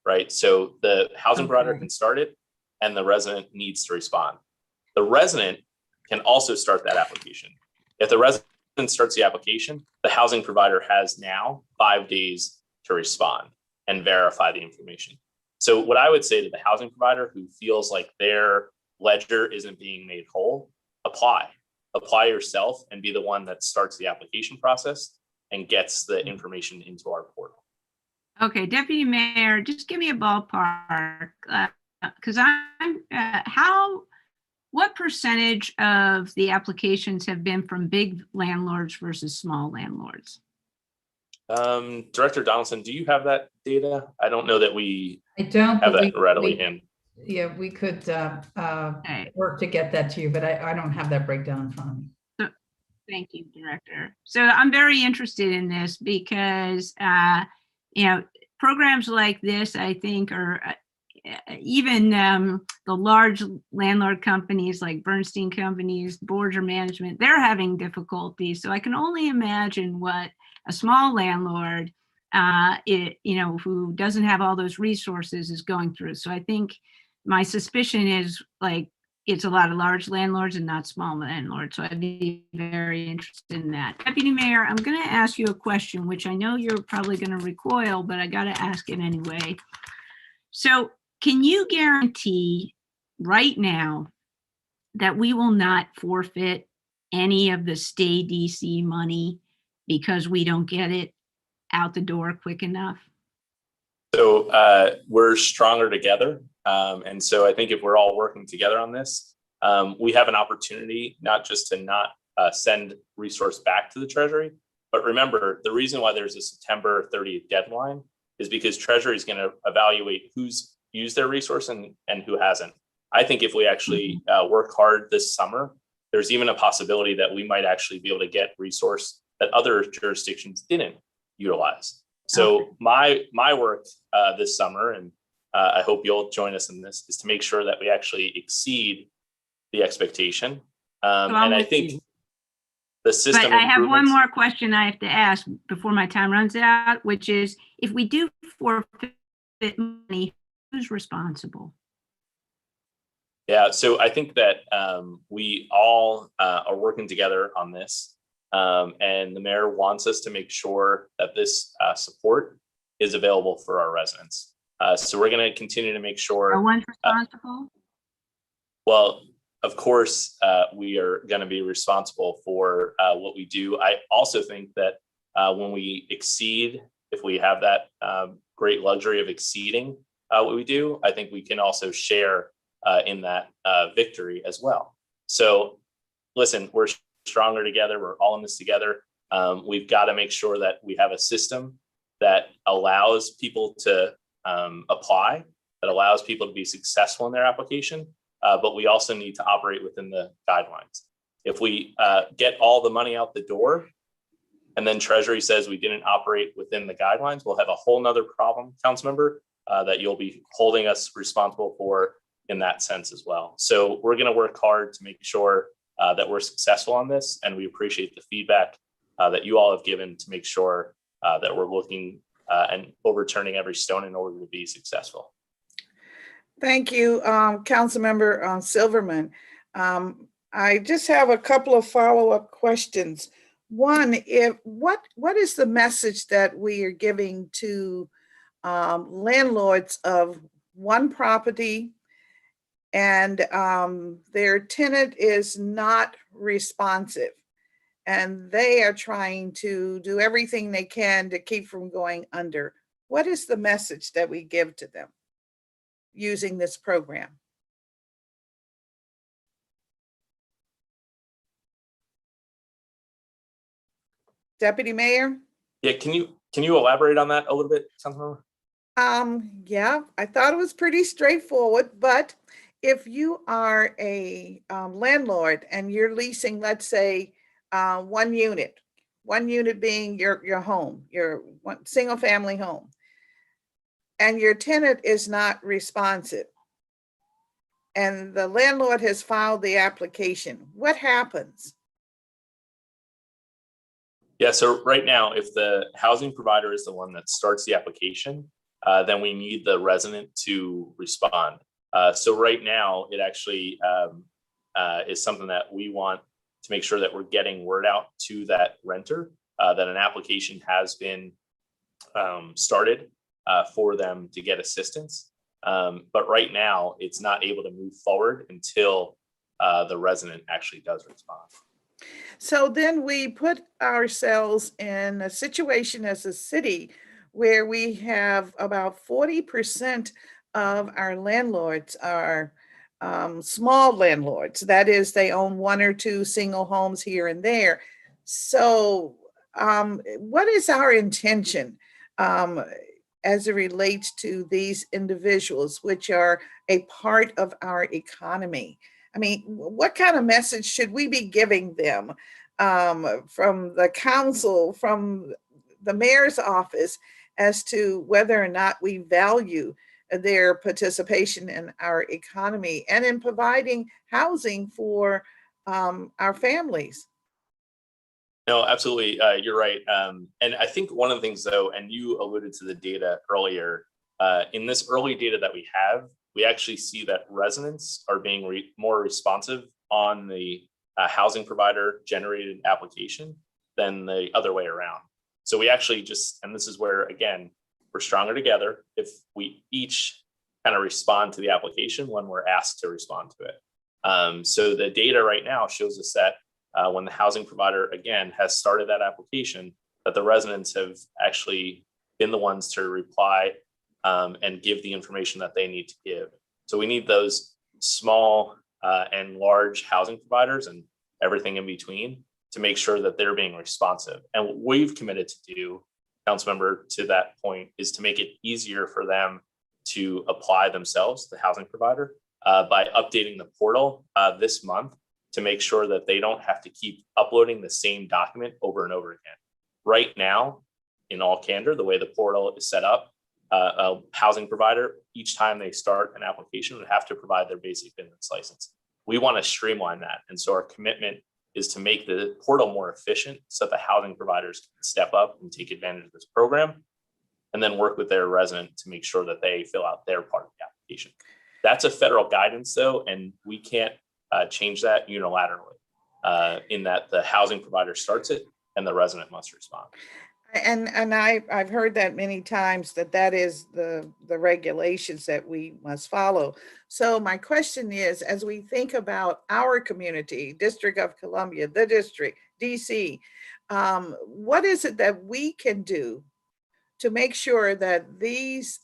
right? So the housing provider can start it, and the resident needs to respond. The resident can also start that application. If the resident starts the application, the housing provider has now 5 days to respond and verify the information. So what I would say to the housing provider who feels like their ledger isn't being made whole, apply yourself and be the one that starts the application process and gets the information into our portal. Okay, Deputy Mayor, just give me a ballpark, because what percentage of the applications have been from big landlords versus small landlords? Director Donaldson, do you have that data? I don't know that we I don't have that readily in. Yeah, we could work to get that to you, but I don't have that breakdown in front of me. Thank you, Director. So I'm very interested in this because, programs like this, I think, are even the large landlord companies like Bernstein companies, Borger Management, they're having difficulties. So I can only imagine what a small landlord, who doesn't have all those resources is going through. So I think my suspicion is like it's a lot of large landlords and not small landlords. So I'd be very interested in that. Deputy Mayor, I'm going to ask you a question, which I know you're probably going to recoil, but I got to ask it anyway. So can you guarantee right now that we will not forfeit any of the Stay DC money because we don't get it out the door quick enough? So we're stronger together. And so I think if we're all working together on this, we have an opportunity not just to not send resource back to the Treasury. But remember, the reason why there's a September 30th deadline is because Treasury is going to evaluate who's used their resource and who hasn't. I think if we actually work hard this summer, there's even a possibility that we might actually be able to get resource that other jurisdictions didn't utilize. So my work this summer, and I hope you'll join us in this, is to make sure that we actually exceed the expectation. And I think the system. But I have one more question I have to ask before my time runs out, which is, if we do forfeit money, who's responsible? Yeah, so I think that we all are working together on this, and the mayor wants us to make sure that this support is available for our residents. So we're going to continue to make sure. No one's responsible? Well, of course, we are going to be responsible for what we do. I also think that when we exceed, if we have that great luxury of exceeding what we do, I think we can also share in that victory as well. So listen, we're stronger together. We're all in this together. We've got to make sure that we have a system that allows people to apply, that allows people to be successful in their application. But we also need to operate within the guidelines. If we get all the money out the door and then Treasury says we didn't operate within the guidelines, we'll have a whole nother problem, Councilmember, that you'll be holding us responsible for in that sense as well. So we're going to work hard to make sure that we're successful on this, and we appreciate the feedback that you all have given to make sure that we're looking and overturning every stone in order to be successful. Thank you, Councilmember Silverman. I just have a couple of follow-up questions. One, what is the message that we are giving to landlords of one property and their tenant is not responsive and they are trying to do everything they can to keep from going under? What is the message that we give to them using this program? Deputy Mayor? Yeah, can you elaborate on that a little bit, Councilmember? Yeah, I thought it was pretty straightforward, but if you are a landlord and you're leasing, let's say, one unit being your home, your one single family home, and your tenant is not responsive, and the landlord has filed the application, what happens? Yeah, so right now, if the housing provider is the one that starts the application, then we need the resident to respond. So right now, it actually is something that we want to make sure that we're getting word out to that renter, that an application has been started for them to get assistance. But right now, it's not able to move forward until the resident actually does respond. So then we put ourselves in a situation as a city where we have about 40% of our landlords are small landlords. That is, they own one or two single homes here and there. So what is our intention as it relates to these individuals, which are a part of our economy? I mean, what kind of message should we be giving them from the council, from the mayor's office, as to whether or not we value their participation in our economy and in providing housing for our families? No, absolutely. You're right. And I think one of the things, though, and you alluded to the data earlier, in this early data that we have, we actually see that residents are being more responsive on the housing provider generated application than the other way around. So we actually and this is where, again, we're stronger together if we each kind of respond to the application when we're asked to respond to it. So the data right now shows us that when the housing provider, again, has started that application, that the residents have actually been the ones to reply and give the information that they need to give. So we need those small and large housing providers and everything in between to make sure that they're being responsive. And what we've committed to do, Councilmember, to that point, is to make it easier for them to apply themselves, the housing provider, by updating the portal this month to make sure that they don't have to keep uploading the same document over and over again. Right now, in all candor, the way the portal is set up, a housing provider, each time they start an application, would have to provide their basic business license. We want to streamline that. And so our commitment is to make the portal more efficient so that the housing providers can step up and take advantage of this program, and then work with their resident to make sure that they fill out their part of the application. That's a federal guidance though, and we can't change that unilaterally in that the housing provider starts it and the resident must respond. And I've heard that many times, that is the regulations that we must follow. So my question is, as we think about our community, District of Columbia, the district, DC, what is it that we can do to make sure that these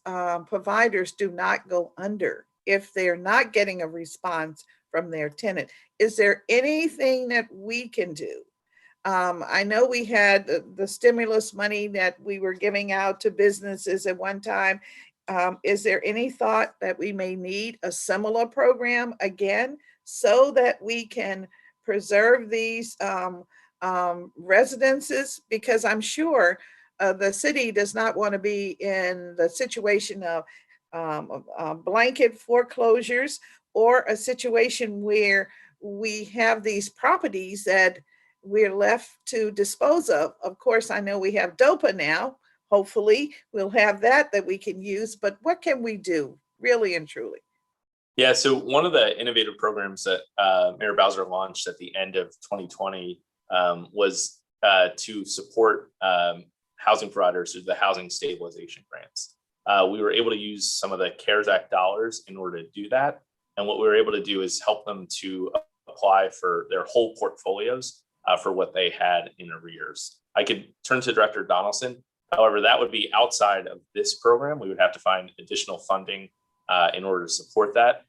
providers do not go under if they're not getting a response from their tenant? Is there anything that we can do? I know we had the stimulus money that we were giving out to businesses at one time. Is there any thought that we may need a similar program again so that we can preserve these residences? Because I'm sure the city does not want to be in the situation of blanket foreclosures, or a situation where we have these properties that we're left to dispose of. Of course, I know we have DOPA now. Hopefully we'll have that we can use, but what can we do really and truly? Yeah, so one of the innovative programs that Mayor Bowser launched at the end of 2020 was to support housing providers through the housing stabilization grants. We were able to use some of the CARES Act dollars in order to do that. And what we were able to do is help them to apply for their whole portfolios for what they had in arrears. I could turn to Director Donaldson. However, that would be outside of this program. We would have to find additional funding in order to support that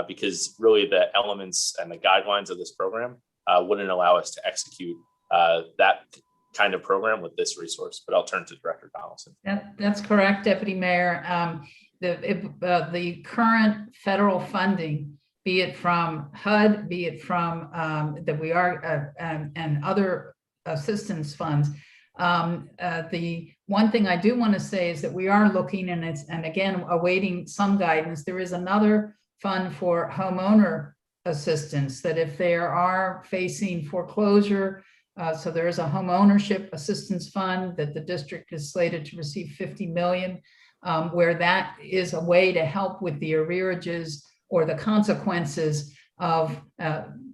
because really the elements and the guidelines of this program wouldn't allow us to execute that kind of program with this resource. But I'll turn to Director Donaldson. That's correct, Deputy Mayor. The current federal funding, be it from HUD, be it from that we are and other assistance funds. The one thing I do want to say is that we are looking, and again awaiting some guidance. There is another fund for homeowner assistance that if they are facing foreclosure, so there is a home ownership assistance fund that the district is slated to receive $50 million, where that is a way to help with the arrearages or the consequences of,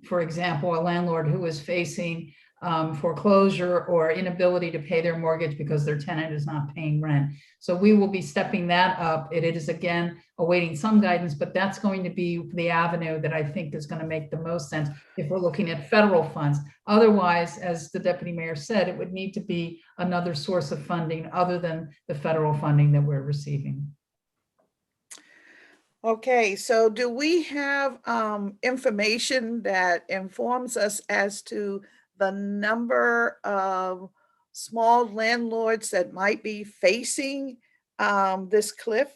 for example, a landlord who is facing foreclosure or inability to pay their mortgage because their tenant is not paying rent. So we will be stepping that up. It is again awaiting some guidance, but that's going to be the avenue that I think is going to make the most sense if we're looking at federal funds. Otherwise, as the Deputy Mayor said, it would need to be another source of funding other than the federal funding that we're receiving. Okay, so do we have information that informs us as to the number of small landlords that might be facing this cliff?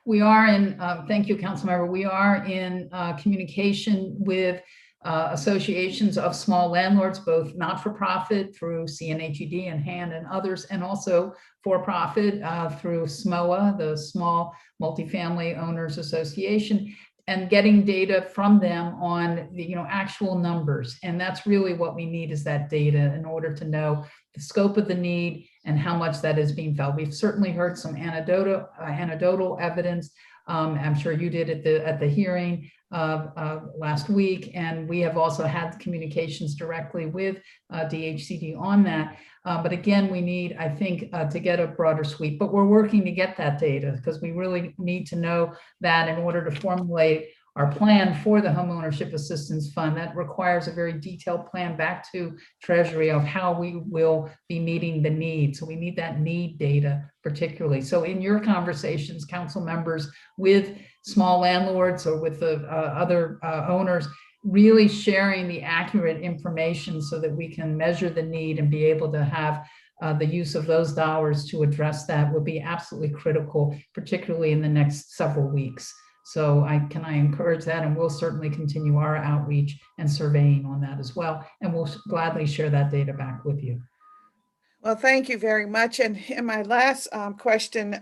We are in, thank you, Councilmember. We are in communication with associations of small landlords, both not-for-profit through CNHED and HAND and others, and also for-profit through SMOA, the Small Multifamily Owners Association, and getting data from them on the actual numbers. And that's really what we need, is that data in order to know the scope of the need and how much that is being felt. We've certainly heard some anecdotal evidence. I'm sure you did at the hearing last week, and we have also had communications directly with DHCD on that. But again, we need, I think, to get a broader sweep, but we're working to get that data because we really need to know that in order to formulate our plan for the Homeownership Assistance Fund. That requires a very detailed plan back to Treasury of how we will be meeting the need. So we need that need data particularly. So in your conversations, council members, with small landlords or with the other owners, really sharing the accurate information so that we can measure the need and be able to have the use of those dollars to address that will be absolutely critical, particularly in the next several weeks. So I encourage that, and we'll certainly continue our outreach and surveying on that as well. And we'll gladly share that data back with you. Well, thank you very much. And in my last question,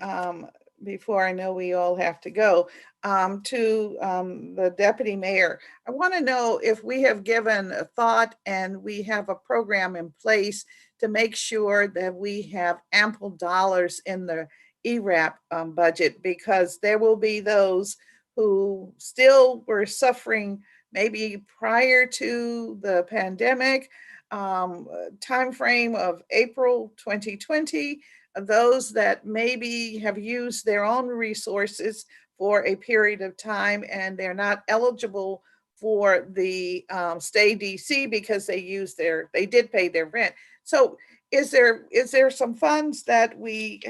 before I know we all have to go, to the deputy mayor, I want to know if we have given a thought and we have a program in place to make sure that we have ample dollars in the ERAP budget, because there will be those who still were suffering maybe prior to the pandemic timeframe of April 2020, those that maybe have used their own resources for a period of time and they're not eligible for the stay DC because they did pay their rent. So is there some funds that we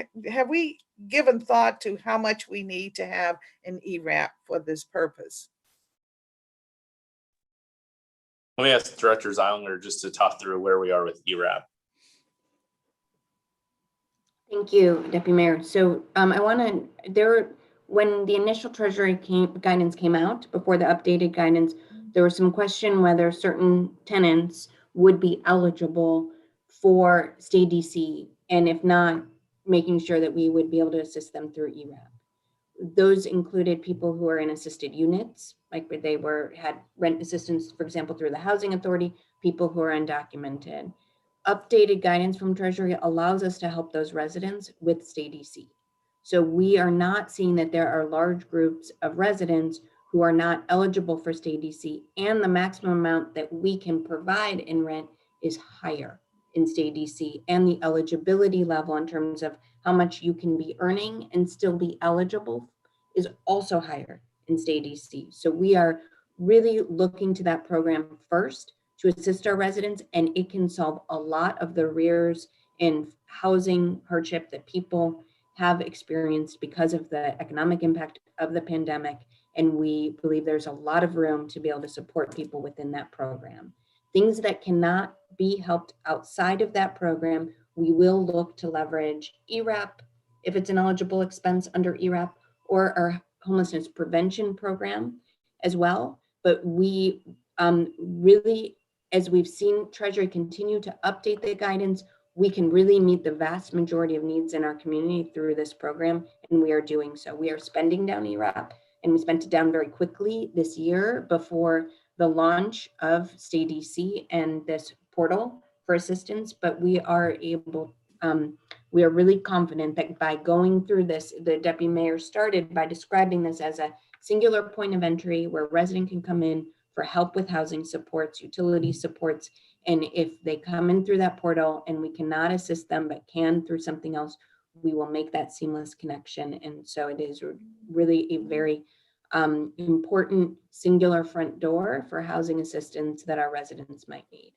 given thought to how much we need to have in ERAP for this purpose? Let me ask Director Zeilinger just to talk through where we are with ERAP. Thank you, Deputy Mayor. So when the initial Treasury guidance came out, before the updated guidance, there was some question whether certain tenants would be eligible for stay DC, and if not, making sure that we would be able to assist them through ERAP. Those included people who are in assisted units, like they had rent assistance, for example, through the Housing Authority, people who are undocumented. Updated guidance from Treasury allows us to help those residents with stay DC. So we are not seeing that there are large groups of residents who are not eligible for stay DC, and the maximum amount that we can provide in rent is higher in stay DC, and the eligibility level in terms of how much you can be earning and still be eligible is also higher in stay DC. So we are really looking to that program first to assist our residents, and it can solve a lot of the arrears in housing hardship that people have experienced because of the economic impact of the pandemic. And we believe there's a lot of room to be able to support people within that program. Things that cannot be helped outside of that program, we will look to leverage ERAP if it's an eligible expense under ERAP, or our homelessness prevention program as well. But we really, as we've seen Treasury continue to update the guidance, we can really meet the vast majority of needs in our community through this program, and we are doing so. We are spending down ERAP, and we spent it down very quickly this year before the launch of Stay DC and this portal for assistance, but we are really confident that by going through this, the Deputy Mayor started by describing this as a singular point of entry where a resident can come in for help with housing supports, utility supports, and if they come in through that portal and we cannot assist them but can through something else, we will make that seamless connection. And so it is really a very important singular front door for housing assistance that our residents might need.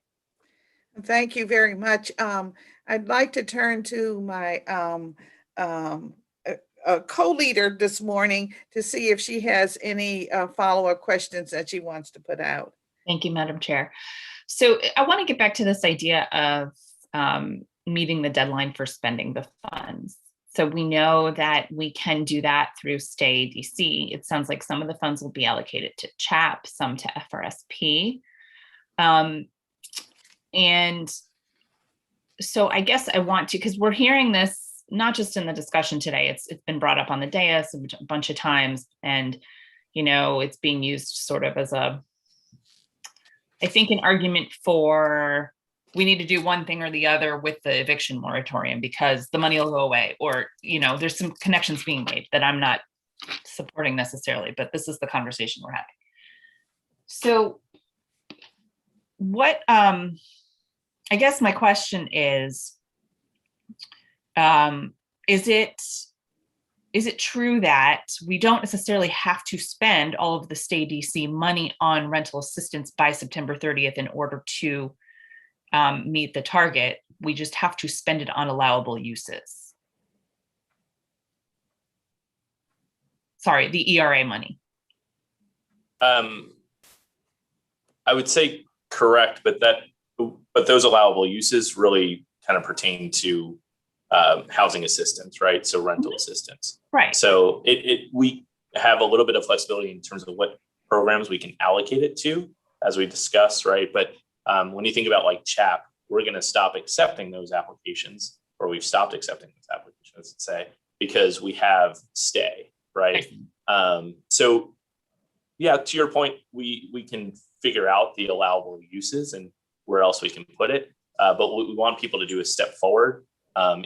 Thank you very much. I'd like to turn to my co-leader this morning to see if she has any follow-up questions that she wants to put out. Thank you, Madam Chair. So I want to get back to this idea of meeting the deadline for spending the funds. So we know that we can do that through Stay DC. It sounds like some of the funds will be allocated to CHAP, some to FRSP. And so I guess I want to, because we're hearing this, not just in the discussion today, it's been brought up on the dais a bunch of times, and, you know, it's being used sort of as I think an argument for, we need to do one thing or the other with the eviction moratorium because the money will go away, or, you know, there's some connections being made that I'm not supporting necessarily, but this is the conversation we're having. So what, I guess my question is it true that we don't necessarily have to spend all of the Stay DC money on rental assistance by September 30th in order to meet the target? We just have to spend it on allowable uses. Sorry, the ERA money. I would say correct, but those allowable uses really kind of pertain to housing assistance, right? So rental assistance. Right. So we have a little bit of flexibility in terms of what programs we can allocate it to, as we discussed, right? But when you think about like CHAP, we're going to stop accepting those applications, or we've stopped accepting those applications, let's say, because we have stay, right? So yeah, to your point, we can figure out the allowable uses and where else we can put it. But what we want people to do is step forward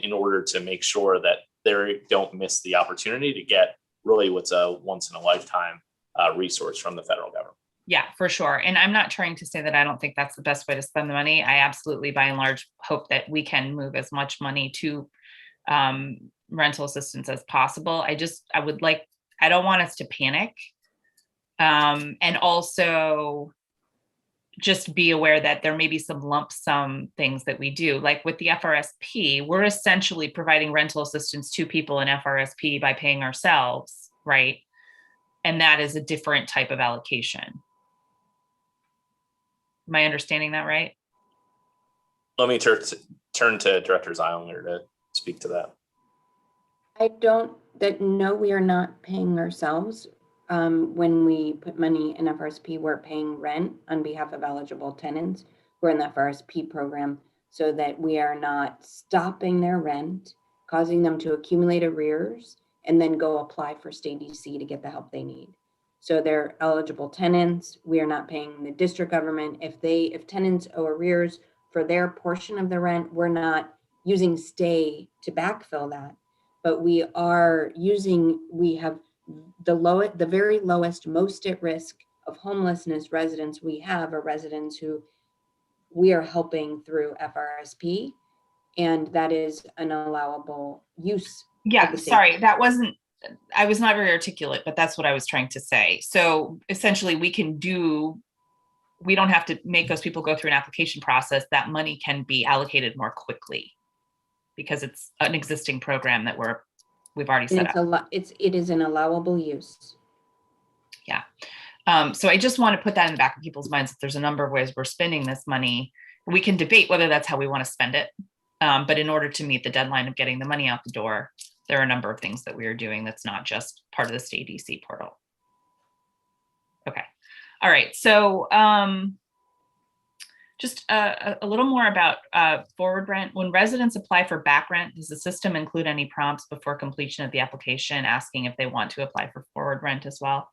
in order to make sure that they don't miss the opportunity to get really what's a once in a lifetime resource from the federal government. Yeah, for sure. And I'm not trying to say that I don't think that's the best way to spend the money. I absolutely, by and large, hope that we can move as much money to rental assistance as possible. I don't want us to panic. And also just be aware that there may be some lump sum things that we do. Like with the FRSP, we're essentially providing rental assistance to people in FRSP by paying ourselves, right? And that is a different type of allocation. Am I understanding that right? Let me turn to Director Zeilinger to speak to that. No, we are not paying ourselves. When we put money in FRSP, we're paying rent on behalf of eligible tenants who are in the FRSP program, so that we are not stopping their rent, causing them to accumulate arrears, and then go apply for state DC to get the help they need. So they're eligible tenants. We are not paying the district government. If tenants owe arrears for their portion of the rent, we're not using stay to backfill that. But we have the very lowest, most at risk of homelessness residents we have are residents who we are helping through FRSP, and that is an allowable use. Yeah, sorry, I was not very articulate, but that's what I was trying to say. So essentially we don't have to make those people go through an application process. That money can be allocated more quickly because it's an existing program that we've already set up. It is an allowable use. Yeah. So I just want to put that in the back of people's minds that there's a number of ways we're spending this money. We can debate whether that's how we want to spend it. But in order to meet the deadline of getting the money out the door, there are a number of things that we are doing that's not just part of the state DC portal. Okay. All right. So just a little more about forward rent. When residents apply for back rent, does the system include any prompts before completion of the application asking if they want to apply for forward rent as well?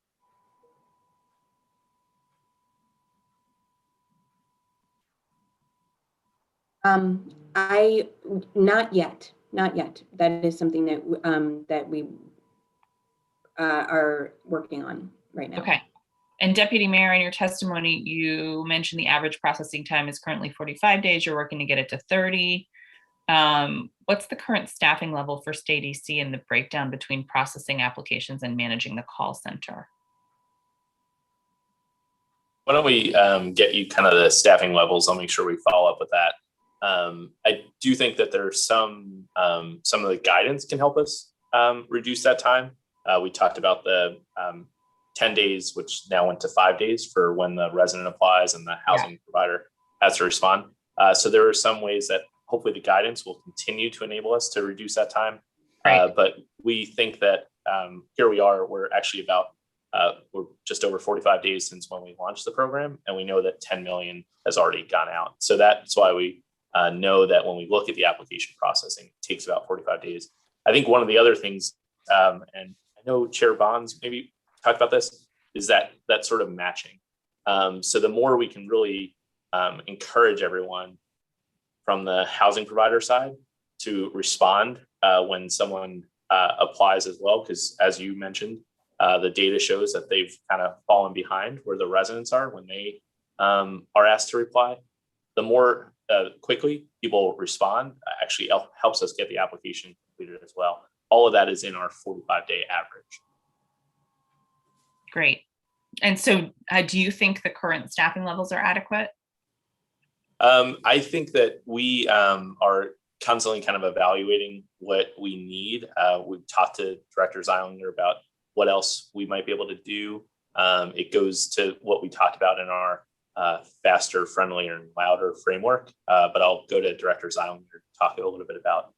Not yet. That is something that we are working on right now. Okay. And Deputy Mayor, in your testimony, you mentioned the average processing time is currently 45 days. You're working to get it to 30. What's the current staffing level for state DC and the breakdown between processing applications and managing the call center? Why don't we get you kind of the staffing levels? I'll make sure we follow up with that. I do think that there's some of the guidance can help us reduce that time. We talked about the 10 days, which now went to 5 days for when the resident applies and the housing provider has to respond. So there are some ways that hopefully the guidance will continue to enable us to reduce that time. Right. But we think that here we are, we're actually we're just over 45 days since when we launched the program, and we know that 10 million has already gone out. So that's why we know that when we look at the application processing, it takes about 45 days. I think one of the other things, and I know Chair Bonds maybe talked about this, is that sort of matching. So the more we can really encourage everyone from the housing provider side to respond when someone applies as well, because as you mentioned, the data shows that they've kind of fallen behind where the residents are when they are asked to reply. The more quickly people respond actually helps us get the application completed as well. All of that is in our 45-day average. Great. And so do you think the current staffing levels are adequate? I think that we are constantly kind of evaluating what we need. We've talked to Director Zeilinger about what else we might be able to do. It goes to what we talked about in our faster, friendlier, and louder framework. But I'll go to Director Zylinger to talk a little bit about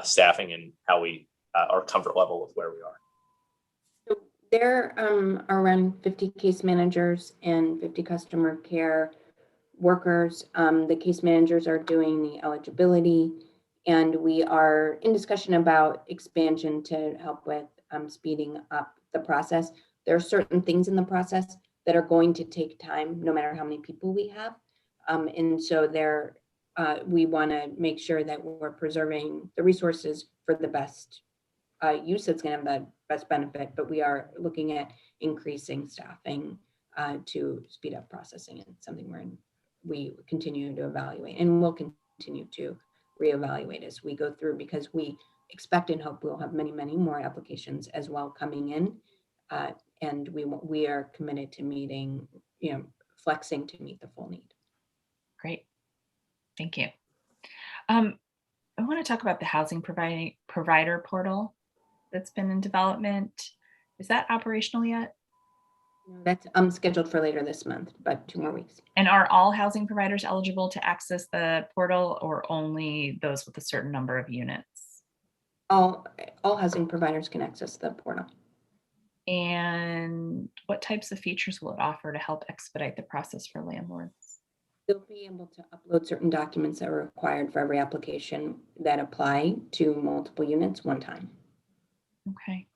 staffing and how we our comfort level with where we are. So there are around 50 case managers and 50 customer care workers. The case managers are doing the eligibility, and we are in discussion about expansion to help with speeding up the process. There are certain things in the process that are going to take time, no matter how many people we have. And so we want to make sure that we're preserving the resources for the best use that's going to have the best benefit, but we are looking at increasing staffing to speed up processing. It's something we continue to evaluate, and we'll continue to reevaluate as we go through, because we expect and hope we'll have many, many more applications as well coming in. And we are committed to meeting, flexing to meet the full need. Great. Thank you. I want to talk about the housing provider portal that's been in development. Is that operational yet? That's scheduled for later this month, about 2 more weeks. And are all housing providers eligible to access the portal, or only those with a certain number of units? All housing providers can access the portal. And what types of features will it offer to help expedite the process for landlords? They'll be able to upload certain documents that are required for every application that apply to multiple units one time. Okay.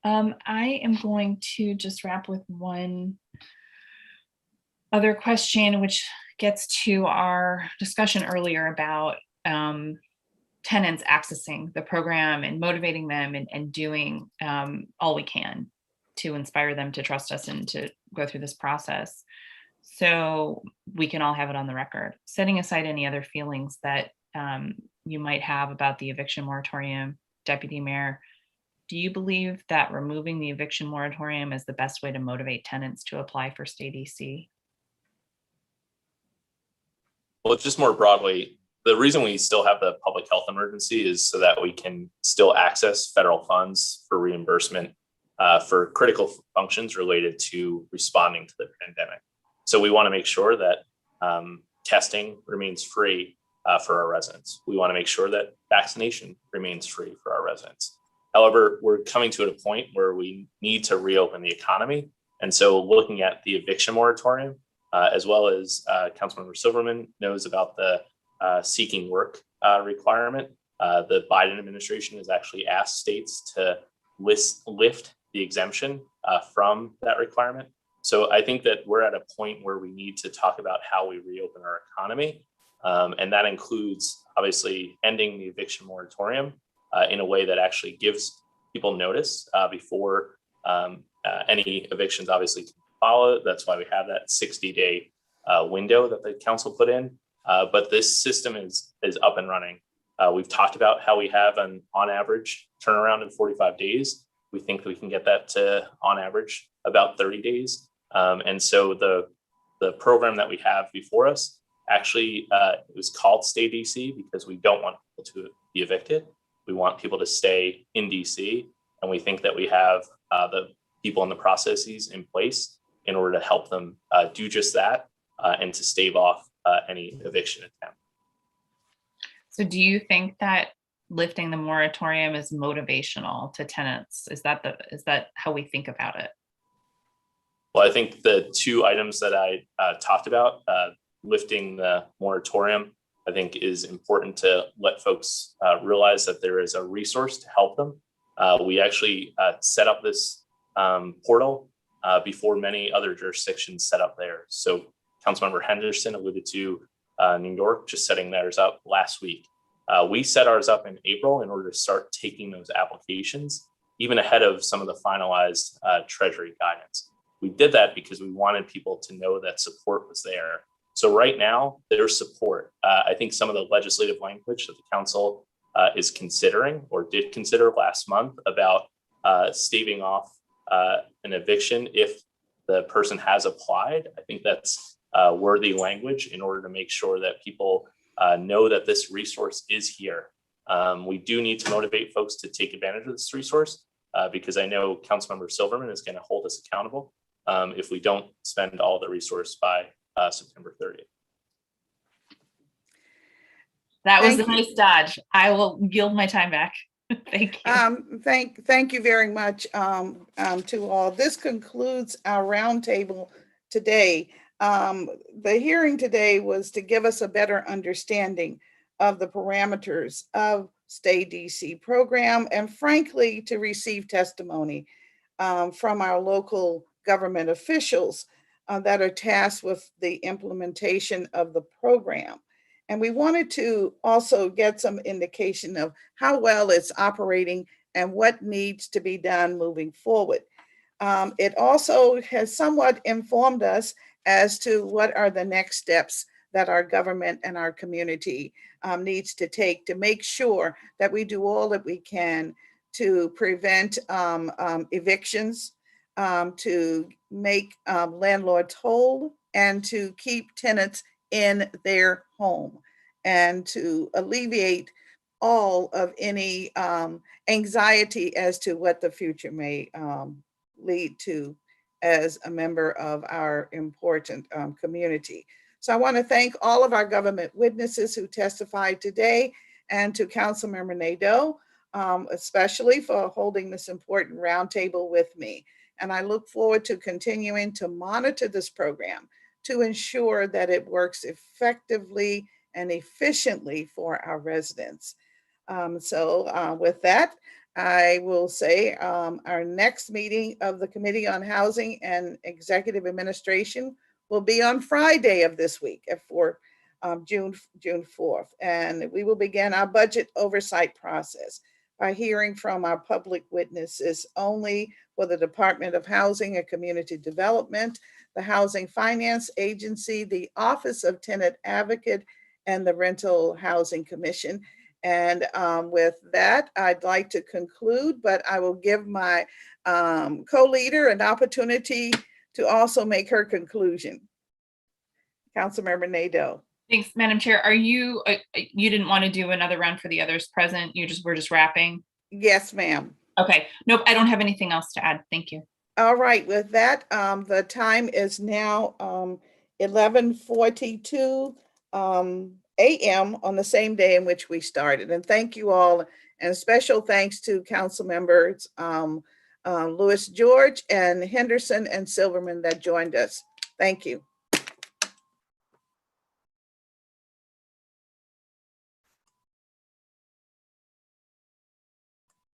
I am going to just wrap with one other question, which gets to our discussion earlier about tenants accessing the program and motivating them and doing all we can to inspire them to trust us and to go through this process, so we can all have it on the record. Setting aside any other feelings that you might have about the eviction moratorium, Deputy Mayor, do you believe that removing the eviction moratorium is the best way to motivate tenants to apply for state EC? Well, just more broadly, the reason we still have the public health emergency is so that we can still access federal funds for reimbursement for critical functions related to responding to the pandemic. So we want to make sure that testing remains free for our residents. We want to make sure that vaccination remains free for our residents. However, we're coming to a point where we need to reopen the economy. And so looking at the eviction moratorium, as well as Councilmember Silverman knows about the seeking work requirement, the Biden administration has actually asked states to lift the exemption from that requirement. So I think that we're at a point where we need to talk about how we reopen our economy. And that includes obviously ending the eviction moratorium in a way that actually gives people notice before any evictions obviously can follow. That's why we have that 60-day window that the council put in. But this system is up and running. We've talked about how we have an on average turnaround in 45 days. We think that we can get that to on average about 30 days. And so the program that we have before us actually it was called Stay DC because we don't want people to be evicted. We want people to stay in DC, and we think that we have the people and the processes in place in order to help them do just that and to stave off any eviction attempt. So do you think that lifting the moratorium is motivational to tenants? Is that how we think about it? Well, I think the two items that I talked about, lifting the moratorium, I think is important to let folks realize that there is a resource to help them. We actually set up this portal before many other jurisdictions set up theirs. So Councilmember Henderson alluded to New York just setting theirs up last week. We set ours up in April in order to start taking those applications, even ahead of some of the finalized Treasury guidance. We did that because we wanted people to know that support was there. So right now, there's support. I think some of the legislative language that the council is considering or did consider last month about staving off an eviction if the person has applied, I think that's worthy language in order to make sure that people know that this resource is here. We do need to motivate folks to take advantage of this resource because I know Councilmember Silverman is going to hold us accountable if we don't spend all the resource by September 30th. That was Thank a you. nice dodge. I will yield my time back. Thank you. Thank you very much to all. This concludes our roundtable today. The hearing today was to give us a better understanding of the parameters of Stay DC program, and frankly, to receive testimony from our local government officials that are tasked with the implementation of the program. And we wanted to also get some indication of how well it's operating and what needs to be done moving forward. It also has somewhat informed us as to what are the next steps that our government and our community needs to take to make sure that we do all that we can to prevent evictions, to make landlords whole, and to keep tenants in their home, and to alleviate all of any anxiety as to what the future may lead to as a member of our important community. So I want to thank all of our government witnesses who testified today, and to Councilmember Nadeau, especially for holding this important roundtable with me. And I look forward to continuing to monitor this program to ensure that it works effectively and efficiently for our residents. With that, I will say our next meeting of the Committee on Housing and Executive Administration will be on Friday of this week for June 4th. And we will begin our budget oversight process by hearing from our public witnesses only for the Department of Housing and Community Development, the Housing Finance Agency, the Office of Tenant Advocate, and the Rental Housing Commission. And with that, I'd like to conclude, but I will give my co-leader an opportunity to also make her conclusion. Councilmember Nadeau. Thanks, Madam Chair. Are you, you didn't want to do another round for the others present? We're just wrapping? Yes, ma'am. Okay. Nope, I don't have anything else to add. Thank you. All right, with that, the time is now 11:42 a.m. on the same day in which we started. And thank you all, and special thanks to council members Louis George and Henderson and Silverman that joined us. Thank you.